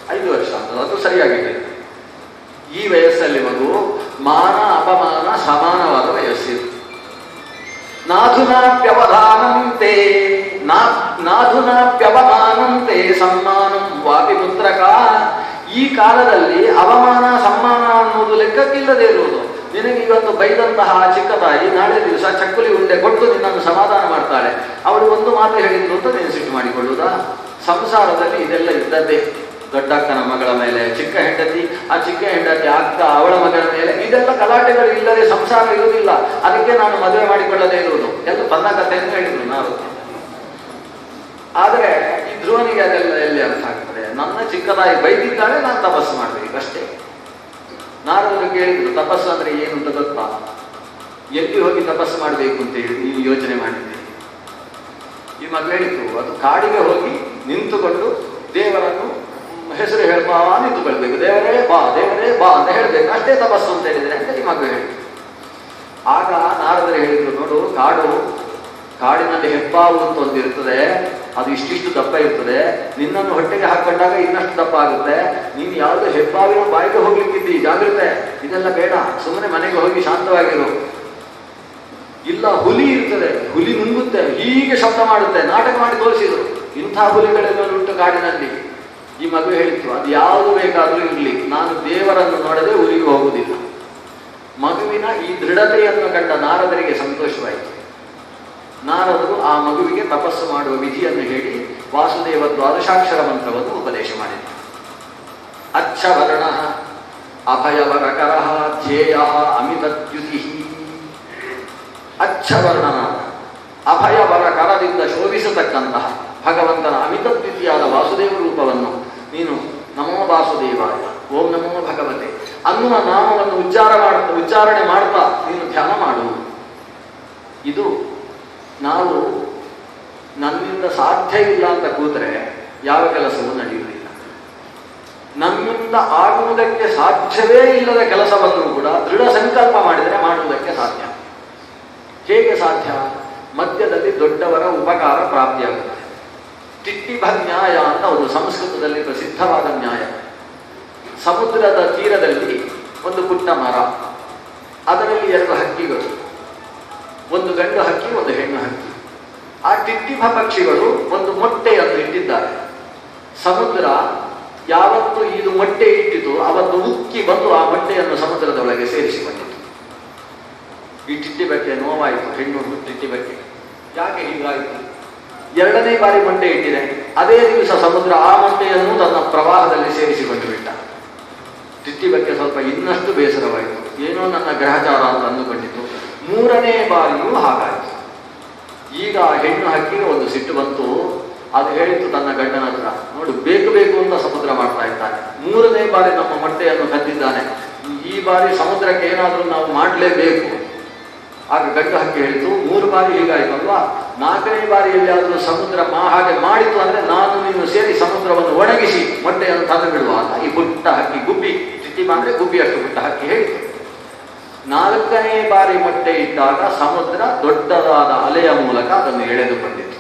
5 ವರ್ಷ ಅಂತ. ಅದು ಸರಿಯಾಗಿದೆ. ಈ ವಯಸ್ಸಲ್ಲಿ ಮಗು ಮಾನ ಅಪಮಾನ ಸಮಾನವಾದ ವಯಸ್ಸಿದೆ. ನಾಧುನಾಪ್ಯವಮಾನಂತೆ ಸಮ್ಮಾನಂ ವಾಪಿ ಪುತ್ರಕ. ಈ ಕಾಲದಲ್ಲಿ ಅವಮಾನ ಸಮ್ಮಾನ ಅನ್ನೋದು ಲೆಕ್ಕಕ್ಕಿಲ್ಲದೆ ಇರುವುದು. ನಿನಗೆ ಇವತ್ತು ಬೈದಂತಹ ಆ ಚಿಕ್ಕ ತಾಯಿ ನಾಳೆ ದಿವಸ ಚಕ್ಕುಲಿ ಉಂಡೆ ಕೊಟ್ಟು ನಿನ್ನನ್ನು ಸಮಾಧಾನ ಮಾಡ್ತಾಳೆ. ಅವಳು ಒಂದು ಮಾತು ಹೇಳಿದ್ರು ಅಂತ ನೀನು ಸಿಟ್ಟು ಮಾಡಿಕೊಳ್ಳುವುದಾ? ಸಂಸಾರದಲ್ಲಿ ಇದೆಲ್ಲ ಇದ್ದದ್ದೇ. ದೊಡ್ಡಕ್ಕನ ಮಗಳ ಮೇಲೆ ಚಿಕ್ಕ ಹೆಂಡತಿ, ಆ ಚಿಕ್ಕ ಹೆಂಡತಿ ಅಕ್ಕ ಅವಳ ಮಗಳ ಮೇಲೆ, ಇದೆಲ್ಲ ಗಲಾಟೆಗಳು ಇಲ್ಲದೆ ಸಂಸಾರ ಇರುವುದಿಲ್ಲ. ಅದಕ್ಕೆ ನಾನು ಮದುವೆ ಮಾಡಿಕೊಳ್ಳದೇ ಇರುವುದು ಎಲ್ಲ ತನ್ನ ಕಥೆಯನ್ನು ಹೇಳಿದ್ರು ನಾವು. ಆದರೆ ಈ ಧ್ರುವನಿಗೆ ಅದೆಲ್ಲ ಎಲ್ಲಿ ಅರ್ಥ ಆಗ್ತದೆ? ನನ್ನ ಚಿಕ್ಕ ತಾಯಿ ಬೈದಿದ್ದಾಳೆ, ನಾನು ತಪಸ್ಸು ಮಾಡಬೇಕು ಅಷ್ಟೇ. ನಾರದರು ಕೇಳಿದ್ರು, ತಪಸ್ಸು ಅಂದ್ರೆ ಏನು ಅಂತ ಗೊತ್ತಾ? ಎಲ್ಲಿ ಹೋಗಿ ತಪಸ್ಸು ಮಾಡಬೇಕು ಅಂತ ಹೇಳಿ ನೀವು ಯೋಚನೆ ಮಾಡಿದ್ದೀರಿ? ಈ ಮಗಳು ಹೇಳಿತು, ಅದು ಕಾಡಿಗೆ ಹೋಗಿ ನಿಂತುಕೊಂಡು ದೇವರನ್ನು ಹೆಸರು ಹೇಳ್ಬಾ ನಿಂತುಕೊಳ್ಬೇಕು, ದೇವರೇ ಬಾ ದೇವರೇ ಬಾ ಅಂತ ಹೇಳ್ಬೇಕು, ಅಷ್ಟೇ ತಪಸ್ಸು ಅಂತ ಹೇಳಿದ್ರೆ ಅಂತ ಈ ಮಗಳು ಹೇಳಿತು. ಆಗ ನಾರದರು ಹೇಳಿದ್ರು, ನೋಡು, ಕಾಡಿನಲ್ಲಿ ಹೆಬ್ಬಾವು ಅಂತ ಒಂದಿರ್ತದೆ, ಅದು ಇಷ್ಟಿಷ್ಟು ದಪ್ಪ ಇರ್ತದೆ, ನಿನ್ನನ್ನು ಹೊಟ್ಟೆಗೆ ಹಾಕೊಂಡಾಗ ಇನ್ನಷ್ಟು ದಪ್ಪ ಆಗುತ್ತೆ. ನೀನು ಯಾವುದು ಹೆಬ್ಬಾವಿನ ಬಾಯಿಗೆ ಹೋಗ್ಲಿಕ್ಕಿದ್ದಿ, ಜಾಗ್ರತೆ, ಇದೆಲ್ಲ ಬೇಡ, ಸುಮ್ಮನೆ ಮನೆಗೆ ಹೋಗಿ ಶಾಂತವಾಗಿರು. ಇಲ್ಲ, ಹುಲಿ ಇರ್ತದೆ, ಹುಲಿ ನುಂಗುತ್ತೆ, ಹೀಗೆ ಶಬ್ದ ಮಾಡುತ್ತೆ, ನಾಟಕ ಮಾಡಿ ತೋರಿಸಿದ್ರು. ಇಂಥ ಹುಲಿಗಳೆಲ್ಲ ಉಂಟು ಕಾಡಿನಲ್ಲಿ. ಈ ಮಗು ಹೇಳಿತ್ತು, ಅದು ಯಾವುದು ಬೇಕಾದರೂ ಇರಲಿ, ನಾನು ದೇವರನ್ನು ನೋಡದೆ ಊರಿಗೆ ಹೋಗುವುದಿಲ್ಲ. ಮಗುವಿನ ಈ ದೃಢತೆಯನ್ನು ಕಂಡ ನಾರದರಿಗೆ ಸಂತೋಷವಾಯಿತು. ನಾರದರು ಆ ಮಗುವಿಗೆ ತಪಸ್ಸು ಮಾಡುವ ವಿಧಿಯನ್ನು ಹೇಳಿ ವಾಸುದೇವ ದ್ವಾದಶಾಕ್ಷರ ಮಂತ್ರವನ್ನು ಉಪದೇಶ ಮಾಡಿದರು. ಅಚ್ಚವರ್ಣ ಅಭಯವರಕರ ಧ್ಯೇಯ ಅಮಿತದ್ಯುತಿ. ಅಚ್ಚವರ್ಣನಾದ ಅಭಯವರ ಕರದಿಂದ ಶೋಭಿಸತಕ್ಕಂತಹ ಭಗವಂತನ ಅಮಿತದ್ಯುತಿಯಾದ ವಾಸುದೇವ ರೂಪವನ್ನು ನೀನು ನಮೋ ವಾಸುದೇವಾಯ, ಓಂ ನಮೋ ಭಗವತೆ ಅನ್ನುವ ನಾಮವನ್ನು ಉಚ್ಚಾರಣೆ ಮಾಡ್ತಾ ನೀನು ಧ್ಯಾನ ಮಾಡು. ಇದು ನಾವು ನನ್ನಿಂದ ಸಾಧ್ಯ ಇಲ್ಲ ಅಂತ ಕೂತ್ರೆ ಯಾವ ಕೆಲಸವೂ ನಡೆಯುವುದಿಲ್ಲ. ನಮ್ಮಿಂದ ಆಗುವುದಕ್ಕೆ ಸಾಧ್ಯವೇ ಇಲ್ಲದ ಕೆಲಸವನ್ನು ಕೂಡ ದೃಢ ಸಂಕಲ್ಪ ಮಾಡಿದರೆ ಮಾಡುವುದಕ್ಕೆ ಸಾಧ್ಯ. ಹೇಗೆ ಸಾಧ್ಯ? ಮಧ್ಯದಲ್ಲಿ ದೊಡ್ಡವರ ಉಪಕಾರ ಪ್ರಾಪ್ತಿಯಾಗುತ್ತದೆ. ಟಿಟ್ಟಿಭ ನ್ಯಾಯ ಅಂತ ಒಂದು ಸಂಸ್ಕೃತದಲ್ಲಿ ಪ್ರಸಿದ್ಧವಾದ ನ್ಯಾಯ. ಸಮುದ್ರದ ತೀರದಲ್ಲಿ ಒಂದು ಪುಟ್ಟ ಮರ, ಅದರಲ್ಲಿ 2 ಹಕ್ಕಿಗಳು, ಒಂದು ಗಂಡು ಹಕ್ಕಿ ಒಂದು ಹೆಣ್ಣು ಹಕ್ಕಿ. ಆ ಟಿಟ್ಟಿಭ ಪಕ್ಷಿಗಳು ಒಂದು ಮೊಟ್ಟೆಯನ್ನು ಇಟ್ಟಿದ್ದಾರೆ. ಸಮುದ್ರ ಯಾವತ್ತು ಇದು ಮೊಟ್ಟೆ ಇಟ್ಟಿತು ಅವತ್ತು ಉಕ್ಕಿ ಬಂದು ಆ ಮೊಟ್ಟೆಯನ್ನು ಸಮುದ್ರದೊಳಗೆ ಸೇರಿಸಿಕೊಂಡಿತು. ಈ ಟಿಟ್ಟಿಬಕ್ಕೆ ನೋವಾಯಿತು, ಹೆಣ್ಣು ಟಿಟ್ಟಿಬಕ್ಕೆ. ಯಾಕೆ ಹೀಗಾಯಿತು? 2ನೇ ಬಾರಿ ಮೊಟ್ಟೆ ಇಟ್ಟಿದೆ, ಅದೇ ದಿವಸ ಸಮುದ್ರ ಆ ಮೊಟ್ಟೆಯನ್ನು ತನ್ನ ಪ್ರವಾಹದಲ್ಲಿ ಸೇರಿಸಿಕೊಂಡು ಬಿಟ್ಟ. ಟಿಟ್ಟಿಬಕ್ಕೆ ಸ್ವಲ್ಪ ಇನ್ನಷ್ಟು ಬೇಸರವಾಯಿತು, ಏನೋ ನನ್ನ ಗ್ರಹಚಾರ ಅಂತ ಅಂದುಕೊಂಡಿತು. 3ನೇ ಬಾರಿಯೂ ಹಾಗಾಯಿತು. ಈಗ ಹೆಣ್ಣು ಹಕ್ಕಿಗೆ ಒಂದು ಸಿಟ್ಟು ಬಂತು. ಅದು ಹೇಳಿತು ತನ್ನ ಗಂಡನ ಹತ್ರ, ನೋಡು, ಬೇಕು ಬೇಕು ಅಂತ ಸಮುದ್ರ ಮಾಡ್ತಾ ಇದ್ದಾನೆ, 3ನೇ ಬಾರಿ ನಮ್ಮ ಮೊಟ್ಟೆಯನ್ನು ಕದ್ದಿದ್ದಾನೆ, ಈ ಬಾರಿ ಸಮುದ್ರಕ್ಕೆ ಏನಾದರೂ ನಾವು ಮಾಡಲೇಬೇಕು. ಆಗ ಗಂಡು ಹಕ್ಕಿ ಹೇಳಿತು, 3 ಬಾರಿ ಹೀಗಾಯ್ತಲ್ವಾ, 4ನೇ ಬಾರಿಯಲ್ಲಿ ಆದರೂ ಸಮುದ್ರ ಹಾಗೆ ಮಾಡಿತು ಅಂದ್ರೆ ನಾನು ನೀನು ಸೇರಿ ಸಮುದ್ರವನ್ನು ಒಣಗಿಸಿ ಮೊಟ್ಟೆಯನ್ನು ತಂದು ಬಿಡುವ ಅಂತ ಈ ಪುಟ್ಟ ಹಕ್ಕಿ, ಗುಬ್ಬಿ, ಚಿಟ್ಟಿ ಅಂದ್ರೆ ಗುಬ್ಬಿ ಅಷ್ಟು ಪುಟ್ಟ ಹಕ್ಕಿ ಹೇಳಿತು. 4ನೇ ಬಾರಿ ಮೊಟ್ಟೆ ಇಟ್ಟಾಗ ಸಮುದ್ರ ದೊಡ್ಡದಾದ ಅಲೆಯ ಮೂಲಕ ಅದನ್ನು ಎಳೆದುಕೊಂಡಿತು.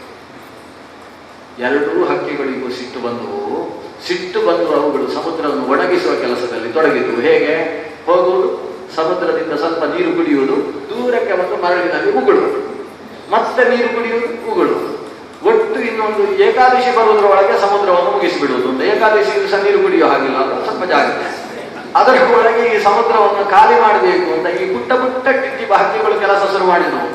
2 ಹಕ್ಕಿಗಳಿಗೂ ಸಿಟ್ಟು ಬಂದು ಅವುಗಳು ಸಮುದ್ರವನ್ನು ಒಣಗಿಸುವ ಕೆಲಸದಲ್ಲಿ ತೊಡಗಿತು. ಹೇಗೆ? ಹೋಗುವುದು, ಸಮುದ್ರದಿಂದ ಸ್ವಲ್ಪ ನೀರು ಕುಡಿಯುವುದು, ದೂರಕ್ಕೆ ಒಂದು ಮರಳಿನಲ್ಲಿ ಉಗುಳುವುದು, ಮತ್ತೆ ನೀರು ಕುಡಿಯುವುದು, ಉಗುಳುವುದು. ಒಟ್ಟು ಇನ್ನೊಂದು ಏಕಾದಶಿ ಬರುವುದರೊಳಗೆ ಸಮುದ್ರವನ್ನು ಮುಗಿಸಿಬಿಡುವುದು. ಏಕಾದಶಿ ದಿವಸ ನೀರು ಕುಡಿಯೋ ಹಾಗಿಲ್ಲ, ಅದು ಸ್ವಲ್ಪ ಜಾಗ್ರತೆ. ಅದರ ಒಳಗೆ ಈ ಸಮುದ್ರವನ್ನು ಖಾಲಿ ಮಾಡಬೇಕು ಅಂತ ಈ ಪುಟ್ಟ ಪುಟ್ಟ ಟಿಟ್ಟಿಭ ಹಕ್ಕಿಗಳು ಕೆಲಸ ಶುರು ಮಾಡಿದವು.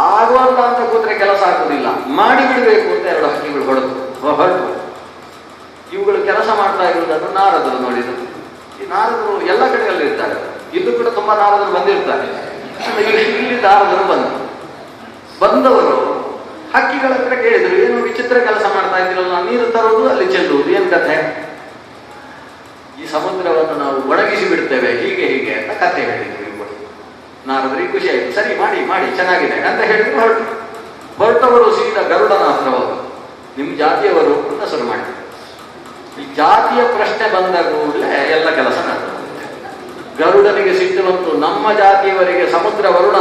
ಆಗುವಂತ ಅಂತ ಕೂತ್ರೆ ಕೆಲಸ ಆಗುವುದಿಲ್ಲ, ಮಾಡಿಬಿಡಬೇಕು ಅಂತ 2 ಹಕ್ಕಿಗಳು ಹೊರಟು. ಇವುಗಳು ಕೆಲಸ ಮಾಡ್ತಾ ಇರುವುದನ್ನು ನಾರದರು ನೋಡಿದರು. ಈ ನಾರದರು ಎಲ್ಲ ಕಡೆಯಲ್ಲಿ ಇರ್ತಾರೆ, ಇಲ್ಲೂ ಕೂಡ ತುಂಬಾ ನಾರದರು ಬಂದಿರ್ತಾರೆ. ಇಲ್ಲಿ ನಾರದರು ಬಂದವರು ಹಕ್ಕಿಗಳ ಹತ್ರ ಕೇಳಿದ್ರು, ಏನು ವಿಚಿತ್ರ ಕೆಲಸ ಮಾಡ್ತಾ ಇದ್ದಿರಲ್ಲ, ನೀರು ತರುವುದು ಅಲ್ಲಿ ಚೆಲ್ಲುವುದು, ಏನ್ ಕಥೆ? ಈ ಸಮುದ್ರವನ್ನು ನಾವು ಒಣಗಿಸಿ ಬಿಡ್ತೇವೆ, ಹೀಗೆ ಅಂತ ಕಥೆ ಹೇಳಿದ್ರು ಇವರು. ನಾರದರಿಗೆ ಖುಷಿ ಆಯ್ತು, ಸರಿ ಮಾಡಿ ಮಾಡಿ ಚೆನ್ನಾಗಿದೆ ಅಂತ ಹೇಳಿದ್ರು. ಹೊರಟವರು ಸೀದಾ ಗರುಡನ ಹತ್ರ ಹೋದರು. ನಿಮ್ಮ ಜಾತಿಯವರು ಅಂತ ಶುರು ಮಾಡಿದ್ರು. ಈ ಜಾತಿಯ ಪ್ರಶ್ನೆ ಬಂದ ಕೂಡಲೇ ಎಲ್ಲ ಕೆಲಸ ನಡೆದು ಗರುಡನಿಗೆ ಸಿಟ್ಟು ಬಂತು, ನಮ್ಮ ಜಾತಿಯವರಿಗೆ ಸಮುದ್ರ ವರುಣ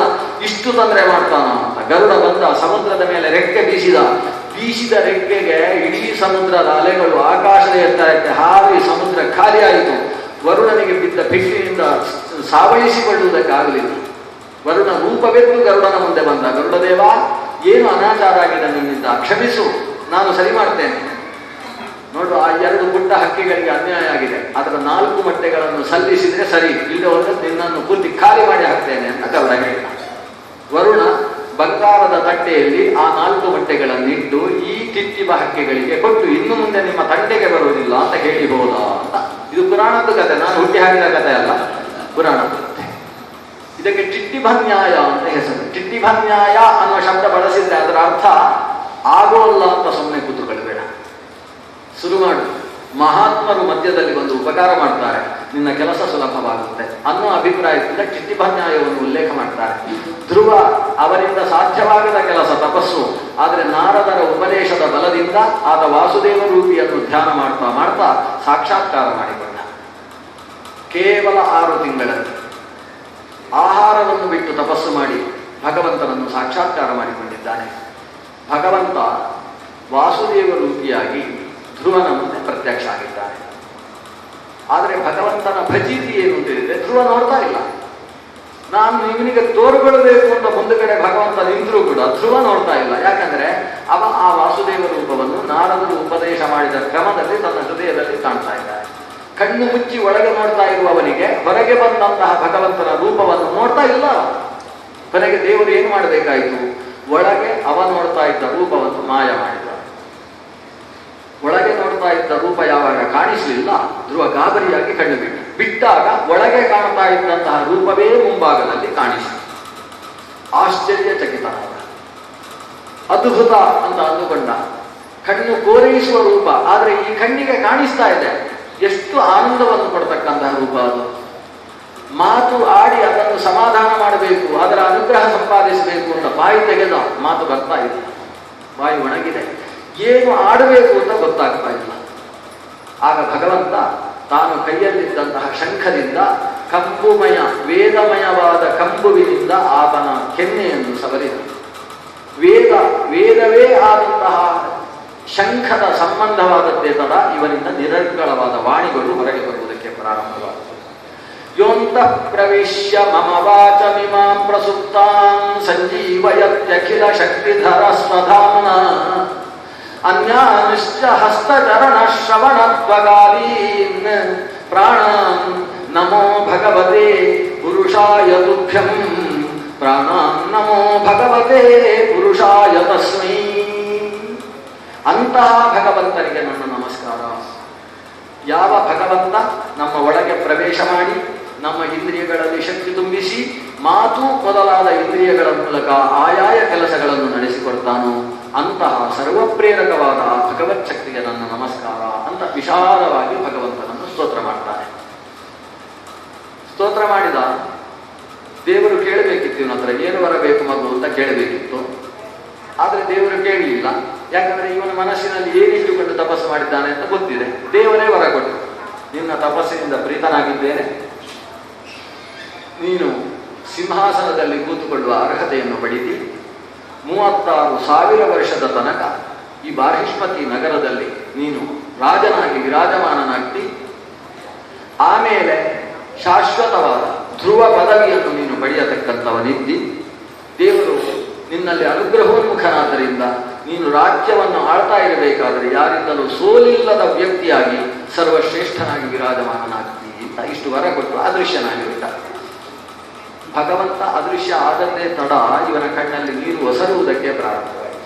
ಇಷ್ಟು ತೊಂದರೆ ಮಾಡ್ತಾನ ಅಂತ. ಗರುಡ ಬಂದ, ಸಮುದ್ರದ ಮೇಲೆ ರೆಕ್ಕೆ ಬೀಸಿದ ರೆಕ್ಕೆಗೆ ಇಡೀ ಸಮುದ್ರದ ಅಲೆಗಳು ಆಕಾಶದ ಎತ್ತರಕ್ಕೆ ಹಾರಿ ಸಮುದ್ರ ಖಾಲಿ ಆಯಿತು. ವರುಣನಿಗೆ ಬಿದ್ದ ಪೆಟ್ಟಿನಿಂದ ಸಾವಳಿಸಿಕೊಳ್ಳುವುದಕ್ಕಾಗಲಿಲ್ಲ. ವರುಣ ರೂಪವೆತ್ತು ಗರುಡನ ಮುಂದೆ ಬಂದ. ಗರುಡದೇವ, ಏನು ಅನಾಚಾರ ಆಗಿದೆ ನನ್ನಿಂದ, ಕ್ಷಮಿಸು, ನಾನು ಸರಿ ಮಾಡ್ತೇನೆ. ನೋಡು, ಆ 2 ಪುಟ್ಟ ಹಕ್ಕಿಗಳಿಗೆ ಅನ್ಯಾಯ ಆಗಿದೆ, ಅದರ 4 ಮೊಟ್ಟೆಗಳನ್ನು ಸಲ್ಲಿಸಿದ್ರೆ ಸರಿ, ಇಲ್ಲದೆ ಹೋದ್ರೆ ನಿನ್ನನ್ನು ಪೂರ್ತಿ ಖಾಲಿ ಮಾಡಿ ಹಾಕ್ತೇನೆ ಅಂತ ಗರುಡ ಹೇಳಿದ. ವರುಣ ಬಂಗಾರದ ತಟ್ಟೆಯಲ್ಲಿ ಆ 4 ಮೊಟ್ಟೆಗಳನ್ನಿಟ್ಟು ಈ ಟಿಟ್ಟಿಬ ಹಕ್ಕಿಗಳಿಗೆ ಕೊಟ್ಟು, ಇನ್ನು ಮುಂದೆ ನಿಮ್ಮ ತಂಟೆಗೆ ಬರುವುದಿಲ್ಲ ಅಂತ ಹೇಳಿಬಹುದಾ ಅಂತ. ಇದು ಪುರಾಣದ ಕಥೆ, ನಾನು ಹುಟ್ಟಿ ಹಾಕಿದ ಕಥೆ ಅಲ್ಲ, ಪುರಾಣದ ಕಥೆ. ಇದಕ್ಕೆ ಟಿಟ್ಟಿಭನ್ಯಾಯ ಅಂತ ಹೆಸರು. ಟಿಟ್ಟಿಭನ್ಯಾಯ ಅನ್ನೋ ಶಬ್ದ ಬಳಸಿದ್ರೆ ಅದರ ಅರ್ಥ ಆಗೋಲ್ಲ ಅಂತ ಸುಮ್ಮನೆ ಕೂತುಕೊಳ್ಬೇಡ, ಶುರು ಮಾಡು. ಮಹಾತ್ಮರು ಮಧ್ಯದಲ್ಲಿ ಒಂದು ಉಪಕಾರ ಮಾಡ್ತಾರೆ, ನಿನ್ನ ಕೆಲಸ ಸುಲಭವಾಗುತ್ತೆ ಅನ್ನೋ ಅಭಿಪ್ರಾಯದಿಂದ ಟಿಟ್ಟಿಭನ್ಯಾಯವನ್ನು ಉಲ್ಲೇಖ ಮಾಡ್ತಾರೆ. ಧ್ರುವ ಅವರಿಂದ ಸಾಧ್ಯವಾಗದ ಕೆಲಸ ತಪಸ್ಸು, ಆದರೆ ನಾರದರ ಉಪದೇಶದ ಬಲದಿಂದ ಆತ ವಾಸುದೇವ ರೂಪಿಯನ್ನು ಧ್ಯಾನ ಮಾಡ್ತಾ ಮಾಡ್ತಾ ಸಾಕ್ಷಾತ್ಕಾರ ಮಾಡಿಕೊಂಡ. ಕೇವಲ 6 ತಿಂಗಳಲ್ಲಿ ಆಹಾರವನ್ನು ಬಿಟ್ಟು ತಪಸ್ಸು ಮಾಡಿ ಭಗವಂತನನ್ನು ಸಾಕ್ಷಾತ್ಕಾರ ಮಾಡಿಕೊಂಡಿದ್ದಾನೆ. ಭಗವಂತ ವಾಸುದೇವ ರೂಪಿಯಾಗಿ ಧ್ರುವನ ಮುಂದೆ ಪ್ರತ್ಯಕ್ಷ ಆಗಿದ್ದಾನೆ. ಆದರೆ ಭಗವಂತನ ಪ್ರತೀತಿ ಏನು ಅಂತ ಹೇಳಿದ್ರೆ, ಧ್ರುವ ನೋಡ್ತಾ ಇಲ್ಲ. ನಾನು ಇವನಿಗೆ ತೋರುಗೊಳ್ಳಬೇಕು ಅಂತ ಮುಂದುಗಡೆ ಭಗವಂತ ನಿಂತರೂ ಕೂಡ ಧ್ರುವ ನೋಡ್ತಾ ಇಲ್ಲ. ಯಾಕಂದ್ರೆ ಅವ ಆ ವಾಸುದೇವ ರೂಪವನ್ನು ನಾರದರು ಉಪದೇಶ ಮಾಡಿದ ಕ್ರಮದಲ್ಲಿ ತನ್ನ ಹೃದಯದಲ್ಲಿ ಕಾಣ್ತಾ ಇದ್ದಾರೆ. ಕಣ್ಣು ಮುಚ್ಚಿ ಒಳಗೆ ನೋಡ್ತಾ ಇರುವವನಿಗೆ ಹೊರಗೆ ಬಂದಂತಹ ಭಗವಂತನ ರೂಪವನ್ನು ನೋಡ್ತಾ ಇಲ್ಲ. ಕೊನೆಗೆ ದೇವರು ಏನು ಮಾಡಬೇಕಾಯಿತು? ಒಳಗೆ ಅವ ನೋಡ್ತಾ ಇದ್ದ ರೂಪವನ್ನು ಮಾಯ ಮಾಡಿದ. ಒಳಗೆ ನೋಡ್ತಾ ಇದ್ದ ರೂಪ ಯಾವಾಗ ಕಾಣಿಸಲಿಲ್ಲ, ಧ್ರುವ ಗಾಬರಿಯಾಗಿ ಕಣ್ಣು ಬಿಟ್ಟಾಗ ಒಳಗೆ ಕಾಣ್ತಾ ಇದ್ದಂತಹ ರೂಪವೇ ಮುಂಭಾಗದಲ್ಲಿ ಕಾಣಿಸಿತು. ಆಶ್ಚರ್ಯಚಕಿತನಾದ, ಅದ್ಭುತ ಅಂತ ಅಂದುಕೊಂಡ. ಕಣ್ಣು ಕೋರೈಸುವ ರೂಪ, ಆದರೆ ಈ ಕಣ್ಣಿಗೆ ಕಾಣಿಸ್ತಾ ಇದೆ. ಎಷ್ಟು ಆನಂದವನ್ನು ಕೊಡ್ತಕ್ಕಂತಹ ರೂಪ ಅದು. ಮಾತು ಆಡಿ ಅದನ್ನು ಸಮಾಧಾನ ಮಾಡಬೇಕು, ಅದರ ಅನುಗ್ರಹ ಸಂಪಾದಿಸಬೇಕು ಅಂತ ಬಾಯಿ ತೆಗೆದ, ಮಾತು ಬರ್ತಾ ಇಲ್ಲ, ಬಾಯಿ ಒಣಗಿದೆ. ಏನು ಆಡಬೇಕು ಅಂತ ಗೊತ್ತಾಗ್ತಾ ಇಲ್ಲ. ಆಗ ಭಗವಂತ ತಾನು ಕೈಯಲ್ಲಿದ್ದಂತಹ ಶಂಖದಿಂದ ಕಂಬುಮಯ, ವೇದಮಯವಾದ ಕಂಬುವಿನಿಂದ ಆತನ ಕೆನ್ನೆಯನ್ನು ಸವರಿದ. ವೇದವೇ ಆದಂತಹ ಶಂಖದ ಸಂಬಂಧವಾದದ್ದೇ ತರ ಇವನಿಂದ ನಿರರ್ಗಳವಾದ ವಾಣಿಗಳು ಹೊರಗೆ ಬರುವುದಕ್ಕೆ ಪ್ರಾರಂಭವಾಗುತ್ತದೆ. ಯೋಂತಃ ಪ್ರವಿಶ್ಯ ಮಮ ವಾಚಮಿಮಾಂ ಪ್ರಸುಪ್ತಾಂ ಸಂಜೀವಯತ್ಯಖಿಲ ಶಕ್ತಿಧರ ಸ್ವಧಾಮ್ನಾ ಅನ್ಯಾನಿಶ್ಚ ಹಸ್ತಚರಣ ಶ್ರವಣತ್ವಗಾದೀನ್ ಪ್ರಾಣಾನ್ ನಮೋ ಭಗವತೆ ಪುರುಷಾಯ ತುಭ್ಯಂ ಪ್ರಾಣಾನ್ ನಮೋ ಭಗವತೆ ಪುರುಷಾಯ ತಸ್ಮೈ. ಅಂತಹ ಭಗವಂತನಿಗೆ ನನ್ನ ನಮಸ್ಕಾರ. ಯಾವ ಭಗವಂತ ನಮ್ಮ ಒಳಗೆ ಪ್ರವೇಶ ಮಾಡಿ ನಮ್ಮ ಇಂದ್ರಿಯಗಳಲ್ಲಿ ಶಕ್ತಿ ತುಂಬಿಸಿ ಮಾತು ಮೊದಲಾದ ಇಂದ್ರಿಯಗಳ ಮೂಲಕ ಆಯಾಯ ಕೆಲಸಗಳನ್ನು ನಡೆಸಿಕೊಡ್ತಾನೋ ಅಂತಹ ಸರ್ವಪ್ರೇರಕವಾದ ಭಗವತ್ ಶಕ್ತಿಗೆ ನನ್ನ ನಮಸ್ಕಾರ ಅಂತ ವಿಶಾಲವಾಗಿ ಭಗವಂತನನ್ನು ಸ್ತೋತ್ರ ಮಾಡ್ತಾನೆ. ಸ್ತೋತ್ರ ಮಾಡಿದ. ದೇವರು ಕೇಳಬೇಕಿತ್ತು, ಇವನ ಹತ್ರ ಏನು ಬರಬೇಕು ಮಗು ಅಂತ ಕೇಳಬೇಕಿತ್ತು. ಆದರೆ ದೇವರು ಕೇಳಲಿಲ್ಲ. ಯಾಕಂದ್ರೆ ಇವನ ಮನಸ್ಸಿನಲ್ಲಿ ಏನಿಟ್ಟುಕೊಂಡು ತಪಸ್ಸು ಮಾಡಿದ್ದಾನೆ ಅಂತ ಗೊತ್ತಿದೆ. ದೇವರೇ ವರ ಕೊಟ್ಟು, ನಿನ್ನ ತಪಸ್ಸಿನಿಂದ ಪ್ರೀತನಾಗಿದ್ದೇನೆ, ನೀನು ಸಿಂಹಾಸನದಲ್ಲಿ ಕೂತುಕೊಳ್ಳುವ ಅರ್ಹತೆಯನ್ನು ಪಡೆದಿ, 36,000 ವರ್ಷದ ತನಕ ಈ ಬಾರ್ಹಿಷ್ಮತಿ ನಗರದಲ್ಲಿ ನೀನು ರಾಜನಾಗಿ ವಿರಾಜಮಾನನಾಗ್ತಿ. ಆಮೇಲೆ ಶಾಶ್ವತವಾದ ಧ್ರುವ ಪದವಿಯನ್ನು ನೀನು ಪಡೆಯತಕ್ಕಂಥವನಿದ್ದಿ. ದೇವರು ನಿನ್ನಲ್ಲಿ ಅನುಗ್ರಹೋನ್ಮುಖನಾದ್ದರಿಂದ ನೀನು ರಾಜ್ಯವನ್ನು ಆಳ್ತಾ ಇರಬೇಕಾದರೆ ಯಾರಿಂದಲೂ ಸೋಲಿಲ್ಲದ ವ್ಯಕ್ತಿಯಾಗಿ ಸರ್ವಶ್ರೇಷ್ಠನಾಗಿ ವಿರಾಜಮಾನನಾಗ್ತಿ ಅಂತ ಇಷ್ಟು ವರ ಕೊಟ್ಟು ಅದೃಶ್ಯನಾಗಿರುತ್ತ. ಭಗವಂತ ಅದೃಶ್ಯ ಆದದ್ದೇ ತಡ ಇವನ ಕಣ್ಣಲ್ಲಿ ನೀರು ಒಸರುವುದಕ್ಕೆ ಪ್ರಾರಂಭವಾಯಿತು.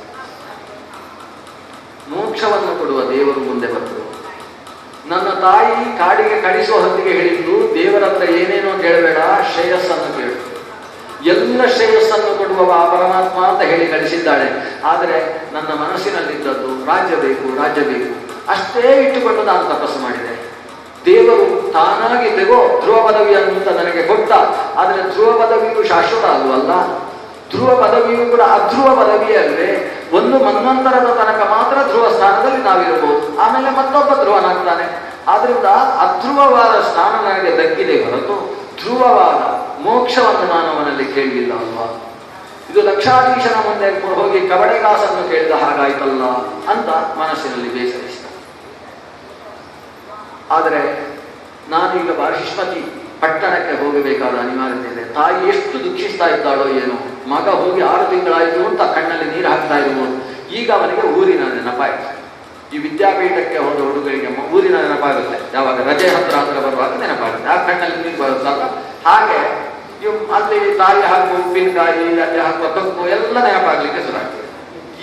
ಮೋಕ್ಷವನ್ನು ಕೊಡುವ ದೇವರು ಮುಂದೆ ಬಂದರು. ನನ್ನ ತಾಯಿ ಕಾಡಿಗೆ ಕಳಿಸುವ ಹೊತ್ತಿಗೆ ಹೇಳಿದ್ದು, ದೇವರ ಹತ್ರ ಏನೇನೋ ಕೇಳಬೇಡ, ಶ್ರೇಯಸ್ಸನ್ನು ಕೇಳು, ಎಲ್ಲ ಶ್ರೇಯಸ್ಸನ್ನು ಕೊಡುವವ ಪರಮಾತ್ಮ ಅಂತ ಹೇಳಿ ಕಳಿಸಿದ್ದಾಳೆ. ಆದರೆ ನನ್ನ ಮನಸ್ಸಿನಲ್ಲಿದ್ದದ್ದು ರಾಜ್ಯ ಬೇಕು, ರಾಜ್ಯ ಬೇಕು ಅಷ್ಟೇ ಇಟ್ಟುಕೊಂಡು ನಾನು ತಪಸ್ಸು ಮಾಡಿದೆ. ದೇವರು ತಾನಾಗಿ ತೆಗೋ ಧ್ರುವ ಪದವಿಯನ್ನು ಅಂತ ನನಗೆ ಕೊಟ್ಟ. ಆದರೆ ಧ್ರುವ ಪದವಿಯು ಶಾಶ್ವತ ಅಲ್ವಲ್ಲ. ಧ್ರುವ ಪದವಿಯು ಕೂಡ ಅಧ್ರುವ ಪದವಿಯೇ ಅಲ್ವೇ. ಒಂದು ಮನ್ವಂತರದ ತನಕ ಮಾತ್ರ ಧ್ರುವ ಸ್ಥಾನದಲ್ಲಿ ನಾವಿರಬಹುದು, ಆಮೇಲೆ ಮತ್ತೊಬ್ಬ ಧ್ರುವನಾಗ್ತಾನೆ. ಆದ್ರಿಂದ ಅಧ್ರುವವಾದ ಸ್ಥಾನ ನನಗೆ ದಕ್ಕಿದೆ ಹೊರತು ಧ್ರುವವಾದ ಮೋಕ್ಷವನ್ನು ಮಾನವನಲ್ಲಿ ಕೇಳಲಿಲ್ಲ ಅಲ್ವಾ. ಇದು ಲಕ್ಷಾಧೀಶನ ಮುಂದೆ ಹೋಗಿ ಕಬಡೆಗಾಸನ್ನು ಕೇಳಿದ ಹಾಗಾಯ್ತಲ್ಲ ಅಂತ ಮನಸ್ಸಿನಲ್ಲಿ ಬೇಸರಿಸಿದ. ಆದರೆ ನಾನೀಗ ಬಾರ್ಹಿಷ್ಮತಿ ಪಟ್ಟಣಕ್ಕೆ ಹೋಗಬೇಕಾದ ಅನಿವಾರ್ಯತೆ ಇದೆ. ತಾಯಿ ಎಷ್ಟು ದುಃಖಿಸ್ತಾ ಇದ್ದಾಳೋ ಏನೋ. ಮಗ ಹೋಗಿ 6 ತಿಂಗಳಾಯಿತು ಅಂತ ಕಣ್ಣಲ್ಲಿ ನೀರು ಹಾಕ್ತಾ ಇರುವುದು. ಈಗ ಅವನಿಗೆ ಊರಿನ ನೆನಪಾಯಿತು. ಈ ವಿದ್ಯಾಪೀಠಕ್ಕೆ ಹೋದ ಹುಡುಗರಿಗೆ ಊರಿನ ನೆನಪಾಗುತ್ತೆ, ಯಾವಾಗ ರಜೆ ಹತ್ರ ಬರುವಾಗ ನೆನಪಾಗುತ್ತೆ, ಆ ಕಣ್ಣಲ್ಲಿ ನೀರು ಬರುತ್ತಲ್ಲ. ಹಾಗೆ ಅಲ್ಲಿ ತಾಯಿ ಹಾಕುವ ಉಪ್ಪಿನಕಾಯಿ, ಅಲ್ಲಿ ಹಾಕುವ ತೊಕ್ಕು ಎಲ್ಲ ನೆನಪಾಗ್ಲಿಕ್ಕೆ ಶುರುವಾಗ್ತದೆ.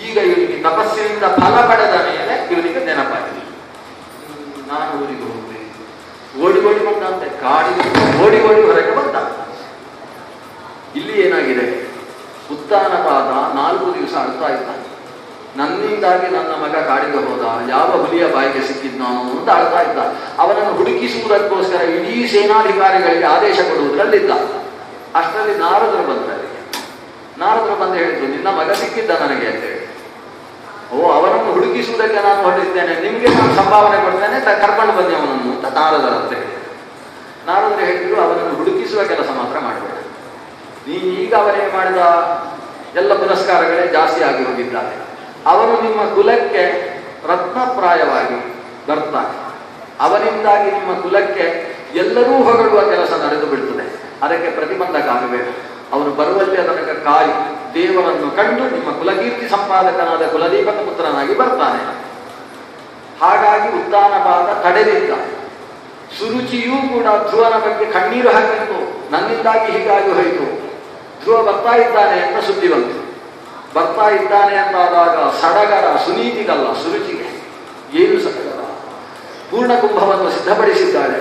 ಈಗ ಇವನಿಗೆ ತಪಸ್ಸಿನಿಂದ ಫಲ ಪಡೆದ ಮೇಲೆ ಇವನಿಗೆ ನೆನಪಾಗಿದೆ, ನಾನು ಊರಿಗೆ ಹೋಗ್ತೀನಿ. ಓಡಿ ಓಡಿ ಬಂದಂತೆ, ಕಾಡಿಗೆ ಓಡಿ ಓಡಿ ಹೊರಗೆ ಬಂದ. ಇಲ್ಲಿ ಏನಾಗಿದೆ, ಉತ್ಥಾನಪಾದ 4 ದಿವಸ ಅಳ್ತಾ ಇದ್ದಾನೆ. ನನ್ನಿಂದಾಗಿ ನನ್ನ ಮಗ ಕಾಡಿಗೆ ಹೋದ, ಯಾವ ಹುಲಿಯ ಬಾಯಿಗೆ ಸಿಕ್ಕಿದ್ನಾನು ಅಂತ ಅಳ್ತಾ ಇದ್ದ. ಅವನನ್ನು ಹುಡುಕಿಸುವುದಕ್ಕೋಸ್ಕರ ಇಡೀ ಸೇನಾಧಿಕಾರಿಗಳಿಗೆ ಆದೇಶ ಕೊಡುವುದರಲ್ಲಿದ್ದ. ಅಷ್ಟರಲ್ಲಿ ನಾರದರು ಬಂದರು. ನಾರದರು ಬಂದು ಹೇಳಿದ್ರು, ನಿನ್ನ ಮಗ ಸಿಕ್ಕಿದ್ದ ನನಗೆ ಅಂತ ಹೇಳಿ. ಓ, ಅವನನ್ನು ಹುಡುಕಿಸುವುದಕ್ಕೆ ನಾನು ಹೊರಟಿದ್ದೇನೆ, ನಿಮ್ಗೆ ನಾನು ಸಂಭಾವನೆ ಕೊಡ್ತೇನೆ, ಕರ್ಕೊಂಡು ಬನ್ನಿ ಅವನನ್ನು ಅಂತ ನಾರದರು ಅಂತ ಹೇಳಿದ್ರು. ನಾರದರು ಹೇಳಿದ್ರು, ಅವನನ್ನು ಹುಡುಕಿಸುವ ಕೆಲಸ ಮಾತ್ರ ಮಾಡಬೇಡ. ನೀನು ಈಗ ಅವನಿಗೆ ಮಾಡಿದ ಎಲ್ಲ ಪುರಸ್ಕಾರಗಳೇ ಜಾಸ್ತಿ ಆಗಿ ಹೋಗಿದ್ದಾನೆ. ಅವನು ನಿಮ್ಮ ಕುಲಕ್ಕೆ ರತ್ನಪ್ರಾಯವಾಗಿ ಬರ್ತಾನೆ. ಅವನಿಂದಾಗಿ ನಿಮ್ಮ ಕುಲಕ್ಕೆ ಎಲ್ಲರೂ ಹೊಗಳುವ ಕೆಲಸ ನಡೆದು ಬಿಡ್ತದೆ. ಅದಕ್ಕೆ ಪ್ರತಿಬಂಧಕ ಆಗಬೇಕು. ಅವನು ಬರುವಲ್ಲಿ ತನಕ ಕಾಯಿ ದೇವರನ್ನು ಕಂಡು ನಿಮ್ಮ ಕುಲಕೀರ್ತಿ ಸಂಪಾದಕನಾದ ಕುಲದೀಪಕ ಪುತ್ರನಾಗಿ ಬರ್ತಾನೆ. ಹಾಗಾಗಿ ಉತ್ಥಾನಪಾದ ತಡೆದಿದ್ದ. ಸುರುಚಿಯೂ ಕೂಡ ಧ್ರುವನ ಬಗ್ಗೆ ಕಣ್ಣೀರು ಹಾಕಿತ್ತು, ನನ್ನಿಂದಾಗಿ ಹೀಗಾಗಿ ಹೋಯಿತು. ಧ್ರುವ ಬರ್ತಾ ಇದ್ದಾನೆ ಅಂತ ಸುದ್ದಿ ಬಂತು. ಬರ್ತಾ ಇದ್ದಾನೆ ಅಂತಾದಾಗ ಸಡಗರ ಸುನೀತಿಗಲ್ಲ, ಸುರುಚಿಗೆ. ಏನು ಸಡಗರ! ಪೂರ್ಣ ಕುಂಭವನ್ನು ಸಿದ್ಧಪಡಿಸಿದ್ದಾಳೆ.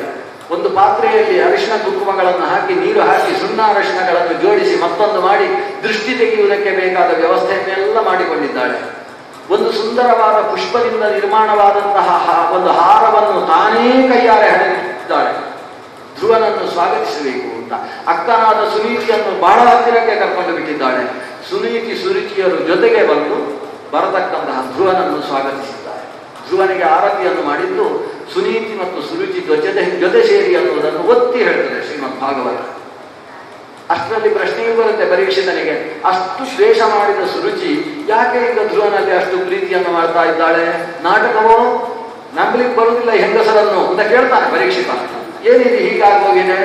ಒಂದು ಪಾತ್ರೆಯಲ್ಲಿ ಅರಿಶಿನ ಕುಂಕುಮಗಳನ್ನು ಹಾಕಿ, ನೀರು ಹಾಕಿ, ಸುಣ್ಣ ಅರಿಶಿನಗಳನ್ನು ಜೋಡಿಸಿ ಮತ್ತೊಂದು ಮಾಡಿ ದೃಷ್ಟಿ ತೆಗೆಯುವುದಕ್ಕೆ ಬೇಕಾದ ವ್ಯವಸ್ಥೆಯನ್ನೆಲ್ಲ ಮಾಡಿಕೊಂಡಿದ್ದಾಳೆ. ಒಂದು ಸುಂದರವಾದ ಪುಷ್ಪದಿಂದ ನಿರ್ಮಾಣವಾದಂತಹ ಒಂದು ಹಾರವನ್ನು ತಾನೇ ಕೈಯಾರೆ ಹಡೆದಿದ್ದಾಳೆ, ಧ್ರುವನನ್ನು ಸ್ವಾಗತಿಸಬೇಕು ಅಂತ. ಅಕ್ಕನಾದ ಸುನೀತಿಯನ್ನು ಬಹಳ ಹತ್ತಿರಕ್ಕೆ ಕರ್ಕೊಂಡು ಬಿಟ್ಟಿದ್ದಾಳೆ. ಸುನೀತಿ ಸುರುಚಿಯರು ಜೊತೆಗೆ ಬಂದು ಬರತಕ್ಕಂತಹ ಧ್ರುವನನ್ನು ಸ್ವಾಗತಿಸಿದ್ದಾರೆ. ಧ್ರುವನಿಗೆ ಆರತಿಯನ್ನು ಮಾಡಿದ್ದು ಸುನೀತಿ ಮತ್ತು ಸುರುಚಿ ಜೊತೆ ಸೇರಿ ಅನ್ನುವುದನ್ನು ಒತ್ತಿ ಹೇಳ್ತದೆ ಶ್ರೀಮದ್ ಭಾಗವತ. ಅಷ್ಟರಲ್ಲಿ ಪ್ರಶ್ನೆಯೂ ಬರುತ್ತೆ ಪರೀಕ್ಷಿತನಿಗೆ, ಅಷ್ಟು ದ್ವೇಷ ಮಾಡಿದ ಸುರುಚಿ ಯಾಕೆ ಈಗ ಧ್ರುವನಲ್ಲಿ ಅಷ್ಟು ಪ್ರೀತಿಯನ್ನು ಮಾಡ್ತಾ ಇದ್ದಾಳೆ? ನಾಟಕವೋ? ನಂಬಲಿಕ್ಕೆ ಬರುವುದಿಲ್ಲ ಹೆಂಗಸರನ್ನು ಅಂತ ಕೇಳ್ತಾನೆ ಪರೀಕ್ಷಿತ. ಏನಿದೆ ಹೀಗಾಗೋಗಿದೆ?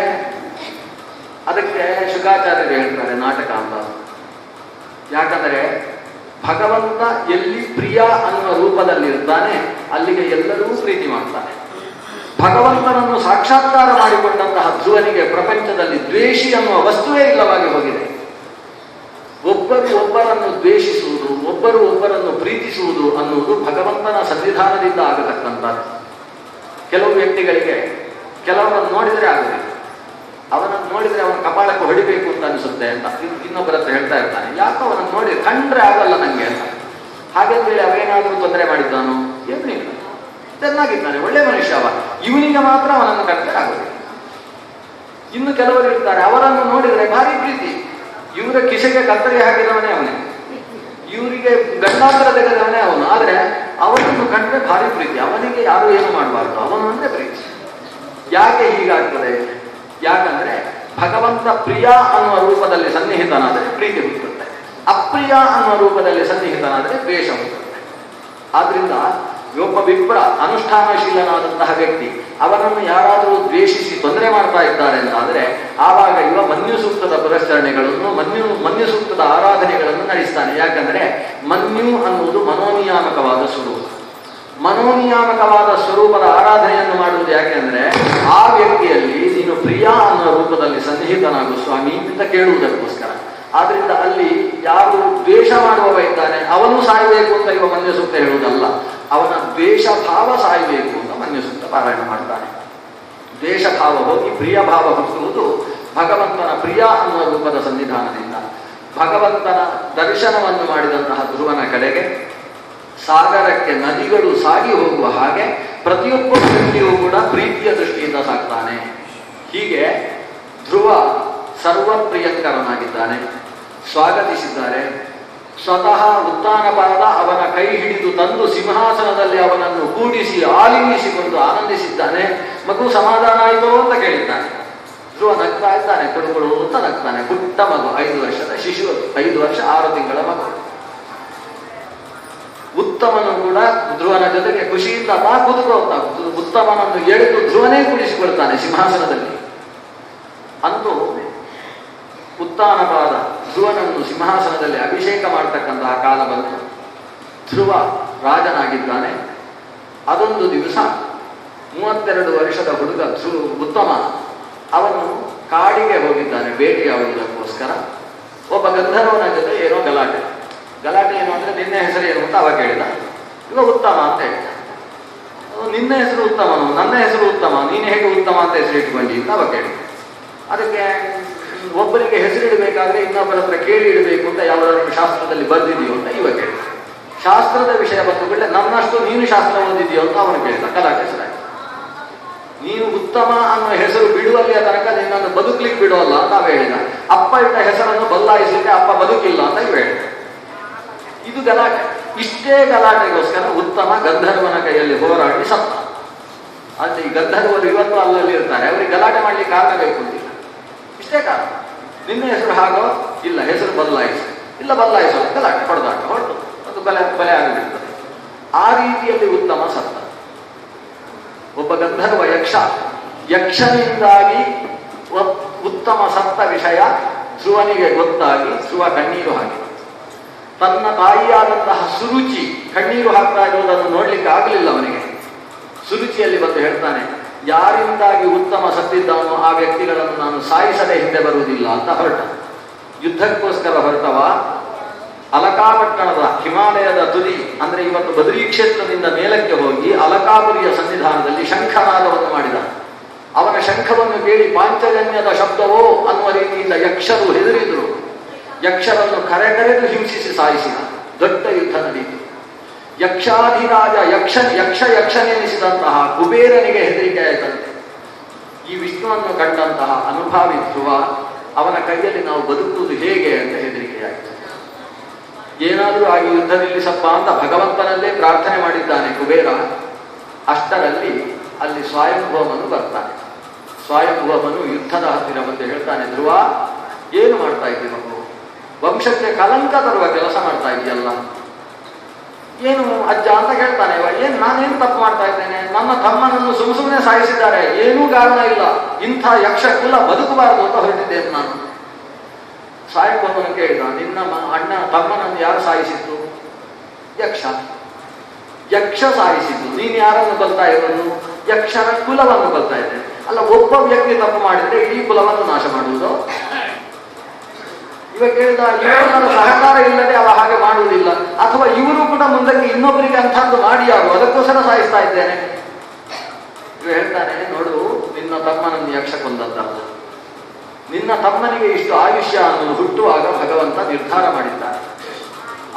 ಅದಕ್ಕೆ ಶುಕಾಚಾರ್ಯರು ಹೇಳ್ತಾರೆ ನಾಟಕ ಅಂತ. ಯಾಕಂದರೆ ಭಗವಂತ ಎಲ್ಲಿ ಪ್ರಿಯ ಅನ್ನುವ ರೂಪದಲ್ಲಿರ್ತಾನೆ ಅಲ್ಲಿಗೆ ಎಲ್ಲರೂ ಪ್ರೀತಿ ಮಾಡ್ತಾನೆ. ಭಗವಂತನನ್ನು ಸಾಕ್ಷಾತ್ಕಾರ ಮಾಡಿಕೊಂಡಂತಹ ಧ್ರುವನಿಗೆ ಪ್ರಪಂಚದಲ್ಲಿ ದ್ವೇಷಿ ಅನ್ನುವ ವಸ್ತುವೇ ಇಲ್ಲವಾಗಿ ಹೋಗಿದೆ. ಒಬ್ಬರು ಒಬ್ಬರನ್ನು ದ್ವೇಷಿಸುವುದು, ಒಬ್ಬರು ಒಬ್ಬರನ್ನು ಪ್ರೀತಿಸುವುದು ಅನ್ನುವುದು ಭಗವಂತನ ಸನ್ನಿಧಾನದಿಂದ ಆಗತಕ್ಕಂಥದ್ದು. ಕೆಲವು ವ್ಯಕ್ತಿಗಳಿಗೆ ಕೆಲವರನ್ನು ನೋಡಿದರೆ ಆಗುದಿಲ್ಲ, ಅವನನ್ನು ನೋಡಿದರೆ ಅವನ ಕಪಾಳಕ್ಕೆ ಹೊಡಿಬೇಕು ಅಂತ ಅನಿಸುತ್ತೆ ಅಂತ ಇನ್ನೊಬ್ಬರ ಹತ್ರ ಹೇಳ್ತಾ ಇರ್ತಾನೆ. ಯಾಕೋ ಅವನನ್ನು ನೋಡಿ ಕಂಡ್ರೆ ಆಗಲ್ಲ ನಂಗೆ ಅಂತ. ಹಾಗೆಂದೇಳಿ ಅವೇನಾದರೂ ತೊಂದರೆ ಮಾಡಿದ್ದಾನು? ಏನೂ ಇಲ್ಲ, ಚೆನ್ನಾಗಿದ್ದಾನೆ, ಒಳ್ಳೆ ಮನುಷ್ಯ ಅವ. ಇವನಿಗೆ ಮಾತ್ರ ಅವನನ್ನು ಕಂಡ್ರೆ ಆಗೋದಿಲ್ಲ. ಇನ್ನು ಕೆಲವರು ಇರ್ತಾರೆ, ಅವರನ್ನು ನೋಡಿದರೆ ಭಾರಿ ಪ್ರೀತಿ. ಇವರ ಕಿಸೆಗೆ ಕತ್ತರಿ ಹಾಕಿದವನೇ ಅವನೇ, ಇವರಿಗೆ ಗಂಡಾಂತರ ತೆಗೆದವನೇ ಅವನು. ಆದರೆ ಅವನನ್ನು ಕಂಡ್ರೆ ಭಾರಿ ಪ್ರೀತಿ. ಅವನಿಗೆ ಯಾರು ಏನು ಮಾಡಬಾರ್ದು, ಅವನು ಅಂದ್ರೆ ಪ್ರೀತಿ. ಯಾಕೆ ಹೀಗಾಗ್ತದೆ? ಯಾಕಂದ್ರೆ ಭಗವಂತ ಪ್ರಿಯ ಅನ್ನುವ ರೂಪದಲ್ಲಿ ಸನ್ನಿಹಿತನಾದರೆ ಪ್ರೀತಿ ಹುಟ್ಟುತ್ತೆ, ಅಪ್ರಿಯ ಅನ್ನುವ ರೂಪದಲ್ಲಿ ಸನ್ನಿಹಿತನಾದರೆ ದ್ವೇಷ ಹುಟ್ಟುತ್ತೆ. ಆದ್ರಿಂದ ಒಬ್ಬ ವಿಪ್ರ ಅನುಷ್ಠಾನಶೀಲನಾದಂತಹ ವ್ಯಕ್ತಿ ಅವನನ್ನು ಯಾರಾದರೂ ದ್ವೇಷಿಸಿ ತೊಂದರೆ ಮಾಡ್ತಾ ಇದ್ದಾರೆ ಅಂತಾದರೆ ಆವಾಗ ಇವ ಮನ್ಯು ಸೂಕ್ತದ ಪುರಸ್ಕರಣೆಗಳನ್ನು, ಮನ್ಯು ಸೂಕ್ತದ ಆರಾಧನೆಗಳನ್ನು ನಡೆಸ್ತಾನೆ. ಯಾಕಂದ್ರೆ ಮನ್ಯು ಅನ್ನುವುದು ಮನೋನಿಯಾಮಕವಾದ ಸ್ವರೂಪ. ಮನೋನಿಯಾಮಕವಾದ ಸ್ವರೂಪದ ಆರಾಧನೆಯನ್ನು ಮಾಡುವುದು ಯಾಕೆಂದ್ರೆ ಆ ವ್ಯಕ್ತಿಯಲ್ಲಿ ನೀನು ಪ್ರಿಯ ಅನ್ನುವ ರೂಪದಲ್ಲಿ ಸನ್ನಿಹಿತನಾಗು ಸ್ವಾಮಿ ಅಂತ ಕೇಳುವುದಕ್ಕೋಸ್ಕರ. ಆದ್ರಿಂದ ಅಲ್ಲಿ ಯಾರು ದ್ವೇಷ ಮಾಡುವವ ಇದ್ದಾನೆ ಅವನು ಸಾಯಬೇಕು ಅಂತ ಇವ ಮನ್ಯ ಸೂಕ್ತ ಹೇಳುವುದಲ್ಲ, ಅವನ ದ್ವೇಷ ಭಾವ ಸಾಯಬೇಕು ಅಂತ ಮನ್ಯ ಸೂಕ್ತ ಪಾರಾಯಣ ಮಾಡ್ತಾನೆ. ದ್ವೇಷ ಭಾವ ಹೋಗಿ ಪ್ರಿಯ ಭಾವ ಹುಟ್ಟುವುದು ಭಗವಂತನ ಪ್ರಿಯ ಅನ್ನುವ ರೂಪದ ಸನ್ನಿಧಾನದಿಂದ. ಭಗವಂತನ ದರ್ಶನವನ್ನು ಮಾಡಿದಂತಹ ಧ್ರುವನ ಕಡೆಗೆ ಸಾಗರಕ್ಕೆ ನದಿಗಳು ಸಾಗಿ ಹೋಗುವ ಹಾಗೆ ಪ್ರತಿಯೊಬ್ಬ ವ್ಯಕ್ತಿಯೂ ಕೂಡ ಪ್ರೀತಿಯ ದೃಷ್ಟಿಯಿಂದ ಸಾಕ್ತಾನೆ. ಹೀಗೆ ಧ್ರುವ ಸರ್ವಪ್ರಿಯಂಕರನಾಗಿದ್ದಾನೆ. ಸ್ವಾಗತಿಸಿದ್ದಾರೆ. ಸ್ವತಃ ಉತ್ಥಾನಪಾದ ಅವನ ಕೈ ಹಿಡಿದು ತಂದು ಸಿಂಹಾಸನದಲ್ಲಿ ಅವನನ್ನು ಕೂಡಿಸಿ ಆಲಿಂಗಿಸಿಕೊಂಡು ಆನಂದಿಸಿದ್ದಾನೆ. ಮಗು ಸಮಾಧಾನ ಆಯಿತು ಅಂತ ಕೇಳಿದ್ದಾನೆ. ಧ್ರುವ ನಗ್ತಾ ಇದ್ದಾನೆ, ಕೊಡುಗಳು ಅಂತ ನಗ್ತಾನೆ. ಪುಟ್ಟ ಮಗು, 5 ವರ್ಷದ ಶಿಶು, 5 ವರ್ಷ 6 ತಿಂಗಳ ಮಗು. ಉತ್ತಮನು ಕೂಡ ಧ್ರುವನ ಜೊತೆಗೆ ಖುಷಿಯಿಂದ ತಾ ಕೂತ್ಕೊಳ್ತಾ ಉತ್ತಮನನ್ನು ಎಳೆದು ಧ್ರುವನೇ ಕೂಡಿಸಿಕೊಳ್ತಾನೆ ಸಿಂಹಾಸನದಲ್ಲಿ. ಅಂತೂ ಉತ್ಥಾನಪಾದ ಧ್ರುವನನ್ನು ಸಿಂಹಾಸನದಲ್ಲಿ ಅಭಿಷೇಕ ಮಾಡತಕ್ಕಂತಹ ಕಾಲ ಬಂತು. ಧ್ರುವ ರಾಜನಾಗಿದ್ದಾನೆ. ಅದೊಂದು ದಿವಸ 32 ವರ್ಷದ ಹುಡುಗ ಉತ್ತಮ ಅವನು ಕಾಡಿಗೆ ಹೋಗಿದ್ದಾನೆ ಭೇಟಿಯಾಡುವುದಕ್ಕೋಸ್ಕರ. ಒಬ್ಬ ಗಂಧರ್ವನ ಜೊತೆ ಏನೋ ಗಲಾಟೆ ಏನು ಅಂದ್ರೆ ನಿನ್ನ ಹೆಸರು ಏನು ಅಂತ ಅವ ಕೇಳಿದ. ಇವ ಉತ್ತಮ ಅಂತ ಹೇಳಿದ. ನಿನ್ನ ಹೆಸರು ಉತ್ತಮನು, ನನ್ನ ಹೆಸರು ಉತ್ತಮ, ನೀನು ಹೇಗೆ ಉತ್ತಮ ಅಂತ ಹೆಸರು ಇಟ್ಕೊಂಡಿ ಅಂತ ಅವ ಕೇಳಿದ. ಅದಕ್ಕೆ ಒಬ್ಬರಿಗೆ ಹೆಸರಿಡಬೇಕಾದ್ರೆ ಇನ್ನೊಬ್ಬರ ಹತ್ರ ಕೇಳಿ ಇಡಬೇಕು ಅಂತ ಯಾವ್ದಾದ್ರು ಶಾಸ್ತ್ರದಲ್ಲಿ ಬರ್ದಿದೆಯೋ ಅಂತ ಇವ ಕೇಳಿದ. ಶಾಸ್ತ್ರದ ವಿಷಯ ಬಂದು ಬಿಟ್ಟೆ ನನ್ನಷ್ಟು ನೀನು ಶಾಸ್ತ್ರ ಓದಿದೆಯೋ ಅಂತ ಅವನು ಕೇಳಿದ. ಗಲಾಟೆ ಸರಾಗಿ. ನೀನು ಉತ್ತಮ ಅನ್ನೋ ಹೆಸರು ಬಿಡುವಲ್ಲಿಯ ತನಕ ನಿನ್ನನ್ನು ಬದುಕಲಿಕ್ಕೆ ಬಿಡೋಲ್ಲ ಅಂತ ಅವ ಹೇಳಿದ. ಅಪ್ಪ ಇಟ್ಟ ಹೆಸರನ್ನು ಬದಲಾಯಿಸಲಿಕ್ಕೆ ಅಪ್ಪ ಬದುಕಿಲ್ಲ ಅಂತ ಇವ ಹೇಳಿದ. ಇದು ಗಲಾಟೆ. ಇಷ್ಟೇ ಗಲಾಟೆಗೋಸ್ಕರ ಉತ್ತಮ ಗಂಧರ್ವನ ಕೈಯಲ್ಲಿ ಹೋರಾಡಿ ಸತ್ತ. ಅಲ್ಲಿ ಈ ಗಂಧರ್ವರು ಇವತ್ತು ಅಲ್ಲಲ್ಲಿ ಇರ್ತಾರೆ. ಅವರಿಗೆ ಗಲಾಟೆ ಮಾಡ್ಲಿಕ್ಕೆ ಕಾರಣ ಬೇಕು ಅಂತಿಲ್ಲ. ಇಷ್ಟೇ ಕಾರಣ. ನಿನ್ನ ಹೆಸರು ಹಾಗೋ ಇಲ್ಲ, ಹೆಸರು ಬದಲಾಯಿಸಿ ಇಲ್ಲ, ಬದಲಾಯಿಸೋಲ್ಲ, ಗಲಾಟೆ ಹೊಡೆದಾಟ ಹೊರಟು ಒಂದು ಬಲೆ ಆಗಿಬಿಡ್ತದೆ. ಆ ರೀತಿಯಲ್ಲಿ ಉತ್ತಮ ಸತ್ತ. ಒಬ್ಬ ಗಂಧರ್ವ ಯಕ್ಷನಿಂದಾಗಿ ಉತ್ತಮ ಸತ್ತ ವಿಷಯ ಧ್ರುವನಿಗೆ ಗೊತ್ತಾಗಿ ಧ್ರುವ ಕಣ್ಣೀರು ಹಾಕಿ ತನ್ನ ತಾಯಿಯಾದಂತಹ ಸುರುಚಿ ಕಣ್ಣೀರು ಹಾಕ್ತಾ ಇರುವುದನ್ನು ನೋಡ್ಲಿಕ್ಕೆ ಆಗಲಿಲ್ಲ ಅವನಿಗೆ. ಸುರುಚಿಯಲ್ಲಿ ಬಂದು ಹೇಳ್ತಾನೆ, ಯಾರಿಂದಾಗಿ ಉತ್ತಮ ಸತ್ತಿದ್ದಾನೋ ಆ ವ್ಯಕ್ತಿಗಳನ್ನು ನಾನು ಸಾಯಿಸದೆ ಹಿಂದೆ ಬರುವುದಿಲ್ಲ ಅಂತ ಹೊರಟ. ಯುದ್ಧಕ್ಕೋಸ್ಕರ ಹೊರಟವ ಅಲಕಾಪಟ್ಟಣದ ಹಿಮಾಲಯದ ತುದಿ ಅಂದ್ರೆ ಇವತ್ತು ಬದರಿ ಕ್ಷೇತ್ರದಿಂದ ಮೇಲಕ್ಕೆ ಹೋಗಿ ಅಲಕಾಪುರಿಯ ಸನ್ನಿಧಾನದಲ್ಲಿ ಶಂಖನಾದವನ್ನು ಮಾಡಿದ. ಅವನ ಶಂಖವನ್ನು ಕೇಳಿ ಪಾಂಚಜನ್ಯದ ಶಬ್ದವೋ ಅನ್ನುವ ರೀತಿಯಿಂದ ಯಕ್ಷರು ಹೆದರಿದರು. ಯಕ್ಷರನ್ನು ಕರೆದು ಹಿಂಸಿಸಿ ಸಾಯಿಸಿದ. ದೊಡ್ಡ ಯುದ್ಧ ನಡೆಯಿತು. ಯಕ್ಷಾಧಿರಾಜ ಯಕ್ಷನೆನಿಸಿದಂತಹ ಕುಬೇರನಿಗೆ ಹೆದರಿಕೆ ಆಯಿತಂತೆ. ಈ ವಿಷ್ಣುವನ್ನು ಕಂಡಂತಹ ಅನುಭಾವಿ ಧ್ರುವ ಅವನ ಕೈಯಲ್ಲಿ ನಾವು ಬದುಕುವುದು ಹೇಗೆ ಅಂತ ಹೆದರಿಕೆಯಾಯಿತು. ಏನಾದರೂ ಆಗಿ ಯುದ್ಧ ನಿಲ್ಲಿಸಪ್ಪ ಅಂತ ಭಗವಂತನಲ್ಲೇ ಪ್ರಾರ್ಥನೆ ಮಾಡಿದ್ದಾನೆ ಕುಬೇರ. ಅಷ್ಟರಲ್ಲಿ ಅಲ್ಲಿ ಸ್ವಯಂಭೂಮನು ಬರ್ತಾನೆ. ಸ್ವಯಂಭೂಮನು ಯುದ್ಧದ ಹತ್ತಿರ ಬಂದು ಹೇಳ್ತಾನೆ, ಧ್ರುವ ಏನು ಮಾಡ್ತಾ ಇದ್ದೀವಿ ಮಗು? ವಂಶಕ್ಕೆ ಕಲಂಕ ತರುವ ಕೆಲಸ ಮಾಡ್ತಾ ಇದೆಯಲ್ಲ. ಏನು ಅಜ್ಜ ಅಂತ ಕೇಳ್ತಾನೆ. ನಾನೇನು ತಪ್ಪು ಮಾಡ್ತಾ ಇದ್ದೇನೆ? ನನ್ನ ತಮ್ಮನನ್ನು ಸುಮ್ಮನೆ ಸಾಯಿಸಿದ್ದಾರೆ, ಏನೂ ಕಾರಣ ಇಲ್ಲ, ಇಂಥ ಯಕ್ಷ ಕುಲ ಬದುಕಬಾರದು ಅಂತ ಹೊರಟಿದ್ದೇನೆ ನಾನು. ಸಾಯಂಭವನು ಕೇಳಿದ, ನಿನ್ನ ಅಣ್ಣ ತಮ್ಮನನ್ನು ಯಾರು ಸಾಯಿಸಿತ್ತು? ಯಕ್ಷ ಸಾಯಿಸಿದ್ದು. ನೀನು ಯಾರನ್ನು ಕೊಲ್ತಾ ಇರೋದು? ಯಕ್ಷನ ಕುಲವನ್ನು ಕೊಲ್ತಾ ಇದ್ದೆ. ಅಲ್ಲ, ಒಬ್ಬ ವ್ಯಕ್ತಿ ತಪ್ಪು ಮಾಡಿದ್ರೆ ಇಡೀ ಕುಲವನ್ನು ನಾಶ ಮಾಡುವುದು. ಇವ ಕೇಳಿದ, ಇವರ ಸಹಕಾರ ಇಲ್ಲದೆ ಅವ ಹಾಗೆ ಮಾಡುವುದಿಲ್ಲ, ಅಥವಾ ಇವರು ಕೂಡ ಮುಂದಕ್ಕೆ ಇನ್ನೊಬ್ಬರಿಗೆ ಅಂತದ್ದು ಮಾಡಿ ಅದಕ್ಕೋಸ್ಕರ ಸಾಯಿಸ್ತಾ ಇದ್ದೇನೆ. ಇವ ಹೇಳ್ತಾನೆ, ನೋಡು, ನಿನ್ನ ತಮ್ಮನನ್ನು ಯಕ್ಷ ಕೊಂದದ್ದಲ್ಲ. ನಿನ್ನ ತಮ್ಮನಿಗೆ ಇಷ್ಟು ಆಯುಷ್ಯ ಅನ್ನೋದು ಹುಟ್ಟುವಾಗ ಭಗವಂತ ನಿರ್ಧಾರ ಮಾಡಿದ್ದಾನೆ.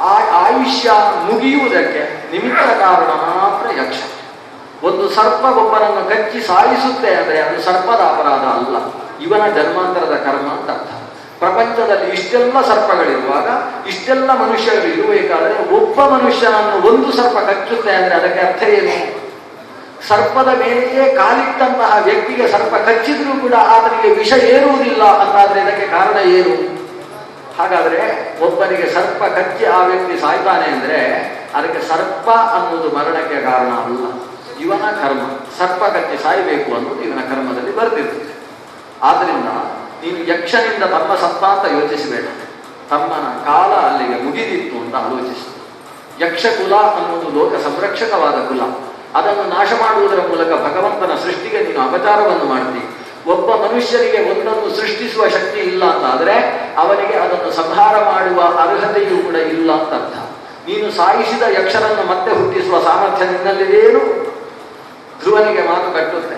ಆ ಆಯುಷ್ಯ ಮುಗಿಯುವುದಕ್ಕೆ ನಿಮಿತ್ತ ಕಾರಣ ಮಾತ್ರ ಯಕ್ಷ. ಒಂದು ಸರ್ಪ ಒಬ್ಬನನ್ನು ಕಚ್ಚಿ ಸಾಯಿಸುತ್ತೆ ಅಂದ್ರೆ ಅದು ಸರ್ಪದ ಅಪರಾಧ ಅಲ್ಲ, ಇವನ ಜನ್ಮಾಂತರದ ಕರ್ಮ ಅಂತ ಅರ್ಥ. ಪ್ರಪಂಚದಲ್ಲಿ ಇಷ್ಟೆಲ್ಲ ಸರ್ಪಗಳಿರುವಾಗ, ಇಷ್ಟೆಲ್ಲ ಮನುಷ್ಯರು ಇರಬೇಕಾದ್ರೆ ಒಬ್ಬ ಮನುಷ್ಯನನ್ನು ಒಂದು ಸರ್ಪ ಕಚ್ಚುತ್ತೆ ಅಂದ್ರೆ ಅದಕ್ಕೆ ಅರ್ಥ ಏನು? ಸರ್ಪದ ಮೇಲೆಯೇ ಕಾಲಿಟ್ಟಂತಹ ವ್ಯಕ್ತಿಗೆ ಸರ್ಪ ಕಚ್ಚಿದ್ರೂ ಕೂಡ ಆತನಿಗೆ ವಿಷ ಏರುವುದಿಲ್ಲ ಅಂತಾದ್ರೆ ಇದಕ್ಕೆ ಕಾರಣ ಏನು? ಹಾಗಾದ್ರೆ ಒಬ್ಬನಿಗೆ ಸರ್ಪ ಕಚ್ಚಿ ಆ ವ್ಯಕ್ತಿ ಸಾಯ್ತಾನೆ ಅಂದ್ರೆ ಅದಕ್ಕೆ ಸರ್ಪ ಅನ್ನೋದು ಮರಣಕ್ಕೆ ಕಾರಣ ಅಲ್ಲ, ಇವನ ಕರ್ಮ. ಸರ್ಪ ಕಚ್ಚಿ ಸಾಯಬೇಕು ಅನ್ನೋದು ಇವನ ಕರ್ಮದಲ್ಲಿ ಬರೆದಿರ್ತದೆ. ಆದ್ರಿಂದ ನೀನು ಯಕ್ಷನಿಂದ ತಮ್ಮ ಸತ್ತ ಅಂತ ಯೋಚಿಸಬೇಡ, ತಮ್ಮನ ಕಾಲ ಅಲ್ಲಿಗೆ ಮುಗಿದಿತ್ತು ಅಂತ ಆಲೋಚಿಸು. ಯಕ್ಷ ಕುಲ ಅನ್ನೋದು ಲೋಕ ಸಂರಕ್ಷಕವಾದ ಕುಲ. ಅದನ್ನು ನಾಶ ಮಾಡುವುದರ ಮೂಲಕ ಭಗವಂತನ ಸೃಷ್ಟಿಗೆ ನೀನು ಅಪಚಾರವನ್ನು ಮಾಡ್ತಿ. ಒಬ್ಬ ಮನುಷ್ಯನಿಗೆ ಒಂದನ್ನು ಸೃಷ್ಟಿಸುವ ಶಕ್ತಿ ಇಲ್ಲ ಅಂತ ಆದರೆ ಅವನಿಗೆ ಅದನ್ನು ಸಂಹಾರ ಮಾಡುವ ಅರ್ಹತೆಯೂ ಕೂಡ ಇಲ್ಲ ಅಂತ ಅರ್ಥ. ನೀನು ಸಾಯಿಸಿದ ಯಕ್ಷರನ್ನು ಮತ್ತೆ ಹುಟ್ಟಿಸುವ ಸಾಮರ್ಥ್ಯ ನಿನ್ನಲ್ಲಿದೇನು? ಧ್ರುವನಿಗೆ ಮಾತು ಕಟ್ಟುತ್ತೆ,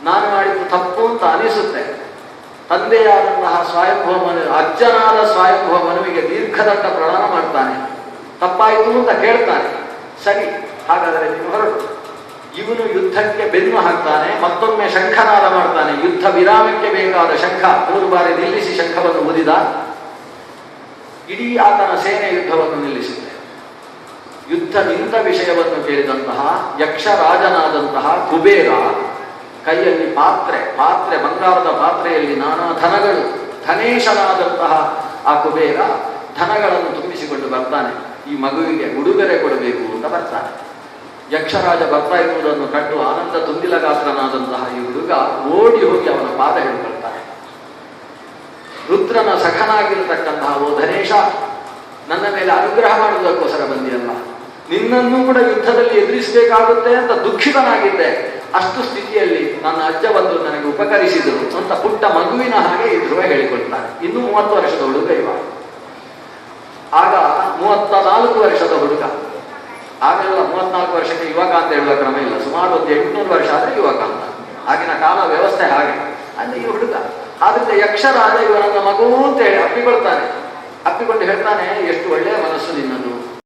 ನಾನು ಮಾಡಿದ್ದು ತಪ್ಪು ಅಂತ ಅನಿಸುತ್ತೆ. ತಂದೆಯಾದಂತಹ ಸ್ವಯಂಭೂಮನು, ಅಜ್ಜನಾದ ಸ್ವಯಂಭೂಮನುವಿಗೆ ದೀರ್ಘದಂಡ ಪ್ರಣಾಮ ಮಾಡ್ತಾನೆ. ತಪ್ಪಾಯಿತು ಅಂತ ಕೇಳ್ತಾನೆ. ಸರಿ, ಹಾಗಾದರೆ ನೀನು ಹೊರಟು. ಇವನು ಯುದ್ಧಕ್ಕೆ ಬೆನ್ನು ಹಾಕ್ತಾನೆ, ಮತ್ತೊಮ್ಮೆ ಶಂಖನಾದ ಮಾಡ್ತಾನೆ. ಯುದ್ಧ ವಿರಾಮಕ್ಕೆ ಬೇಕಾದ ಶಂಖ 3 ಬಾರಿ ನಿಲ್ಲಿಸಿ ಶಂಖವನ್ನು ಊದಿದ. ಇಡೀ ಆತನ ಸೇನೆ ಯುದ್ಧವನ್ನು ನಿಲ್ಲಿಸಿದೆ. ಯುದ್ಧ ನಿಂತ ವಿಷಯವನ್ನು ಕೇಳಿದಂತಹ ಯಕ್ಷರಾಜನಾದಂತಹ ಕುಬೇರ ಕೈಯಲ್ಲಿ ಪಾತ್ರೆ ಬಂಗಾರದ ಪಾತ್ರೆಯಲ್ಲಿ ನಾನಾ ಧನಗಳು, ಧನೇಶನಾದಂತಹ ಆ ಕುಬೇರ ಧನಗಳನ್ನು ತುಂಬಿಸಿಕೊಂಡು ಬರ್ತಾನೆ. ಈ ಮಗುವಿಗೆ ಉಡುಗೊರೆ ಕೊಡಬೇಕು ಅಂತ ಬರ್ತಾನೆ. ಯಕ್ಷರಾಜ ಬರ್ತಾ ಇರುವುದನ್ನು ಕಂಡು ಆನಂದ ತುಂಬಿಲಗಾತ್ರನಾದಂತಹ ಈ ಹುಡುಗ ಓಡಿ ಹೋಗಿ ಅವನ ಪಾದ ಹಿಡಿದುಕೊಳ್ತಾನೆ. ರುದ್ರನ ಸಖನಾಗಿರತಕ್ಕಂತಹ, ಓ ಧನೇಶ, ನನ್ನ ಮೇಲೆ ಅನುಗ್ರಹ ಮಾಡುವುದಕ್ಕೋಸ್ಕರ ಬಂದಿಯಲ್ಲ, ನಿನ್ನನ್ನು ಕೂಡ ಯುದ್ಧದಲ್ಲಿ ಎದುರಿಸಬೇಕಾಗುತ್ತೆ ಅಂತ ದುಃಖಿತನಾಗಿದ್ದೆ. ಅಷ್ಟು ಸ್ಥಿತಿಯಲ್ಲಿ ನನ್ನ ಅಜ್ಜ ಬಂದು ನನಗೆ ಉಪಕರಿಸಿದರು ಅಂತ ಪುಟ್ಟ ಮಗುವಿನ ಹಾಗೆ ಈ ಧ್ರುವ ಹೇಳಿಕೊಳ್ತಾನೆ. ಇನ್ನು 30 ವರ್ಷದ ಹುಡುಗ ಇವಾಗ. ಆಗ 34 ವರ್ಷದ ಹುಡುಗ. ಆಗೆಲ್ಲ 34 ವರ್ಷಕ್ಕೆ ಯುವಕ ಅಂತ ಹೇಳುವ ಕ್ರಮ ಇಲ್ಲ, ಸುಮಾರು ಒಂದು 800 ವರ್ಷ ಆದ್ರೆ ಯುವಕ ಅಂತ. ಆಗಿನ ಕಾಲ ವ್ಯವಸ್ಥೆ ಹಾಗೆ. ಅಂದ್ರೆ ಈ ಹುಡುಗ ಆದ್ರಿಂದ ಯಕ್ಷರಾಜ ಇವನನ್ನ ಮಗು ಅಂತ ಹೇಳಿ ಅಪ್ಪಿಕೊಳ್ತಾನೆ. ಅಪ್ಪಿಕೊಂಡು ಹೇಳ್ತಾನೆ, ಎಷ್ಟು ಒಳ್ಳೆಯ ಮನಸ್ಸು ನಿನ್ನದು,